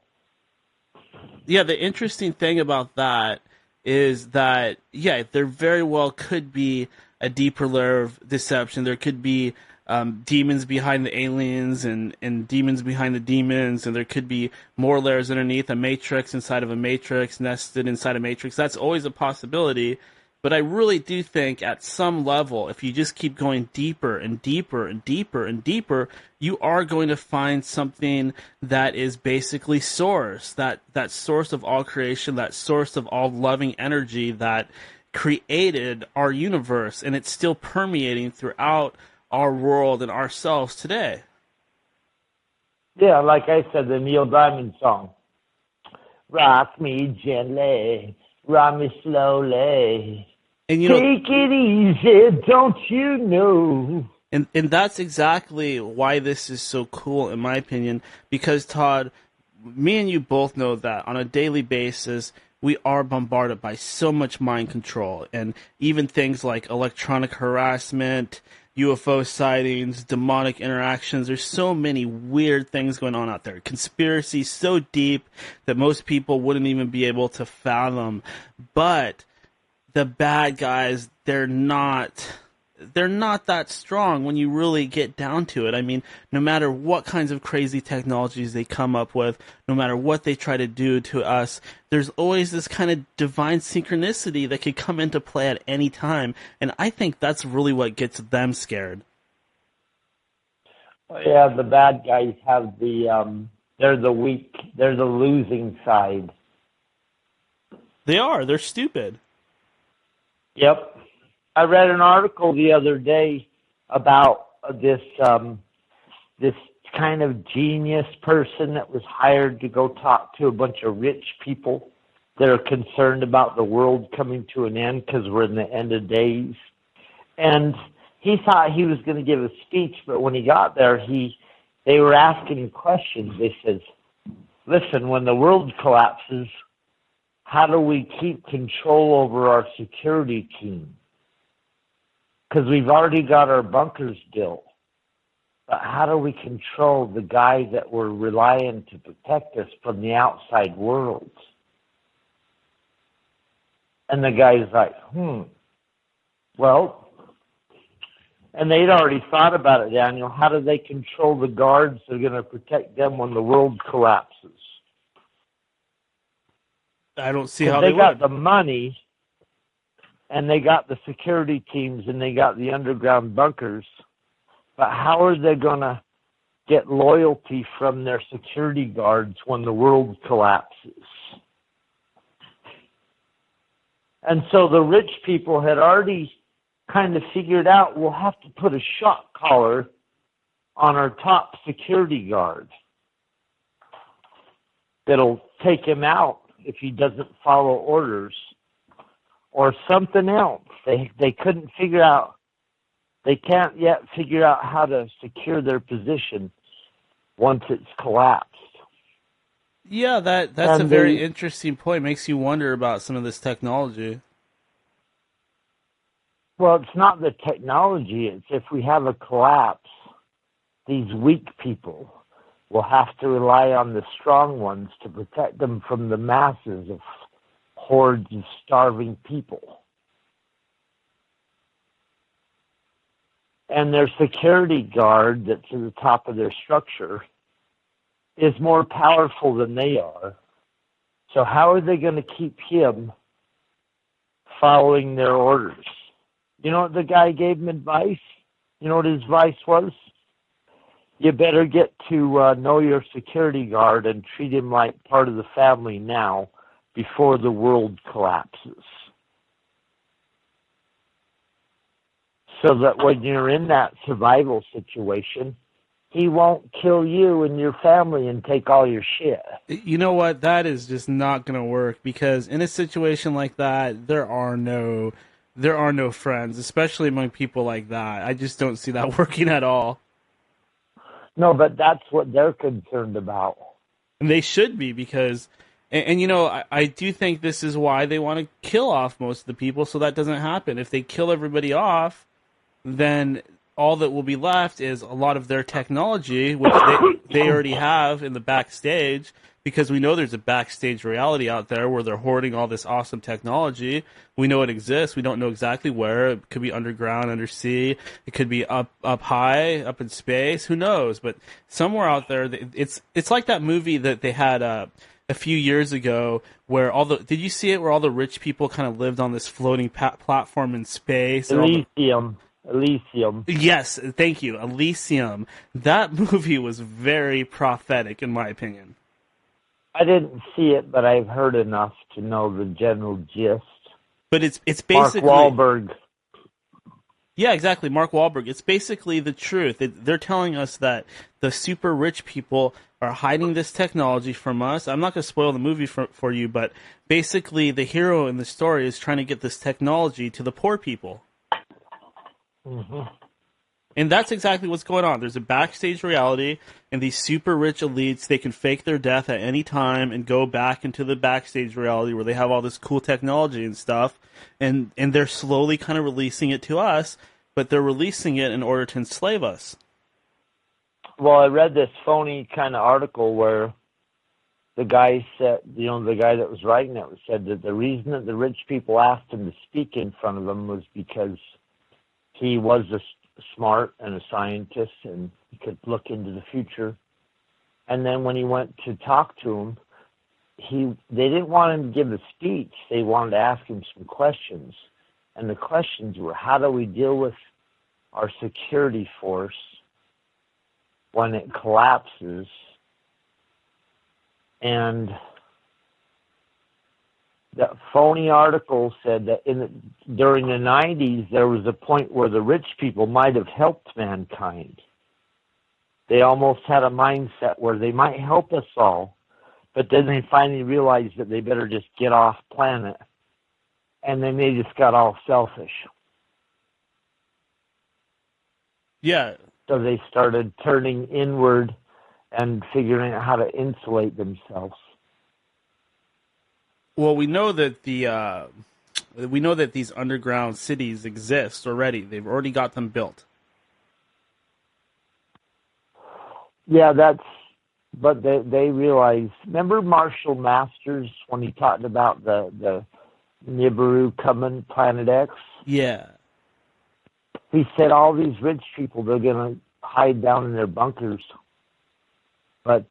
Yeah, the interesting thing about that is that, there very well could be a deeper layer of deception. There could be demons behind the aliens and demons behind the demons, and there could be more layers underneath, a matrix inside of a matrix, nested inside a matrix. That's always a possibility. But I really do think at some level, if you just keep going deeper and deeper and deeper and deeper, you are going to find something that is basically source, that source of all creation, that source of all loving energy that created our universe, and it's still permeating throughout our world and ourselves today.
Yeah, like I said, the Neil Diamond song. Rock me gently, rock me slowly.
And
take it easy, don't you know?
And that's exactly why this is so cool, in my opinion, because, Todd, me and you both know that on a daily basis, we are bombarded by so much mind control, and even things like electronic harassment, UFO sightings, demonic interactions. There's so many weird things going on out there. Conspiracy so deep that most people wouldn't even be able to fathom. But the bad guys, they're not that strong when you really get down to it. I mean, no matter what kinds of crazy technologies they come up with, no matter what they try to do to us, there's always this kind of divine synchronicity that could come into play at any time. And I think that's really what gets them scared.
Yeah, the bad guys have they're the weak, they're the losing side.
They're stupid.
Yep. I read an article the other day about this kind of genius person that was hired to go talk to a bunch of rich people that are concerned about the world coming to an end because we're in the end of days. And he thought he was going to give a speech, but when he got there, they were asking him questions. They said, listen, when the world collapses, how do we keep control over our security team? Because we've already got our bunkers built. But how do we control the guys that we're relying to protect us from the outside world? And the guy's like, well, and they'd already thought about it, Daniel. How do they control the guards that are going to protect them when the world collapses?
I don't see how they
got
would.
The money, and they got the security teams, and they got the underground bunkers. But how are they going to get loyalty from their security guards when the world collapses. And so the rich people had already kind of figured out, we'll have to put a shock collar on our top security guard that'll take him out if he doesn't follow orders, or something else. They couldn't figure out, they can't yet figure out how to secure their position once it's collapsed.
Yeah, that's a very interesting point. Makes you wonder about some of this technology.
Well, it's not the technology. It's if we have a collapse, these weak people will have to rely on the strong ones to protect them from the masses of hordes of starving people. And their security guard that's at the top of their structure is more powerful than they are. So how are they going to keep him following their orders? You know what the guy gave him advice? You know what his advice was? You better get to know your security guard and treat him like part of the family now before the world collapses. So that when you're in that survival situation, he won't kill you and your family and take all your shit.
You know what? That is just not going to work, because in a situation like that, there are no friends, especially among people like that. I just don't see that working at all.
No, but that's what they're concerned about.
And they should be, because, and you know, I do think this is why they want to kill off most of the people, so that doesn't happen. If they kill everybody off, then all that will be left is a lot of their technology, which they already have in the backstage, because we know there's a backstage reality out there where they're hoarding all this awesome technology. We know it exists. We don't know exactly where. It could be underground, undersea. It could be up high, up in space. Who knows? But somewhere out there, it's like that movie that they had a few years ago where did you see it, where all the rich people kind of lived on this floating platform in space?
Elysium.
Yes, thank you. Elysium. That movie was very prophetic, in my opinion.
I didn't see it, but I've heard enough to know the general gist.
But it's basically
Mark Wahlberg.
Yeah, exactly. Mark Wahlberg. It's basically the truth. They're telling us that the super rich people are hiding this technology from us. I'm not going to spoil the movie for you, but basically the hero in the story is trying to get this technology to the poor people.
Mm-hmm.
And that's exactly what's going on. There's a backstage reality, and these super rich elites, they can fake their death at any time and go back into the backstage reality where they have all this cool technology and stuff, and they're slowly kind of releasing it to us, but they're releasing it in order to enslave us.
Well, I read this phony kind of article where the guy said, the guy that was writing it said that the reason that the rich people asked him to speak in front of them was because he was smart and a scientist and he could look into the future. And then when he went to talk to him, they didn't want him to give a speech. They wanted to ask him some questions. And the questions were, how do we deal with our security force when it collapses? And that phony article said that during the 90s, there was a point where the rich people might have helped mankind. They almost had a mindset where they might help us all, but then they finally realized that they better just get off planet, and then they just got all selfish.
Yeah.
So they started turning inward and figuring out how to insulate themselves.
Well, we know that these underground cities exist already. They've already got them built.
Yeah, but they realize. Remember Marshall Masters when he talked about the Nibiru coming, Planet X?
Yeah.
He said all these rich people, they're going to hide down in their bunkers, but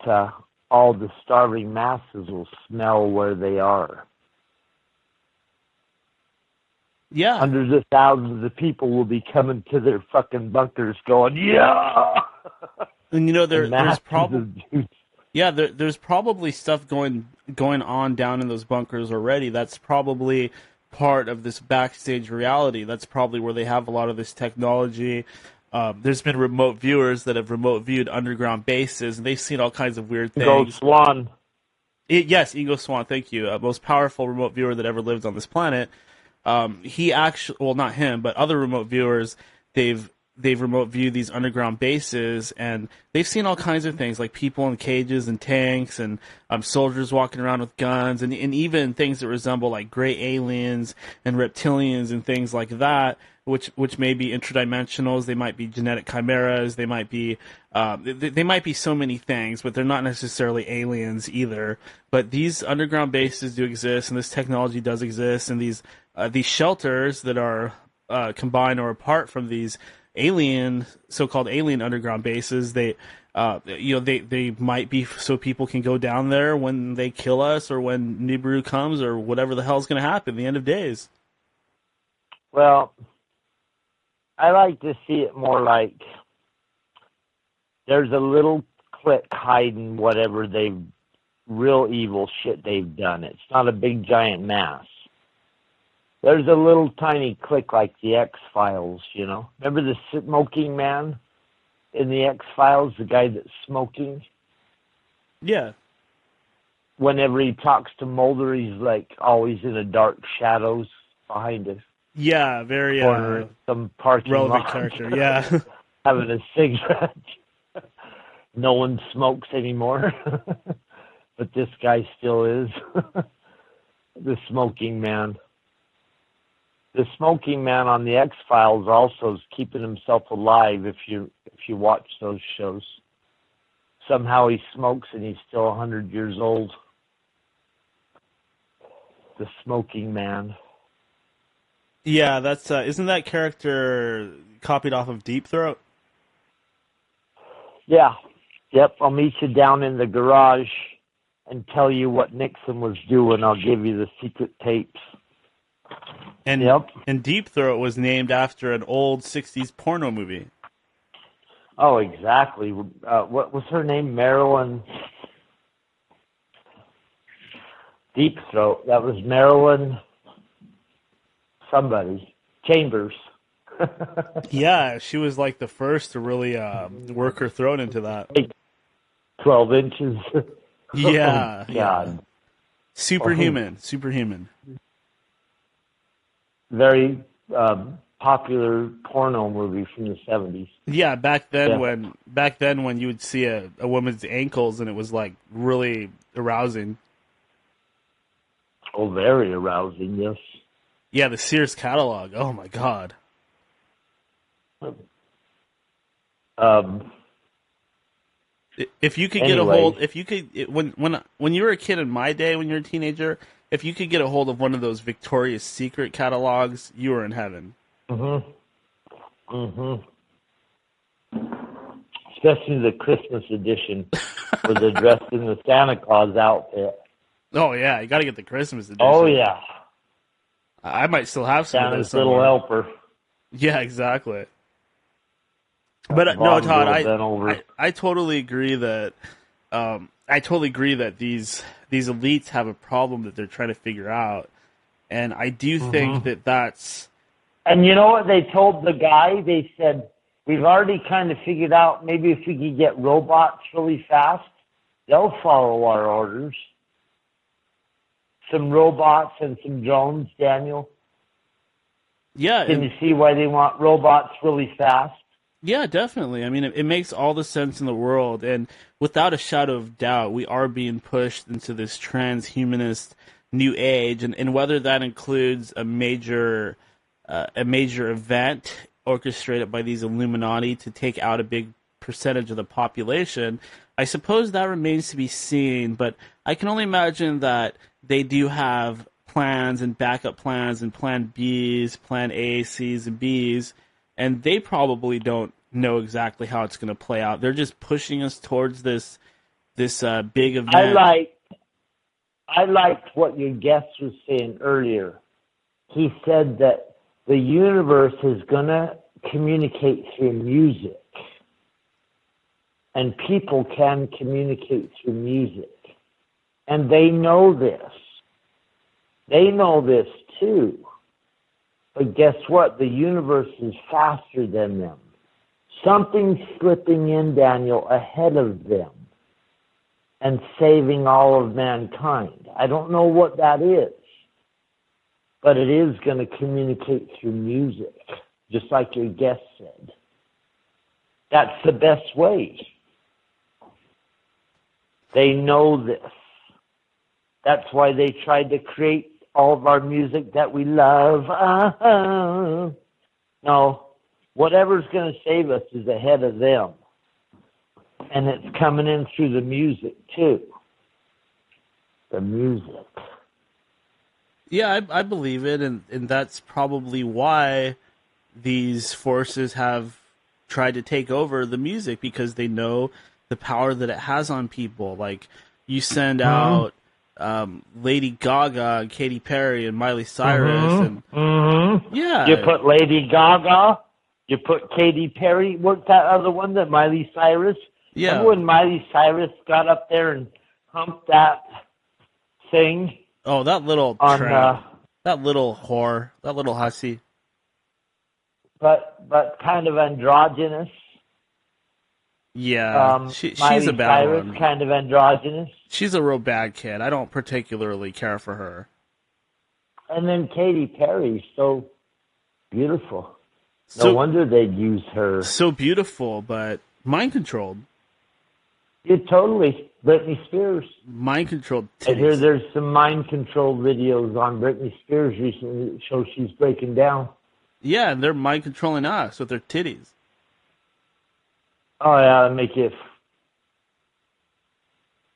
all the starving masses will smell where they are.
Yeah.
Hundreds of thousands of people will be coming to their fucking bunkers going, yeah!
And you know, there's
masses
probably
of Jews.
there's probably stuff going on down in those bunkers already. That's probably part of this backstage reality. That's probably where they have a lot of this technology. There's been remote viewers that have remote viewed underground bases, and they've seen all kinds of weird things.
Go Swan.
Yes, Ego Swan, thank you. Most powerful remote viewer that ever lived on this planet. He actually, well, not him, but other remote viewers, they've remote viewed these underground bases, and they've seen all kinds of things, like people in cages and tanks, and soldiers walking around with guns, and even things that resemble like gray aliens and reptilians and things like that, which may be interdimensionals. They might be genetic chimeras. They might be they might be so many things, but they're not necessarily aliens either. But these underground bases do exist, and this technology does exist, and these shelters that are combined or apart from these so-called alien underground bases, they might be so people can go down there when they kill us, or when Nibiru comes, or whatever the hell's going to happen at the end of days.
Well, I like to see it more like there's a little clique hiding whatever real evil shit they've done. It's not a big giant mass. There's a little tiny clique like the X-Files, you know. Remember the smoking man in the X-Files, the guy that's smoking?
Yeah.
Whenever he talks to Mulder, he's like always in the dark shadows behind us.
Yeah, very
corner, some parking
relevant
lot,
character, yeah.
having a cigarette. No one smokes anymore, but this guy still is. The smoking man. The smoking man on the X-Files also is keeping himself alive if you watch those shows. Somehow he smokes and he's still 100 years old. The smoking man.
Yeah, that's isn't that character copied off of Deep Throat?
Yeah. Yep, I'll meet you down in the garage and tell you what Nixon was doing. I'll give you the secret tapes.
And
yep.
And Deep Throat was named after an old 60s porno movie.
Oh, exactly. What was her name? Marilyn Deep Throat. That was Marilyn somebody. Chambers.
Yeah, she was like the first to really work her throat into that.
12 inches.
Yeah.
Oh, God.
Yeah. Superhuman.
Very popular porno movie from the 70s.
Yeah, back then when you would see a woman's ankles and it was like really arousing.
Oh, very arousing, yes.
Yeah, the Sears catalog. Oh my God. If you could get a hold, when you were a kid in my day, when you were a teenager, if you could get a hold of one of those Victoria's Secret catalogs, you were in heaven.
Especially the Christmas edition, where they're dressed in the Santa Claus outfit.
Oh yeah, you got to get the Christmas edition.
Oh yeah,
I might still have some of those
Santa's Little Helper.
Yeah, exactly. But no, Todd, I totally agree that these elites have a problem that they're trying to figure out, and I do think that's.
And you know what they told the guy? They said, we've already kind of figured out maybe if we could get robots really fast, they'll follow our orders. Some robots and some drones, Daniel.
Yeah.
Can you see why they want robots really fast?
Yeah, definitely. I mean, it makes all the sense in the world, and without a shadow of doubt, we are being pushed into this transhumanist new age, and whether that includes a major event orchestrated by these Illuminati to take out a big percentage of the population, I suppose that remains to be seen, but I can only imagine that they do have plans and backup plans and plan Bs, plan A, Cs, and Bs, and they probably don't know exactly how it's going to play out. They're just pushing us towards this big event.
I liked what your guest was saying earlier. He said that the universe is going to communicate through music. And people can communicate through music. And they know this. They know this too. But guess what? The universe is faster than them. Something's slipping in, Daniel, ahead of them and saving all of mankind. I don't know what that is, but it is going to communicate through music, just like your guest said. That's the best way. They know this. That's why they tried to create all of our music that we love. No, whatever's going to save us is ahead of them. And it's coming in through the music, too. The music.
Yeah, I believe it, and that's probably why these forces have tried to take over the music, because they know the power that it has on people. Like, you send out Lady Gaga, Katy Perry, and Miley Cyrus, and yeah,
you put Lady Gaga, you put Katy Perry. What's that other one? That Miley Cyrus.
Yeah.
Remember when Miley Cyrus got up there and humped that thing?
Oh, that little tramp, that little whore, that little hussy.
But kind of androgynous.
Yeah, she's a bad
Cyrus,
one.
Kind of androgynous.
She's a real bad kid. I don't particularly care for her.
And then Katy Perry, so beautiful. No wonder they'd use her.
So beautiful, but mind controlled.
Yeah, totally. Britney Spears.
Mind controlled.
I hear there's some mind control videos on Britney Spears recently that show she's breaking down.
Yeah, and they're mind controlling us with their titties.
Oh yeah, make it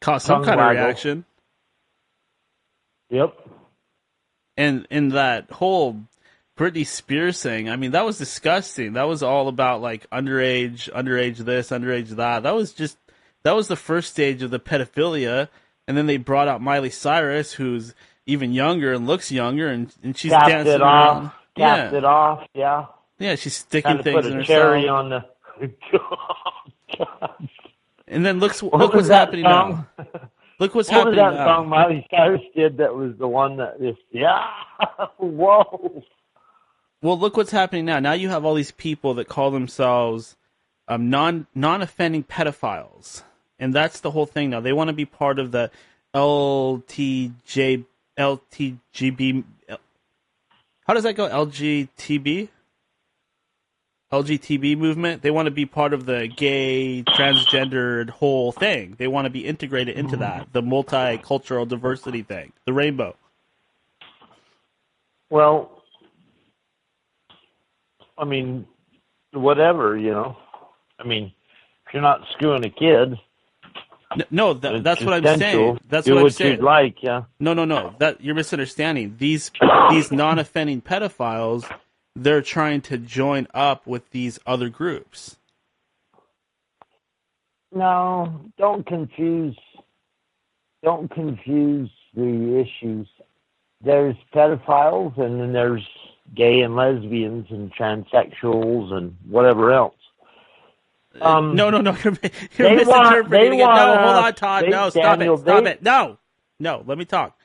cause some kind of reaction.
Yep.
And in that whole Britney Spears thing, I mean, that was disgusting. That was all about like underage this, underage that. That was the first stage of the pedophilia, and then they brought out Miley Cyrus, who's even younger and looks younger, and she's dancing around.
Capped it off, yeah.
Yeah, she's sticking things in herself.
Put a cherry on the.
And then look what's happening now. Look what's happening now.
What was that song Miley Cyrus did that was the one that just, whoa.
Well, look what's happening now. Now you have all these people that call themselves non-offending pedophiles. And that's the whole thing now. They want to be part of the LTGB. How does that go? LGTB movement. They want to be part of the gay, transgendered whole thing. They want to be integrated into that, the multicultural diversity thing, the rainbow.
Well, I mean, whatever, you know. I mean, if you're not screwing a kid.
No, that's what I'm saying. That's what I'm saying.
You'd like, yeah.
No. That you're misunderstanding. These non-offending pedophiles, they're trying to join up with these other groups.
No, don't confuse the issues. There's pedophiles, and then there's gay and lesbians and transsexuals and whatever else.
No, you're misinterpreting it. No, hold on, Todd. No, stop it. No, let me talk.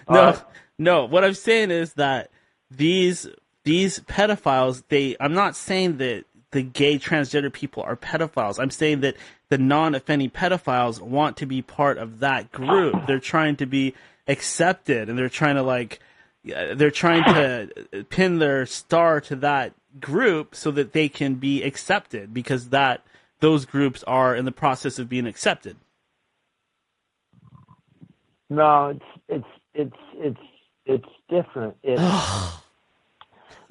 No. What I'm saying is that these pedophiles, I'm not saying that the gay transgender people are pedophiles. I'm saying that the non-offending pedophiles want to be part of that group. They're trying to be accepted, and they're trying to pin their star to that group so that they can be accepted, because those groups are in the process of being accepted.
No, it's different.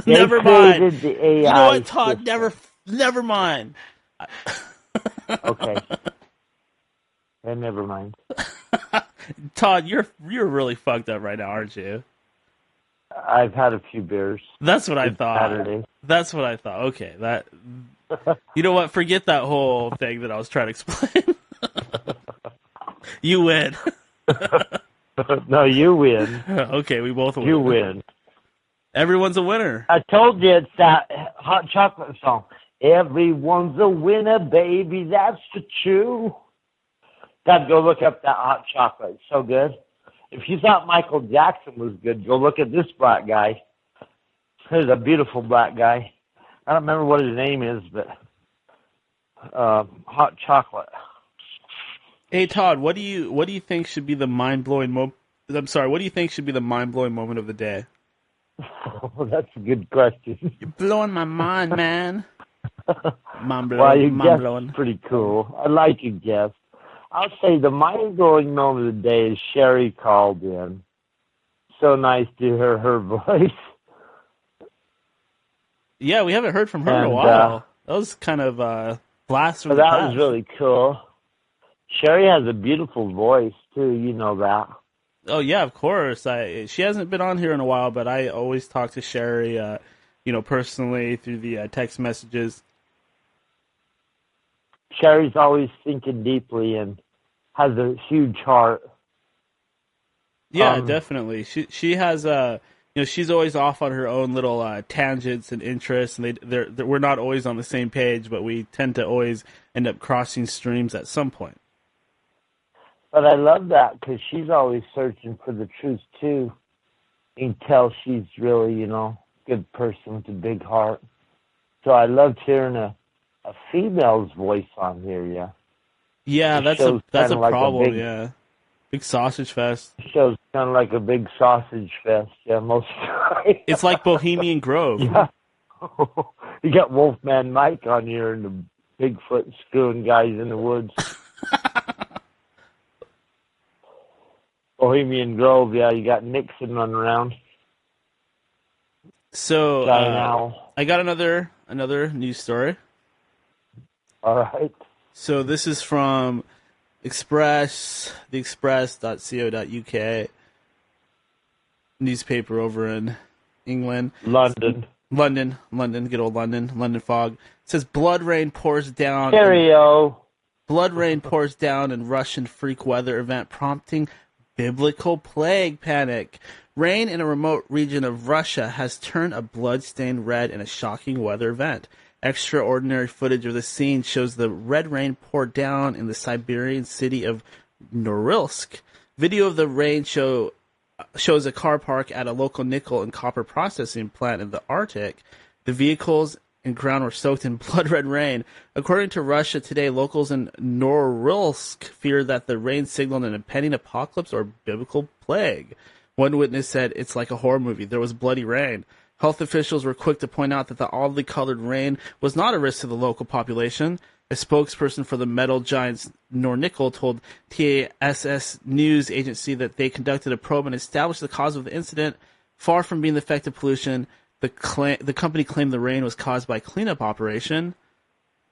Never mind.
The AI
you know what, Todd? Never mind.
Okay. And never mind.
Todd, you're really fucked up right now, aren't you?
I've had a few beers.
That's what I thought.
Saturday.
That's what I thought. Okay, you know what? Forget that whole thing that I was trying to explain. You win.
No, you win.
Okay, we both win.
You win.
Everyone's a winner.
I told you it's that hot chocolate song. Everyone's a winner, baby, that's the truth. God, go look up that hot chocolate. It's so good. If you thought Michael Jackson was good, go look at this black guy. He's a beautiful black guy. I don't remember what his name is, but hot chocolate.
Hey Todd, what do you think should be the mind-blowing what do you think should be the mind-blowing moment of the day?
Oh, that's a good question.
You're blowing my mind, man.
Well, your guess is pretty cool. I like your guess. I'll say the mind-blowing moment of the day is Sherry called in. So nice to hear her voice.
Yeah, we haven't heard from her in a while. That was kind of blast from the past.
That was really cool. Sherry has a beautiful voice, too. You know that.
Oh, yeah, of course. She hasn't been on here in a while, but I always talk to Sherry, personally through the text messages.
Sherry's always thinking deeply and has a huge heart.
Yeah, definitely. She has she's always off on her own little tangents and interests, and we're not always on the same page, but we tend to always end up crossing streams at some point.
But I love that because she's always searching for the truth too. You can tell she's really, a good person with a big heart. So I loved hearing a female's voice on here. Yeah.
Yeah, that's a problem. Yeah. Big sausage fest.
The show's kind of like a big sausage fest, yeah, most of the time.
It's like Bohemian Grove.
Yeah. You got Wolfman Mike on here and the Bigfoot screwing guys in the woods. Bohemian Grove, yeah, you got Nixon running around.
So, I got another news story.
All right.
So this is from theexpress.co.uk, newspaper over in England.
London,
good old London fog. It says blood rain pours down. Blood rain pours down in Russian freak weather event prompting biblical plague panic. Rain in a remote region of Russia has turned a blood-stained red in a shocking weather event. Extraordinary footage of the scene shows the red rain pour down in the Siberian city of Norilsk. Video of the rain shows a car park at a local nickel and copper processing plant in the Arctic. The vehicles and ground were soaked in blood-red rain. According to Russia Today, locals in Norilsk fear that the rain signaled an impending apocalypse or biblical plague. One witness said, "It's like a horror movie. There was bloody rain." Health officials were quick to point out that the oddly colored rain was not a risk to the local population. A spokesperson for the metal giants Nornickel told TASS news agency that they conducted a probe and established the cause of the incident. Far from being the effect of pollution, the company claimed the rain was caused by a cleanup operation.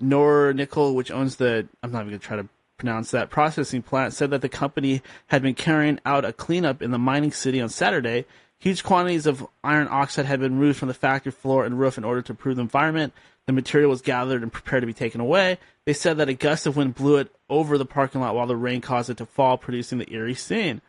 Nornickel, which owns the, I'm not even going to try to pronounce that, processing plant, said that the company had been carrying out a cleanup in the mining city on Saturday. Huge quantities of iron oxide had been removed from the factory floor and roof in order to improve the environment. The material was gathered and prepared to be taken away. They said that a gust of wind blew it over the parking lot while the rain caused it to fall, producing the eerie scene.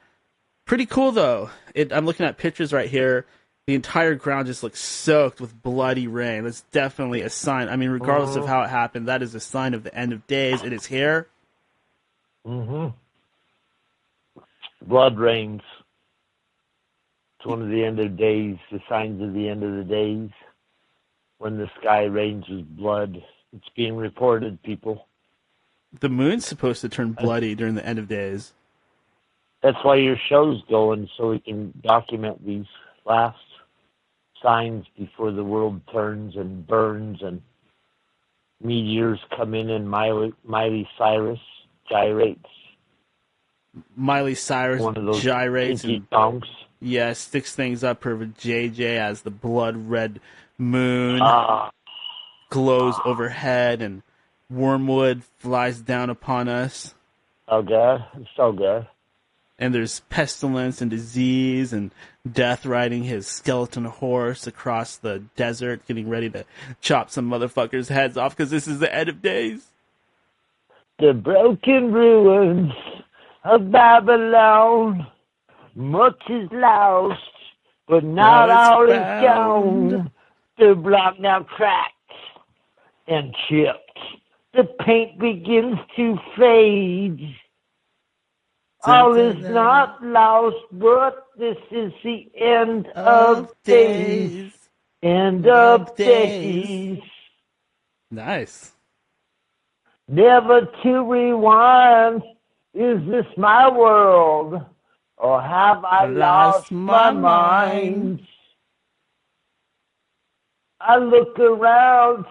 Pretty cool, though. I'm looking at pictures right here. The entire ground just looks soaked with bloody rain. That's definitely a sign. I mean, regardless of how it happened, that is a sign of the end of days. It is here.
Mm-hmm. Blood rains. It's one of the end of days, the signs of the end of the days. When the sky rains with blood. It's being reported, people.
The moon's supposed to turn bloody during the end of days.
That's why your show's going, so we can document these last signs before the world turns and burns and meteors come in and Miley Cyrus gyrates.
Miley Cyrus
one of those
gyrates and
songs.
Yeah, sticks things up her JJ as the blood red moon glows overhead and wormwood flies down upon us.
Oh, God. It's so good.
And there's pestilence and disease and death riding his skeleton horse across the desert, getting ready to chop some motherfuckers' heads off because this is the end of days.
The broken ruins of Babylon. Much is lost, but not all is gone. The block now cracked. and chipped. The paint begins to fade. All is not lost, but this is the end of days. End of days.
Nice.
Never to rewind. Is this my world? Or have I lost my mind? I look around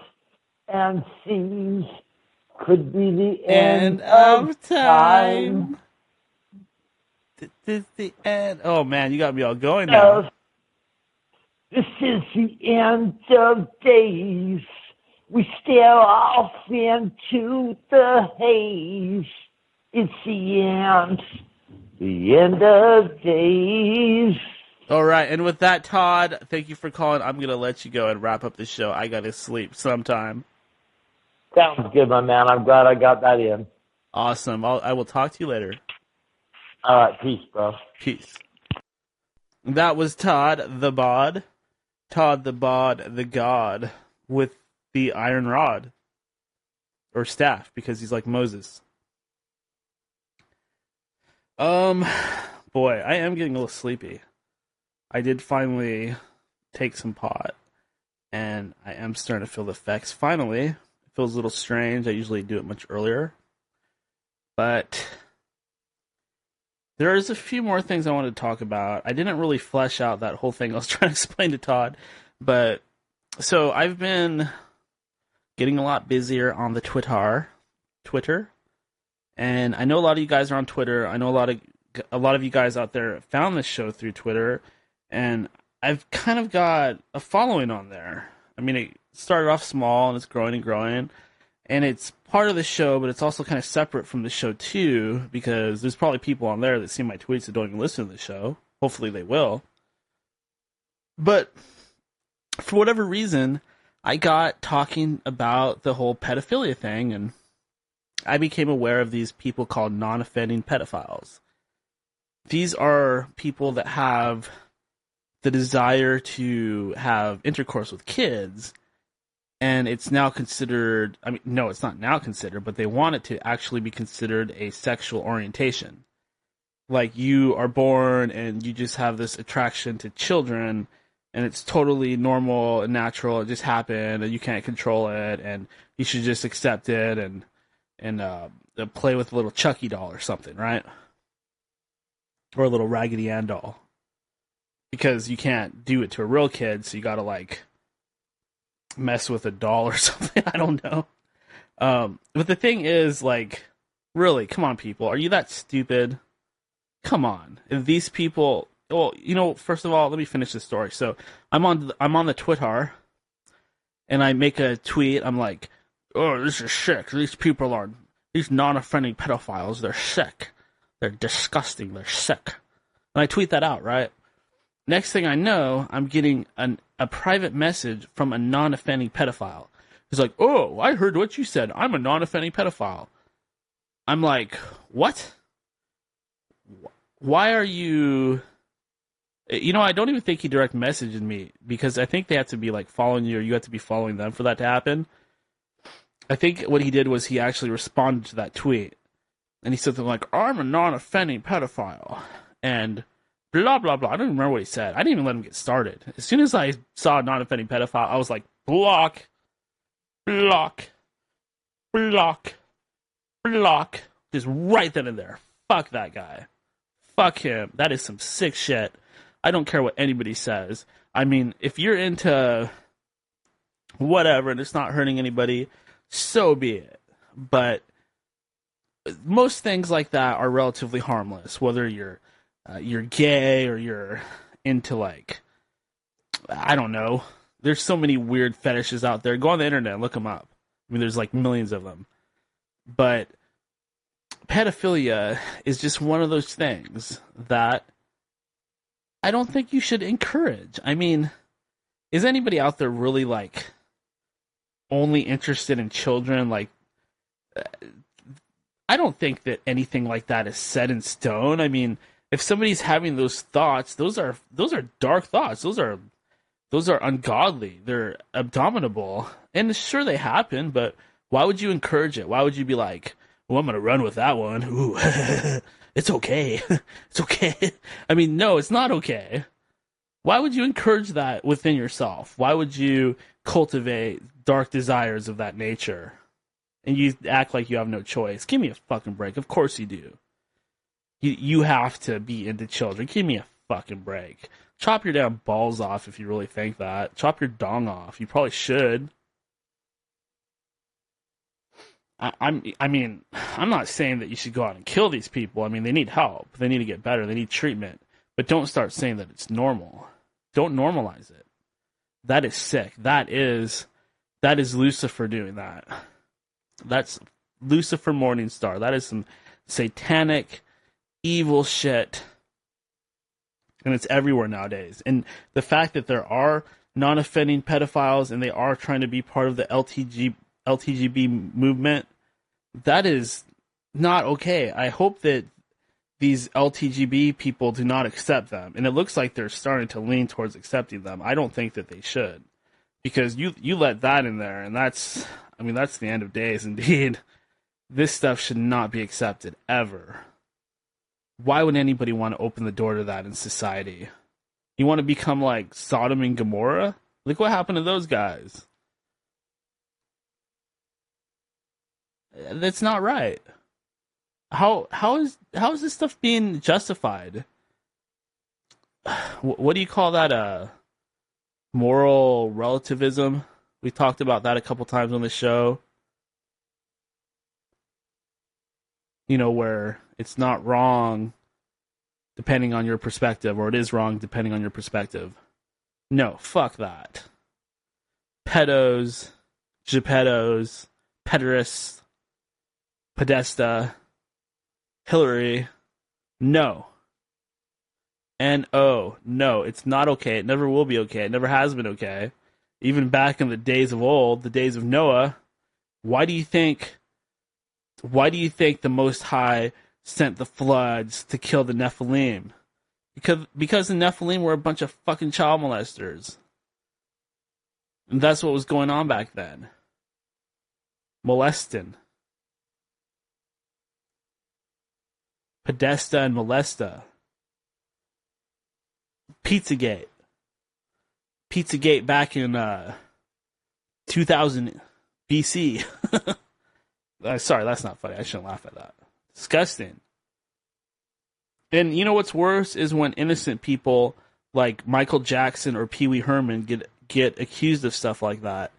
and see could be the end of time.
This is the end. Oh man, you got me all going now.
This is the end of days. We stare off into the haze. It's the end of days.
All right, and with that, Todd, thank you for calling. I'm going to let you go and wrap up the show. I got to sleep sometime.
Sounds good, my man. I'm glad I got that in.
Awesome. I will talk to you later.
All right, peace, bro.
Peace. That was Todd the Bod. Todd the Bod, the God, with the iron rod. Or staff, because he's like Moses. Boy, I am getting a little sleepy. I did finally take some pot, and I am starting to feel the effects. Finally, it feels a little strange. I usually do it much earlier. But there's a few more things I wanted to talk about. I didn't really flesh out that whole thing I was trying to explain to Todd. But, so I've been getting a lot busier on the Twitter. And I know a lot of you guys are on Twitter. I know a lot of you guys out there found this show through Twitter. And I've kind of got a following on there. I mean, it started off small, and it's growing and growing. And it's part of the show, but it's also kind of separate from the show, too, because there's probably people on there that see my tweets that don't even listen to the show. Hopefully they will. But for whatever reason, I got talking about the whole pedophilia thing, and I became aware of these people called non-offending pedophiles. These are people that have the desire to have intercourse with kids, and it's now considered, I mean, no, it's not now considered, but they want it to actually be considered a sexual orientation. Like, you are born and you just have this attraction to children, and it's totally normal and natural, it just happened, and you can't control it, and you should just accept it, and play with a little Chucky doll or something, right? Or a little Raggedy Ann doll. Because you can't do it to a real kid, so you gotta, like, mess with a doll or something. I don't know. But the thing is, like, really, come on, people. Are you that stupid? Come on. If these people... Well, you know, first of all, let me finish this story. So, I'm on the Twitter, and I make a tweet. I'm like, oh, this is sick. These non-offending pedophiles, they're sick. They're disgusting. They're sick. And I tweet that out, right? Next thing I know, I'm getting a private message from a non-offending pedophile. He's like, oh, I heard what you said. I'm a non-offending pedophile. I'm like, what? Why are you... You know, I don't even think he direct messaged me, because I think they have to be, like, following you, or you have to be following them for that to happen. I think what he did was he actually responded to that tweet. And he said something like, I'm a non-offending pedophile. And... blah, blah, blah. I don't even remember what he said. I didn't even let him get started. As soon as I saw a non-offending pedophile, I was like, block, block, block, block. Just right then and there. Fuck that guy. Fuck him. That is some sick shit. I don't care what anybody says. I mean, if you're into whatever and it's not hurting anybody, so be it. But most things like that are relatively harmless, whether you're gay or you're into, like, I don't know. There's so many weird fetishes out there. Go on the internet and look them up. I mean, there's like millions of them. But pedophilia is just one of those things that I don't think you should encourage. I mean, is anybody out there really, like, only interested in children? Like, I don't think that anything like that is set in stone. I mean, if somebody's having those thoughts, those are dark thoughts. Those are ungodly. They're abominable. And sure, they happen, but why would you encourage it? Why would you be like, well, I'm going to run with that one. Ooh, it's okay. It's okay. I mean, no, it's not okay. Why would you encourage that within yourself? Why would you cultivate dark desires of that nature? And you act like you have no choice. Give me a fucking break. Of course you do. You have to be into children. Give me a fucking break. Chop your damn balls off if you really think that. Chop your dong off. You probably should. I mean, I'm not saying that you should go out and kill these people. I mean, they need help. They need to get better. They need treatment. But don't start saying that it's normal. Don't normalize it. That is sick. That is Lucifer doing that. That's Lucifer Morningstar. That is some satanic, evil shit. And it's everywhere nowadays. And the fact that there are non-offending pedophiles and they are trying to be part of the LTGB movement, that is not okay. I hope that these LTGB people do not accept them. And it looks like they're starting to lean towards accepting them. I don't think that they should. Because you let that in there, and that's the end of days indeed. This stuff should not be accepted, ever. Why would anybody want to open the door to that in society? You want to become like Sodom and Gomorrah? Look what happened to those guys. That's not right. How is this stuff being justified? What do you call that? Moral relativism. We talked about that a couple times on the show. You know, where it's not wrong depending on your perspective, or it is wrong depending on your perspective. No, fuck that. Pedos, Gepedos, pederasts, Podesta, Hillary, no. N-O, no, it's not okay. It never will be okay. It never has been okay. Even back in the days of old, the days of Noah, why do you think the Most High sent the floods to kill the Nephilim? Because the Nephilim were a bunch of fucking child molesters. And that's what was going on back then. Molesting. Podesta and Molesta. Pizzagate back in 2000 BC. Sorry, that's not funny. I shouldn't laugh at that. Disgusting. And you know what's worse is when innocent people like Michael Jackson or Pee Wee Herman get accused of stuff like that,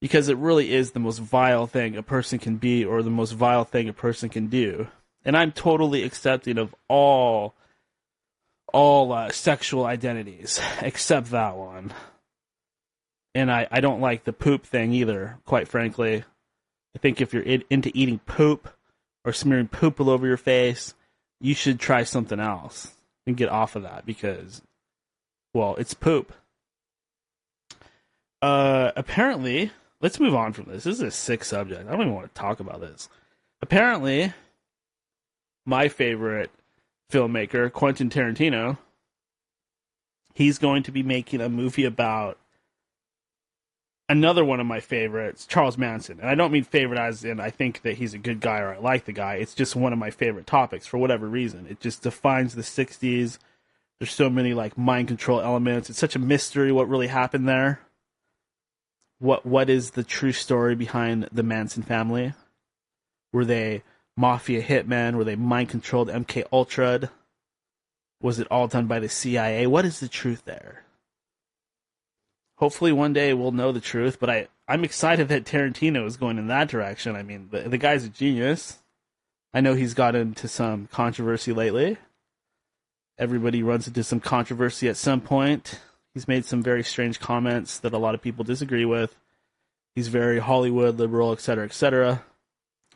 because it really is the most vile thing a person can be, or the most vile thing a person can do. And I'm totally accepting of all sexual identities, except that one. And I don't like the poop thing either, quite frankly. I think if you're into eating poop or smearing poop all over your face, you should try something else and get off of that, because, well, it's poop. Apparently, let's move on from this. This is a sick subject. I don't even want to talk about this. Apparently, my favorite filmmaker, Quentin Tarantino, he's going to be making a movie about another one of my favorites, Charles Manson. And I don't mean favorite as in I think that he's a good guy or I like the guy. It's just one of my favorite topics for whatever reason. It just defines the 60s. There's so many like mind control elements. It's such a mystery what really happened there. What is the true story behind the Manson family? Were they mafia hitmen? Were they mind controlled MK Ultra? Was it all done by the CIA? What is the truth there? Hopefully one day we'll know the truth, but I'm excited that Tarantino is going in that direction. I mean, the guy's a genius. I know he's got into some controversy lately. Everybody runs into some controversy at some point. He's made some very strange comments that a lot of people disagree with. He's very Hollywood, liberal, etc., etc.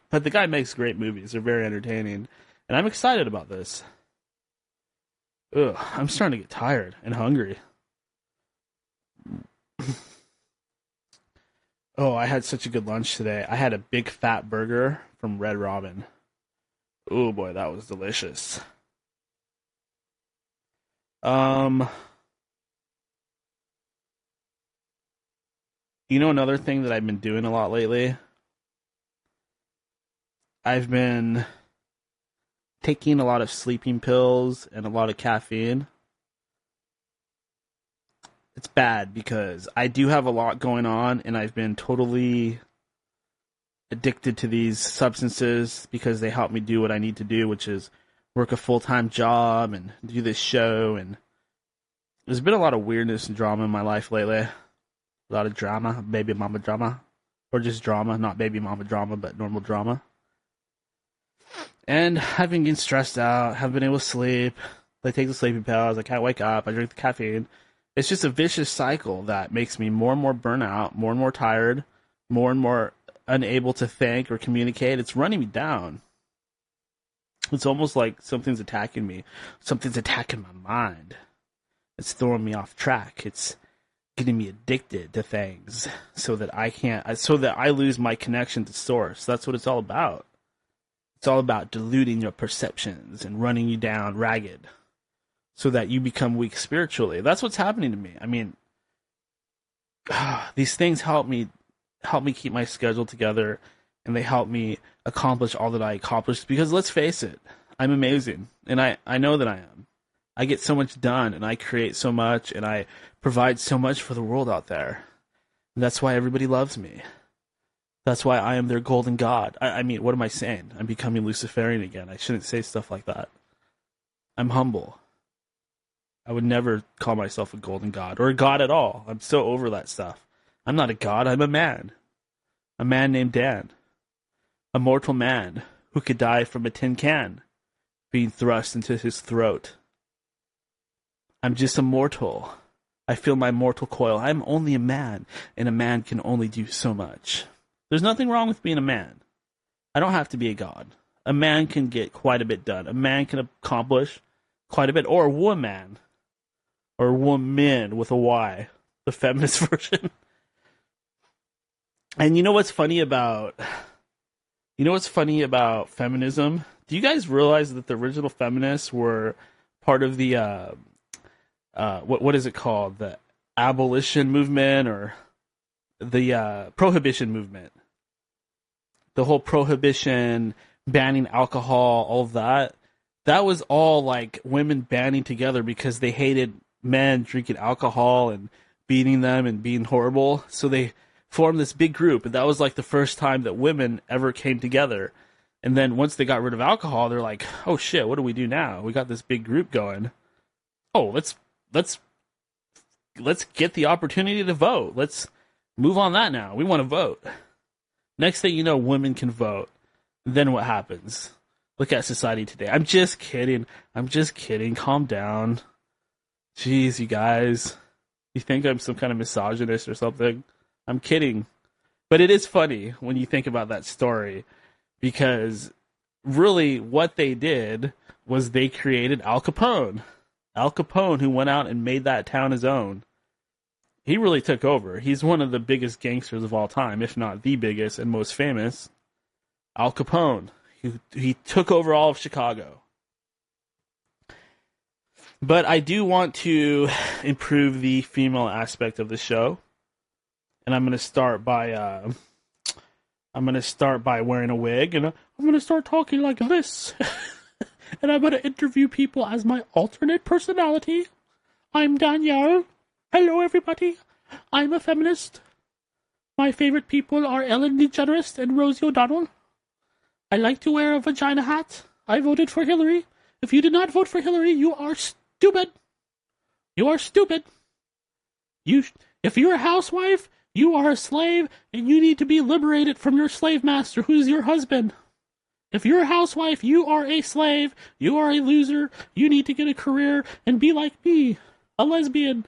But the guy makes great movies. They're very entertaining. And I'm excited about this. Ugh, I'm starting to get tired and hungry. Oh, I had such a good lunch today. I had a big fat burger from Red Robin. Oh boy, that was delicious. You know, another thing that I've been doing a lot lately? I've been taking a lot of sleeping pills and a lot of caffeine. It's bad because I do have a lot going on, and I've been totally addicted to these substances because they help me do what I need to do, which is work a full-time job and do this show. And there's been a lot of weirdness and drama in my life lately. A lot of drama, baby mama drama, or just drama, not baby mama drama, but normal drama. And I've been getting stressed out, haven't been able to sleep. I take the sleeping pills, I can't wake up, I drink the caffeine. It's just a vicious cycle that makes me more and more burnout, more and more tired, more and more unable to think or communicate. It's running me down. It's almost like something's attacking me. Something's attacking my mind. It's throwing me off track. It's getting me addicted to things so that I lose my connection to source. That's what it's all about. It's all about diluting your perceptions and running you down ragged so that you become weak spiritually. That's what's happening to me. I mean, these things help me keep my schedule together, and they help me accomplish all that I accomplished, because let's face it, I'm amazing, and I know that I am. I get so much done, and I create so much, and I provide so much for the world out there. And that's why everybody loves me. That's why I am their golden god. I mean, what am I saying? I'm becoming Luciferian again. I shouldn't say stuff like that. I'm humble. I would never call myself a golden god, or a god at all. I'm so over that stuff. I'm not a god, I'm a man. A man named Dan. A mortal man who could die from a tin can being thrust into his throat. I'm just a mortal. I feel my mortal coil. I'm only a man, and a man can only do so much. There's nothing wrong with being a man. I don't have to be a god. A man can get quite a bit done. A man can accomplish quite a bit. Or a woman. Or woman with a Y. The feminist version. And you know what's funny about feminism? Do you guys realize that the original feminists were part of the what is it called? The abolition movement, or the prohibition movement? The whole prohibition, banning alcohol, all of that. That was all like women banding together because they hated men drinking alcohol and beating them and being horrible. So they formed this big group, and that was like the first time that women ever came together. And then once they got rid of alcohol, they're like, oh shit, what do we do now? We got this big group going. Oh, let's get the opportunity to vote. Let's move on that now. We want to vote. Next thing you know, women can vote. Then what happens? Look at society today. I'm just kidding. Calm down. Jeez, you guys. You think I'm some kind of misogynist or something? I'm kidding. But it is funny when you think about that story, because really what they did was they created Al Capone. Al Capone, who went out and made that town his own. He really took over. He's one of the biggest gangsters of all time, if not the biggest and most famous. Al Capone. He took over all of Chicago. But I do want to improve the female aspect of the show. And I'm going to start by wearing a wig, and I'm going to start talking like this. And I'm going to interview people as my alternate personality. I'm Danielle. Hello, everybody. I'm a feminist. My favorite people are Ellen DeGeneres and Rosie O'Donnell. I like to wear a vagina hat. I voted for Hillary. If you did not vote for Hillary, you are stupid. You are stupid. If you're a housewife, you are a slave, and you need to be liberated from your slave master, who's your husband. If you're a housewife, you are a slave. You are a loser. You need to get a career and be like me, a lesbian.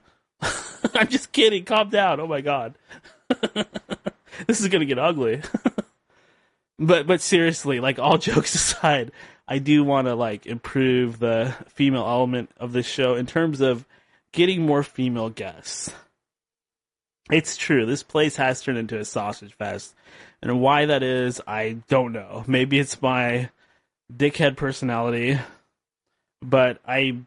I'm just kidding. Calm down. Oh my god. This is gonna get ugly. But seriously, like, all jokes aside, I do want to like improve the female element of this show in terms of getting more female guests. It's true, this place has turned into a sausage fest. And why that is, I don't know. Maybe it's my dickhead personality. But I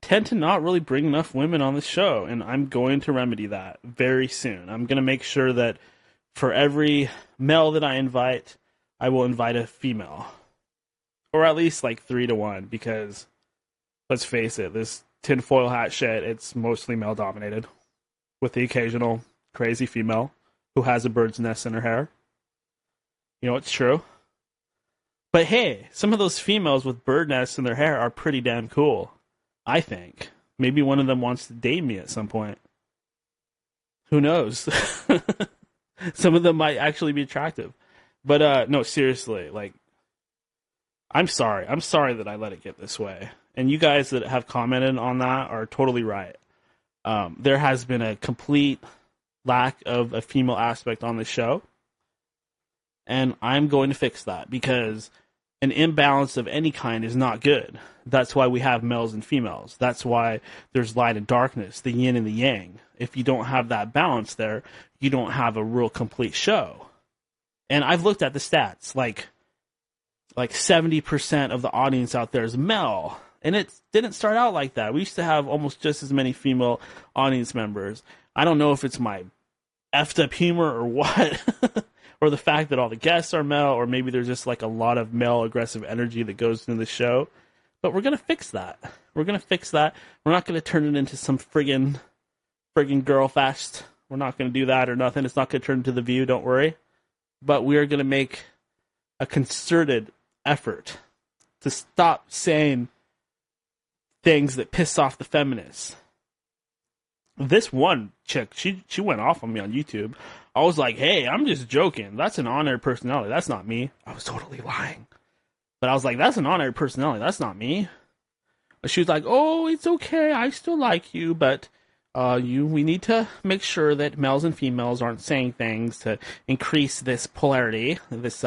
tend to not really bring enough women on the show, and I'm going to remedy that very soon. I'm going to make sure that for every male that I invite, I will invite a female. Or at least like 3-1, because let's face it, this tinfoil hat shit, it's mostly male dominated, with the occasional crazy female who has a bird's nest in her hair. You know, it's true. But hey, some of those females with bird nests in their hair are pretty damn cool, I think. Maybe one of them wants to date me at some point. Who knows? Some of them might actually be attractive. But no, seriously, like, I'm sorry. I'm sorry that I let it get this way. And you guys that have commented on that are totally right. There has been a complete lack of a female aspect on the show. And I'm going to fix that, because an imbalance of any kind is not good. That's why we have males and females. That's why there's light and darkness, the yin and the yang. If you don't have that balance there, you don't have a real complete show. And I've looked at the stats, like 70% of the audience out there is male. And it didn't start out like that. We used to have almost just as many female audience members. I don't know if it's my effed up humor or what, or the fact that all the guests are male, or maybe there's just like a lot of male aggressive energy that goes into the show. But we're going to fix that. We're going to fix that. We're not going to turn it into some friggin' girl fest. We're not going to do that or nothing. It's not going to turn into The View, don't worry. But we are going to make a concerted effort to stop saying things that piss off the feminists. This one chick, she went off on me on YouTube. I was like, hey, I'm just joking. That's an on-air personality. That's not me. I was totally lying. But I was like, that's an on-air personality. That's not me. But she was like, oh, it's okay. I still like you, but we need to make sure that males and females aren't saying things to increase this polarity, this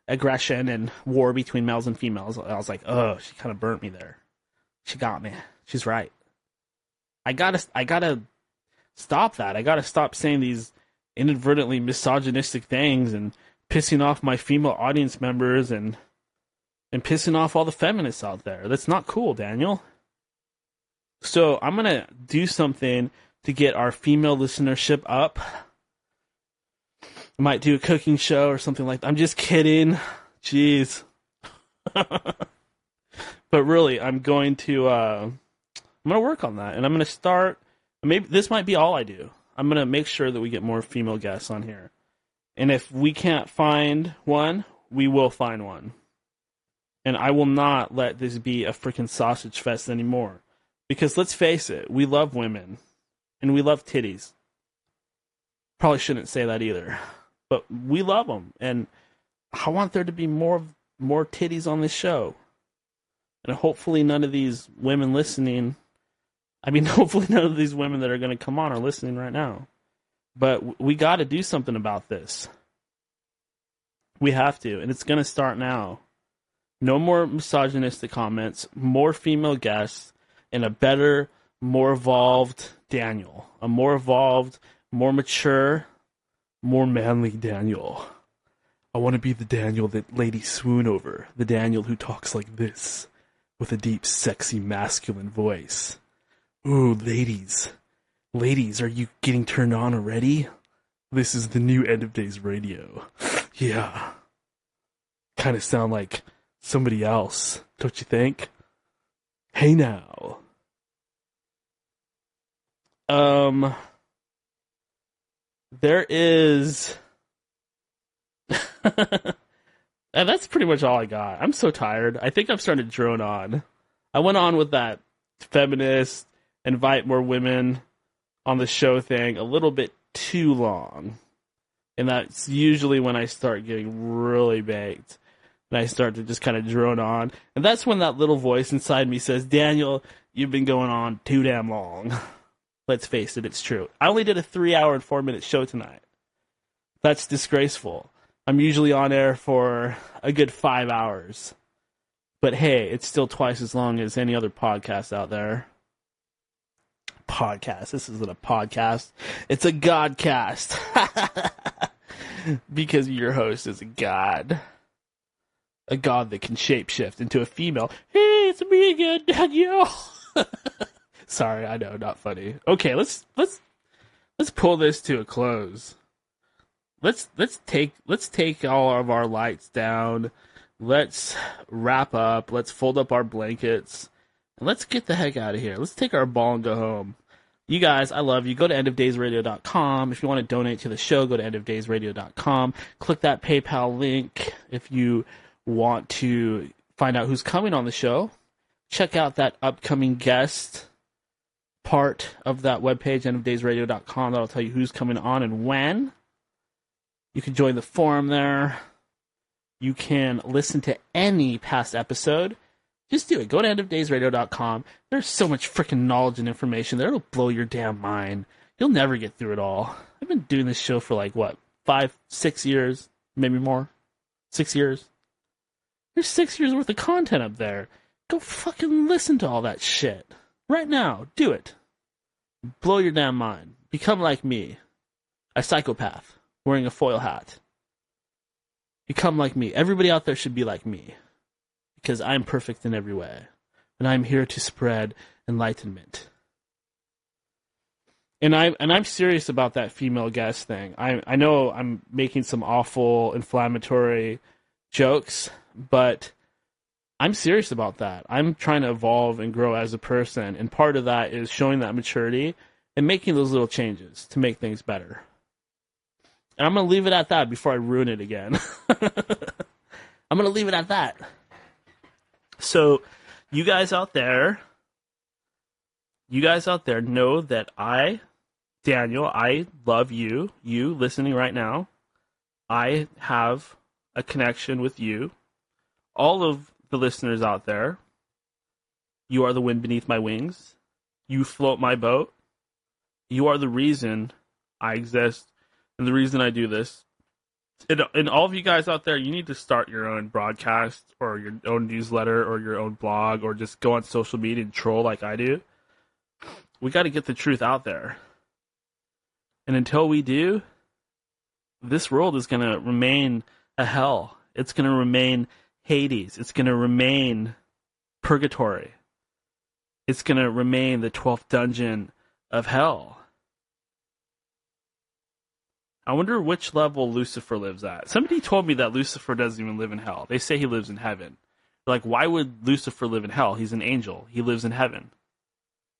aggression and war between males and females. I was like, oh, she kind of burnt me there. She got me. She's right. I gotta stop that. I gotta stop saying these inadvertently misogynistic things and pissing off my female audience members and pissing off all the feminists out there. That's not cool, Daniel. So I'm gonna do something to get our female listenership up. I might do a cooking show or something like that. I'm just kidding. Jeez. But really, I'm going to work on that, and I'm going to start. Maybe this might be all I do. I'm going to make sure that we get more female guests on here, and if we can't find one, we will find one. And I will not let this be a freaking sausage fest anymore, because let's face it, we love women, and we love titties. Probably shouldn't say that either, but we love them, and I want there to be more titties on this show. And hopefully none of these women listening, hopefully none of these women that are going to come on are listening right now. But we got to do something about this. We have to, and it's going to start now. No more misogynistic comments, more female guests, and a better, more evolved Daniel. A more evolved, more mature, more manly Daniel. I want to be the Daniel that ladies swoon over. The Daniel who talks like this, with a deep, sexy, masculine voice. Ooh, ladies. Ladies, are you getting turned on already? This is the new End of Days Radio. Yeah. Kind of sound like somebody else, don't you think? Hey now. There is... And that's pretty much all I got. I'm so tired. I think I'm starting to drone on. I went on with that feminist, invite more women on the show thing a little bit too long. And that's usually when I start getting really baked. And I start to just kind of drone on. And that's when that little voice inside me says, Daniel, you've been going on too damn long. Let's face it, it's true. I only did a 3-hour and 4-minute show tonight. That's disgraceful. I'm usually on air for a good 5 hours. But hey, it's still twice as long as any other podcast out there. Podcast. This isn't a podcast. It's a godcast. Because your host is a god. A god that can shapeshift into a female. Hey, it's me again, Danielle. Sorry, I know, not funny. Okay, let's pull this to a close. Let's take all of our lights down. Let's wrap up. Let's fold up our blankets. And let's get the heck out of here. Let's take our ball and go home. You guys, I love you. Go to endofdaysradio.com. If you want to donate to the show, go to endofdaysradio.com. Click that PayPal link if you want to find out who's coming on the show. Check out that upcoming guest part of that webpage, endofdaysradio.com. That'll tell you who's coming on and when. You can join the forum there. You can listen to any past episode. Just do it. Go to endofdaysradio.com. There's so much freaking knowledge and information there. It'll blow your damn mind. You'll never get through it all. I've been doing this show for 5, 6 years, maybe more. 6 years. There's 6 years worth of content up there. Go fucking listen to all that shit. Right now. Do it. Blow your damn mind. Become like me. A psychopath wearing a foil hat. Become like me. Everybody out there should be like me. Because I'm perfect in every way. And I'm here to spread enlightenment. And I'm serious about that female guest thing. I know I'm making some awful inflammatory jokes, but I'm serious about that. I'm trying to evolve and grow as a person, and part of that is showing that maturity and making those little changes to make things better. And I'm going to leave it at that before I ruin it again. I'm going to leave it at that. So, you guys out there know that Daniel, I love you listening right now. I have a connection with you. All of the listeners out there, you are the wind beneath my wings. You float my boat. You are the reason I exist and the reason I do this. And all of you guys out there, you need to start your own broadcast or your own newsletter or your own blog or just go on social media and troll like I do. We got to get the truth out there. And until we do, this world is going to remain a hell. It's going to remain Hades. It's going to remain purgatory. It's going to remain the 12th dungeon of hell. I wonder which level Lucifer lives at. Somebody told me that Lucifer doesn't even live in hell. They say he lives in heaven. Like, why would Lucifer live in hell? He's an angel. He lives in heaven.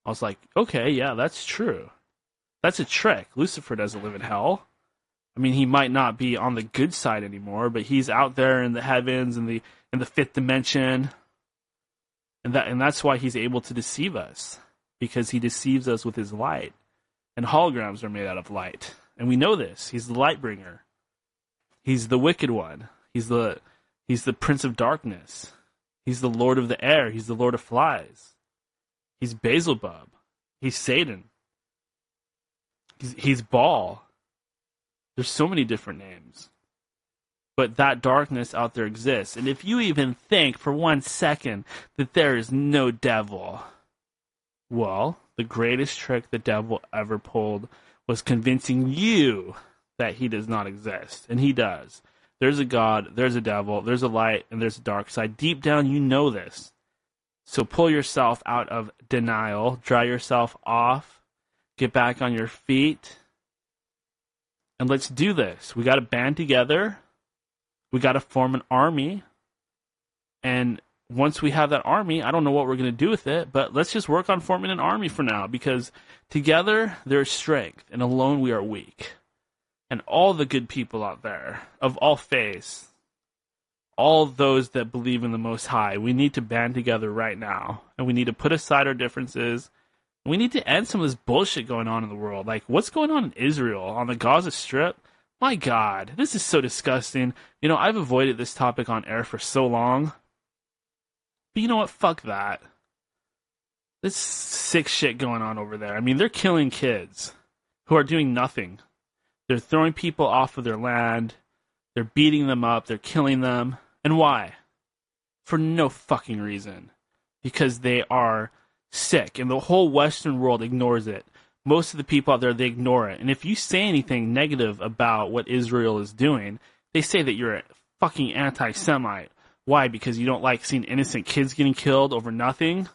I was like, okay, yeah, that's true. That's a trick. Lucifer doesn't live in hell. I mean, he might not be on the good side anymore, but he's out there in the heavens, in the fifth dimension. And that's why he's able to deceive us. Because he deceives us with his light. And holograms are made out of light. And we know this. He's the light bringer. He's the wicked one. He's the prince of darkness. He's the lord of the air. He's the lord of flies. He's Beelzebub. He's Satan. He's Baal. There's so many different names. But that darkness out there exists. And if you even think for 1 second that there is no devil, well, the greatest trick the devil ever pulled was convincing you that he does not exist. And he does. There's a God, there's a devil, there's a light, and there's a dark side. Deep down, you know this. So pull yourself out of denial, dry yourself off, get back on your feet, and let's do this. We got to band together. We got to form an army. And once we have that army, I don't know what we're going to do with it, but let's just work on forming an army for now, because together there is strength, and alone we are weak. And all the good people out there, of all faiths, all those that believe in the Most High, we need to band together right now. And we need to put aside our differences. We need to end some of this bullshit going on in the world. Like, what's going on in Israel, on the Gaza Strip? My God, this is so disgusting. You know, I've avoided this topic on air for so long. But you know what? Fuck that. There's sick shit going on over there. I mean, they're killing kids who are doing nothing. They're throwing people off of their land. They're beating them up. They're killing them. And why? For no fucking reason. Because they are sick. And the whole Western world ignores it. Most of the people out there, they ignore it. And if you say anything negative about what Israel is doing, they say that you're a fucking anti-Semite. Why? Because you don't like seeing innocent kids getting killed over nothing?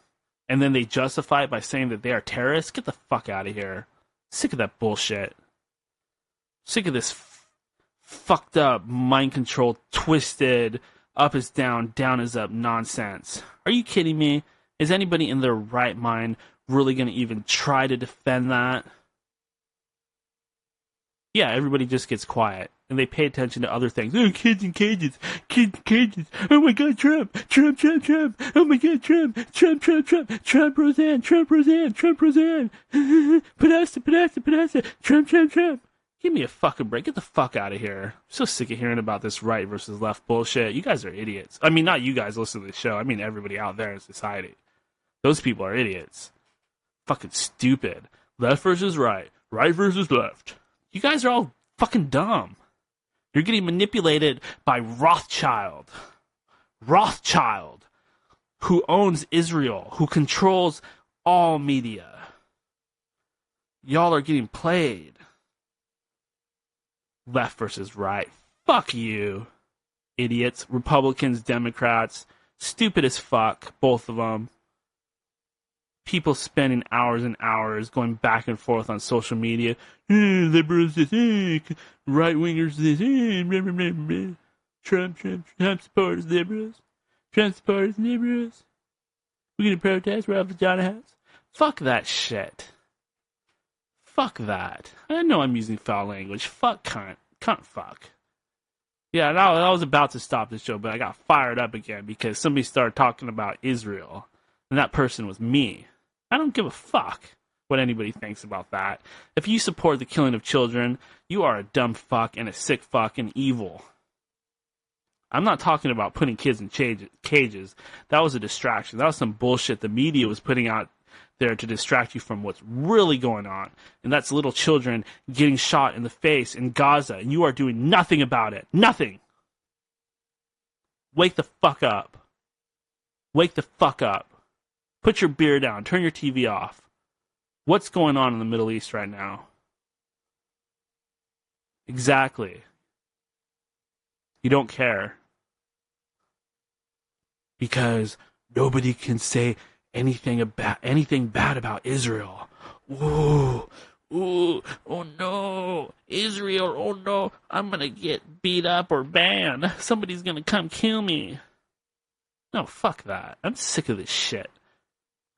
and then they justify it by saying that they are terrorists. Get the fuck out of here. Sick of that bullshit. Sick of this fucked up, mind controlled, twisted, up is down, down is up nonsense. Are you kidding me? Is anybody in their right mind really going to even try to defend that? Yeah, everybody just gets quiet. And they pay attention to other things. Oh, kids in cages. Kids in cages. Oh my God, Trump. Trump, Trump, Trump. Oh my God, Trump. Trump, Trump, Trump. Trump, Roseanne. Trump, Roseanne. Trump, Roseanne. Podesta, Podesta, Podesta. Trump, Trump, Trump. Give me a fucking break. Get the fuck out of here. I'm so sick of hearing about this right versus left bullshit. You guys are idiots. I mean, not you guys listen to the show. I mean everybody out there in society. Those people are idiots. Fucking stupid. Left versus right. Right versus left. You guys are all fucking dumb. You're getting manipulated by Rothschild. Rothschild, who owns Israel, who controls all media. Y'all are getting played. Left versus right. Fuck you, idiots. Republicans, Democrats. Stupid as fuck, both of them. People spending hours and hours going back and forth on social media. Liberals this, right-wingers this, blah, blah, blah, blah. Trump supporters, liberals. Trump supporters, liberals. We're going to protest, we're off the John House. Fuck that shit. Fuck that. I know I'm using foul language. Fuck cunt. Cunt fuck. Yeah, I was about to stop the show, but I got fired up again because somebody started talking about Israel. And that person was me. I don't give a fuck what anybody thinks about that. If you support the killing of children, you are a dumb fuck and a sick fuck and evil. I'm not talking about putting kids in cages. That was a distraction. That was some bullshit the media was putting out there to distract you from what's really going on. And that's little children getting shot in the face in Gaza, and you are doing nothing about it. Nothing. Wake the fuck up. Wake the fuck up. Put your beer down. Turn your TV off. What's going on in the Middle East right now? Exactly. You don't care. Because nobody can say anything bad about Israel. Ooh, oh no, Israel, oh no, I'm gonna get beat up or banned. Somebody's gonna come kill me. No, fuck that. I'm sick of this shit.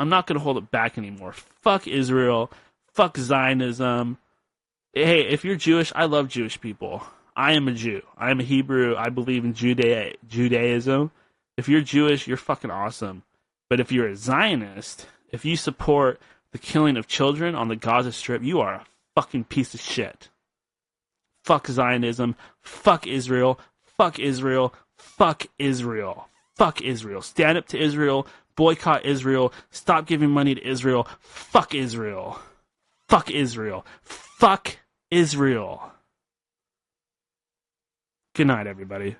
I'm not gonna hold it back anymore. Fuck Israel. Fuck Zionism. Hey, if you're Jewish, I love Jewish people. I am a Jew. I am a Hebrew. I believe in Judaism. If you're Jewish, you're fucking awesome. But if you're a Zionist, if you support the killing of children on the Gaza Strip, you are a fucking piece of shit. Fuck Zionism. Fuck Israel. Fuck Israel. Fuck Israel. Fuck Israel. Stand up to Israel. Boycott Israel. Stop giving money to Israel. Fuck Israel. Fuck Israel. Fuck Israel. Good night, everybody.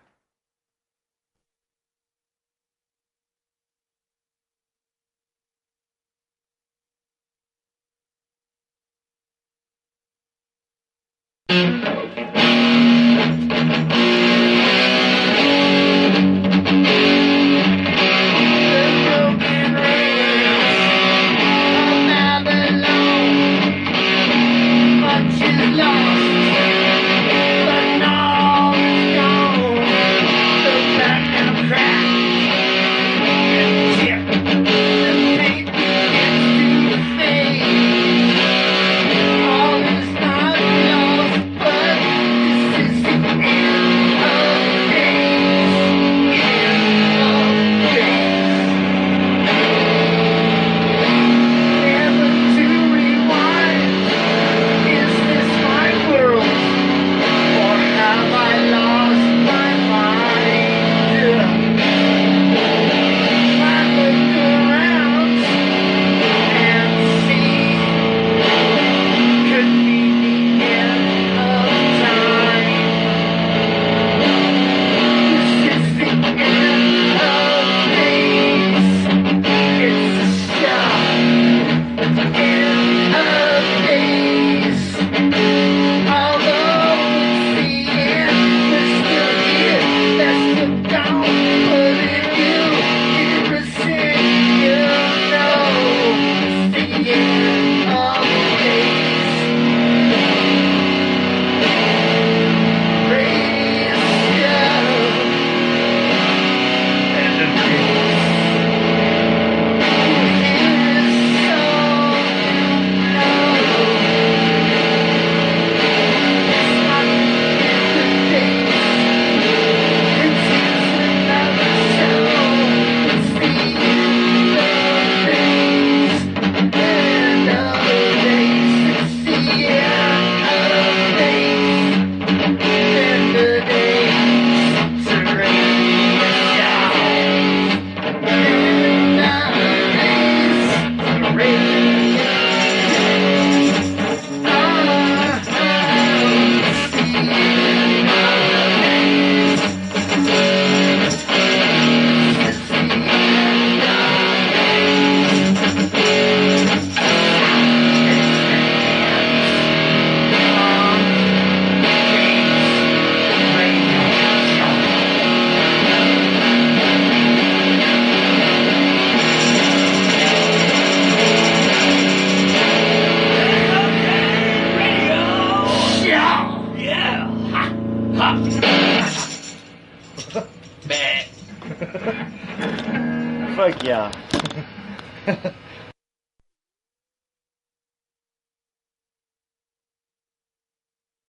Fuck yeah.